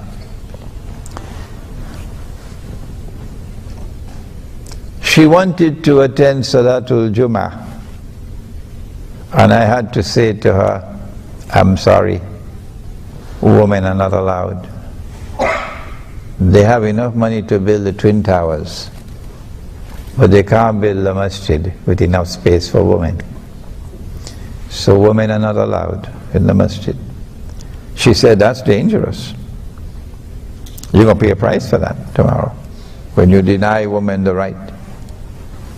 She wanted to attend Salatul Jummah, and I had to say to her, I'm sorry, women are not allowed. They have enough money to build the Twin Towers, but they can't build a masjid with enough space for women. So women are not allowed in the masjid. She said, that's dangerous. You're going to pay a price for that tomorrow, when you deny women the right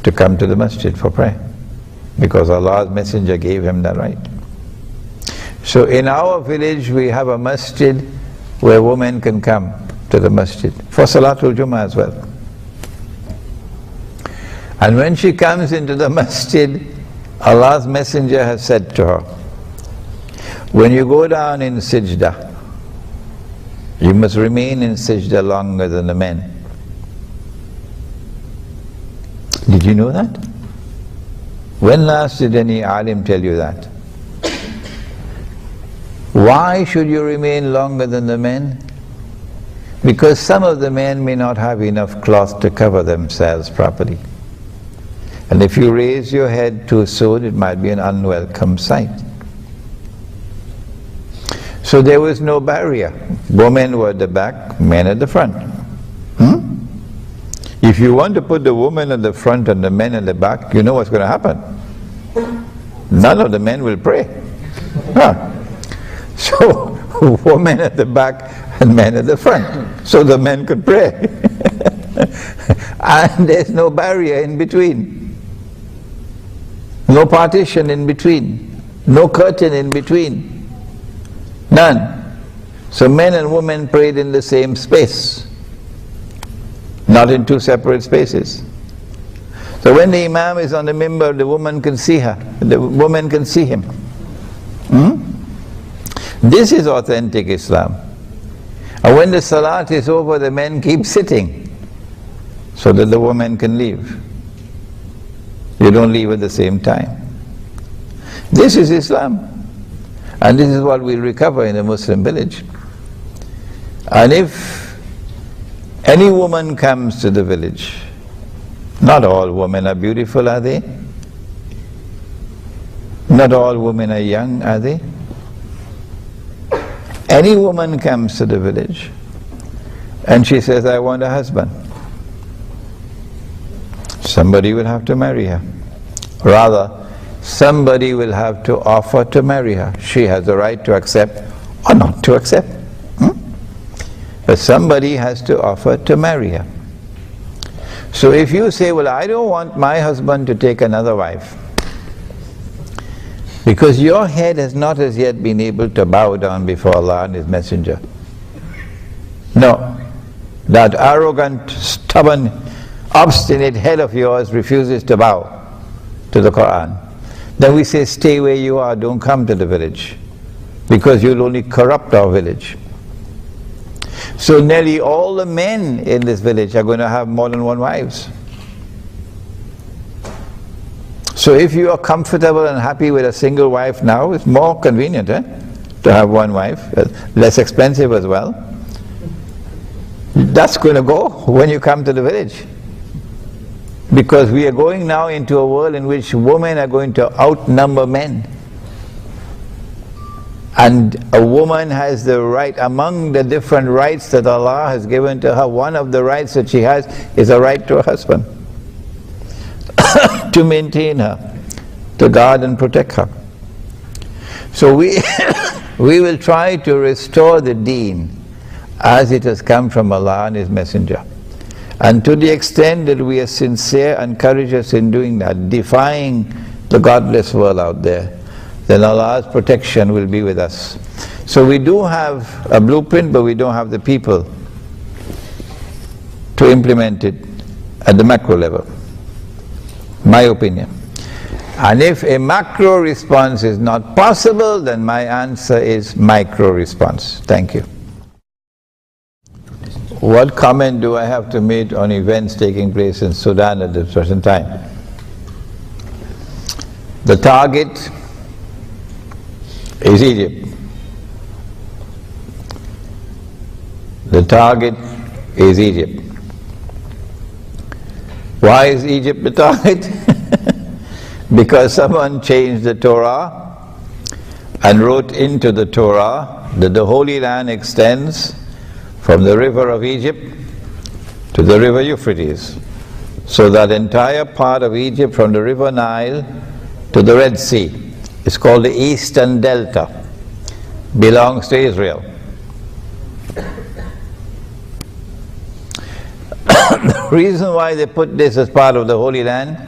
to come to the masjid for prayer, because Allah's messenger gave him that right. So in our village we have a masjid where women can come to the masjid for Salatul Jummah as well. And when she comes into the masjid, Allah's messenger has said to her, when you go down in sajda, you must remain in sajda longer than the men. Did you know that? When last did any alim tell you that? Why should you remain longer than the men? Because some of the men may not have enough cloth to cover themselves properly. And if you raise your head too soon, it might be an unwelcome sight. So there was no barrier. Women were at the back, men at the front. If you want to put the woman at the front and the men at the back, you know what's going to happen. None of the men will pray. So, women at the back and men at the front, so the men could pray. And there's no barrier in between. No partition in between. No curtain in between. None. So men and women prayed in the same space, not in two separate spaces. So when the Imam is on the mimbar, the woman can see her, the woman can see him. This is authentic Islam. And when the salat is over, the men keep sitting so that the woman can leave. You don't leave at the same time. This is Islam. And this is what we'll recover in a Muslim village. And if any woman comes to the village, not all women are beautiful, are they? Not all women are young, are they? Any woman comes to the village and she says, I want a husband. Somebody will have to marry her. Rather, somebody will have to offer to marry her. She has the right to accept or not to accept. But somebody has to offer to marry her. So if you say, well, I don't want my husband to take another wife, because your head has not as yet been able to bow down before Allah and His Messenger. No, that arrogant, stubborn, obstinate head of yours refuses to bow to the Quran. Then we say, stay where you are, don't come to the village, because you'll only corrupt our village. So nearly all the men in this village are going to have more than one wives. So if you are comfortable and happy with a single wife now, it's more convenient to have one wife, less expensive as well. That's going to go when you come to the village. Because we are going now into a world in which women are going to outnumber men. And a woman has the right, among the different rights that Allah has given to her, one of the rights that she has is a right to a husband. To maintain her, to guard and protect her. So we will try to restore the deen as it has come from Allah and His Messenger. And to the extent that we are sincere and courageous in doing that, defying the godless world out there, then Allah's protection will be with us. So we do have a blueprint, but we don't have the people to implement it at the macro level. My opinion. And if a macro response is not possible, then my answer is micro response. Thank you. What comment do I have to make on events taking place in Sudan at this present time? The target is Egypt. The target is Egypt. Why is Egypt the target? Because someone changed the Torah and wrote into the Torah that the Holy Land extends from the river of Egypt to the river Euphrates. So that entire part of Egypt from the river Nile to the Red Sea is called the Eastern Delta, belongs to Israel. The reason why they put this as part of the Holy Land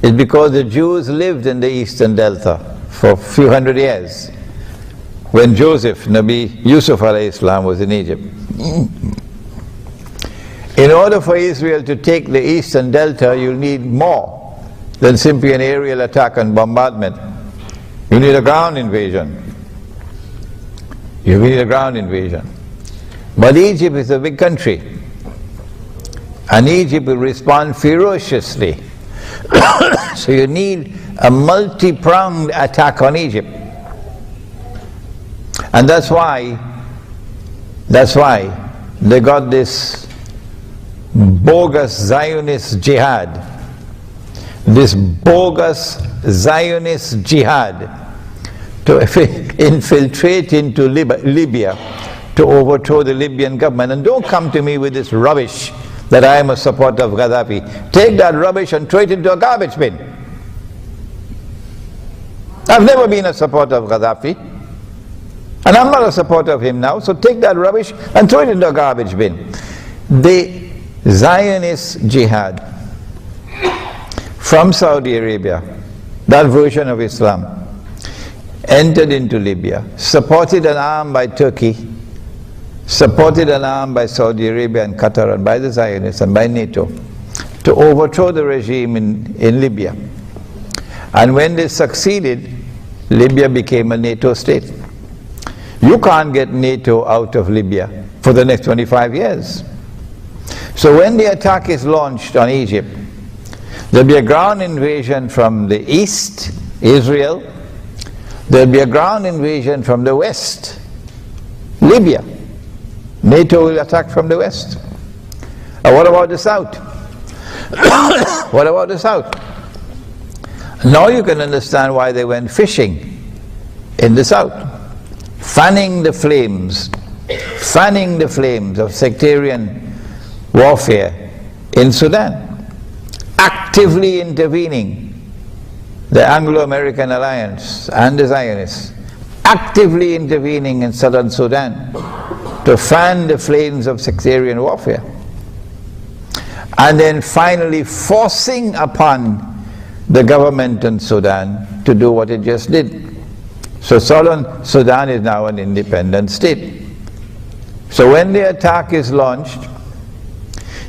is because the Jews lived in the Eastern Delta for a few hundred years when Joseph, Nabi Yusuf alayhi salam, was in Egypt. In order for Israel to take the Eastern Delta, you'll need more than simply an aerial attack and bombardment. You need a ground invasion. You need a ground invasion. But Egypt is a big country, and Egypt will respond ferociously. So you need a multi-pronged attack on Egypt. And that's why they got this bogus Zionist jihad. This bogus Zionist jihad to infiltrate into Libya to overthrow the Libyan government. And don't come to me with this rubbish that I am a supporter of Gaddafi. Take that rubbish and throw it into a garbage bin. I've never been a supporter of Gaddafi, and I'm not a supporter of him now, so take that rubbish and throw it into a garbage bin. The Zionist jihad from Saudi Arabia, that version of Islam, entered into Libya, supported and armed by Turkey, supported and armed by Saudi Arabia and Qatar and by the Zionists and by NATO, to overthrow the regime in Libya. And when they succeeded, Libya became a NATO state. You can't get NATO out of Libya for the next 25 years. So when the attack is launched on Egypt, there'll be a ground invasion from the east, Israel. There'll be a ground invasion from the west, Libya. NATO will attack from the west. And what about the south? What about the south? Now you can understand why they went fishing in the south, fanning the flames of sectarian warfare in Sudan, actively intervening the Anglo-American alliance and the Zionists actively intervening in southern Sudan to fan the flames of sectarian warfare, and then finally forcing upon the government in Sudan to do what it just did. So southern Sudan is now an independent state. So when the attack is launched,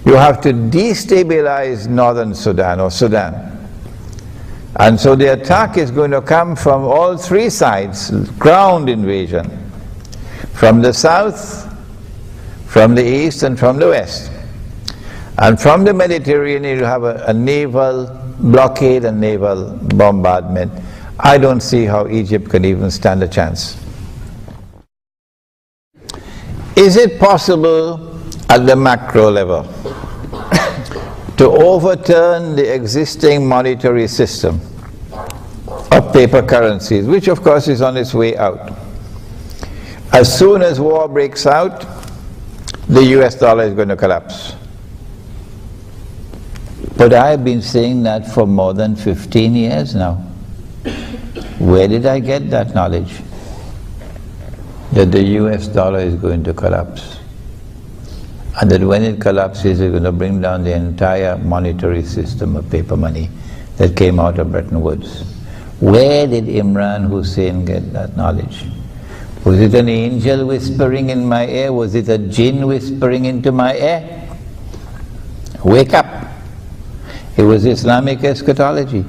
you have to destabilize northern Sudan or Sudan. And so the attack is going to come from all three sides, ground invasion, from the south, from the east, and from the west. And from the Mediterranean you have a naval blockade and naval bombardment. I don't see how Egypt can even stand a chance. Is it possible at the macro level to overturn the existing monetary system of paper currencies, which of course is on its way out? As soon as war breaks out, the US dollar is going to collapse. But I have been saying that for more than 15 years now. Where did I get that knowledge? That the US dollar is going to collapse. And that when it collapses, it's going to bring down the entire monetary system of paper money that came out of Bretton Woods. Where did Imran Hosein get that knowledge? Was it an angel whispering in my ear? Was it a jinn whispering into my ear? Wake up! It was Islamic eschatology.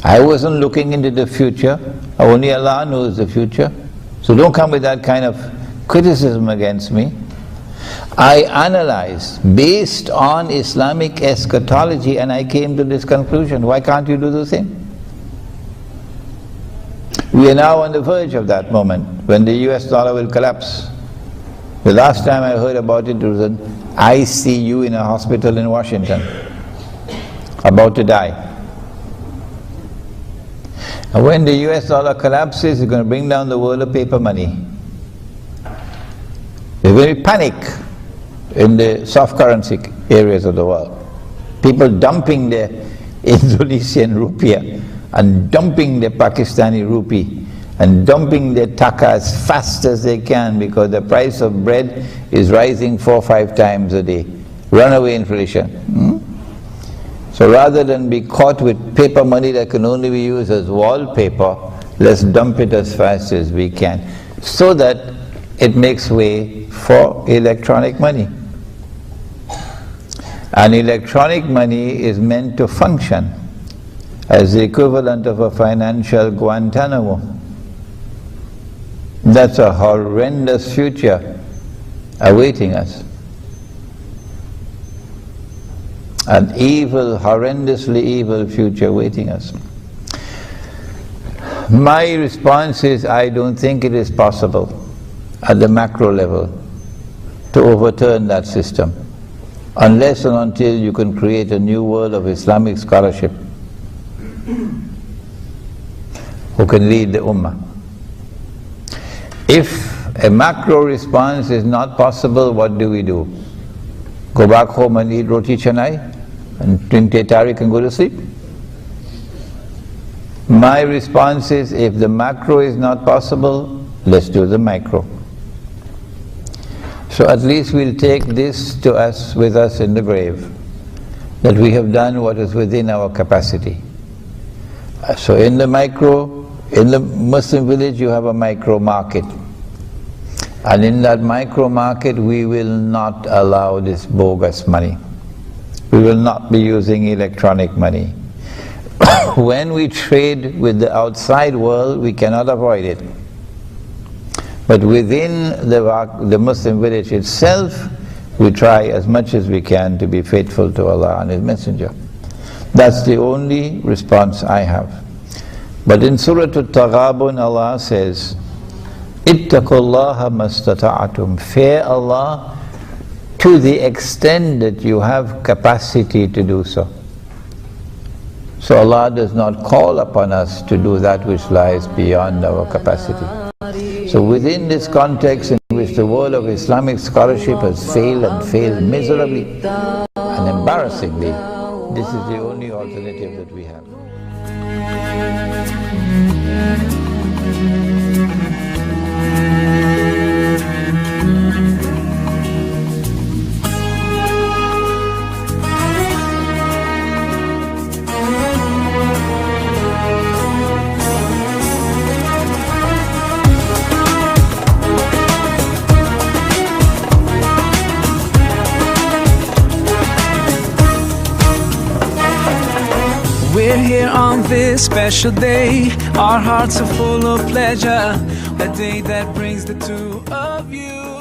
I wasn't looking into the future. Only Allah knows the future. So don't come with that kind of criticism against me. I analyzed based on Islamic eschatology and I came to this conclusion. Why can't you do the same? We are now on the verge of that moment when the US dollar will collapse. The last time I heard about it was an ICU in a hospital in Washington, about to die. And when the US dollar collapses, it's going to bring down the world of paper money. There's going to be panic in the soft currency areas of the world. People dumping their Indonesian rupiah and dumping their Pakistani rupee and dumping their taka as fast as they can because the price of bread is rising 4 or 5 times a day. Runaway inflation. So rather than be caught with paper money that can only be used as wallpaper, let's dump it as fast as we can so that it makes way for electronic money. And electronic money is meant to function as the equivalent of a financial Guantanamo. That's a horrendous future awaiting us. An evil, horrendously evil future waiting us. My response is, I don't think it is possible at the macro level to overturn that system, unless and until you can create a new world of Islamic scholarship who can lead the Ummah. If a macro response is not possible, what do we do? Go back home and eat roti canai and drink teh tarik and go to sleep? My response is, if the macro is not possible, let's do the micro. So at least we'll take this to us, with us in the grave, that we have done what is within our capacity. So in the micro, in the Muslim village you have a micro market. And in that micro market we will not allow this bogus money. We will not be using electronic money. When we trade with the outside world, we cannot avoid it. But within the Muslim village itself, we try as much as we can to be faithful to Allah and His Messenger. That's the only response I have. But in Surah Al-Taghabun, Allah says, Ittaqullaha mastata'atum. Fear Allah to the extent that you have capacity to do so. So Allah does not call upon us to do that which lies beyond our capacity. So within this context in which the world of Islamic scholarship has failed and failed miserably and embarrassingly, this is the only alternative that we have. We're here on this special day. Our hearts are full of pleasure. A day that brings the two of you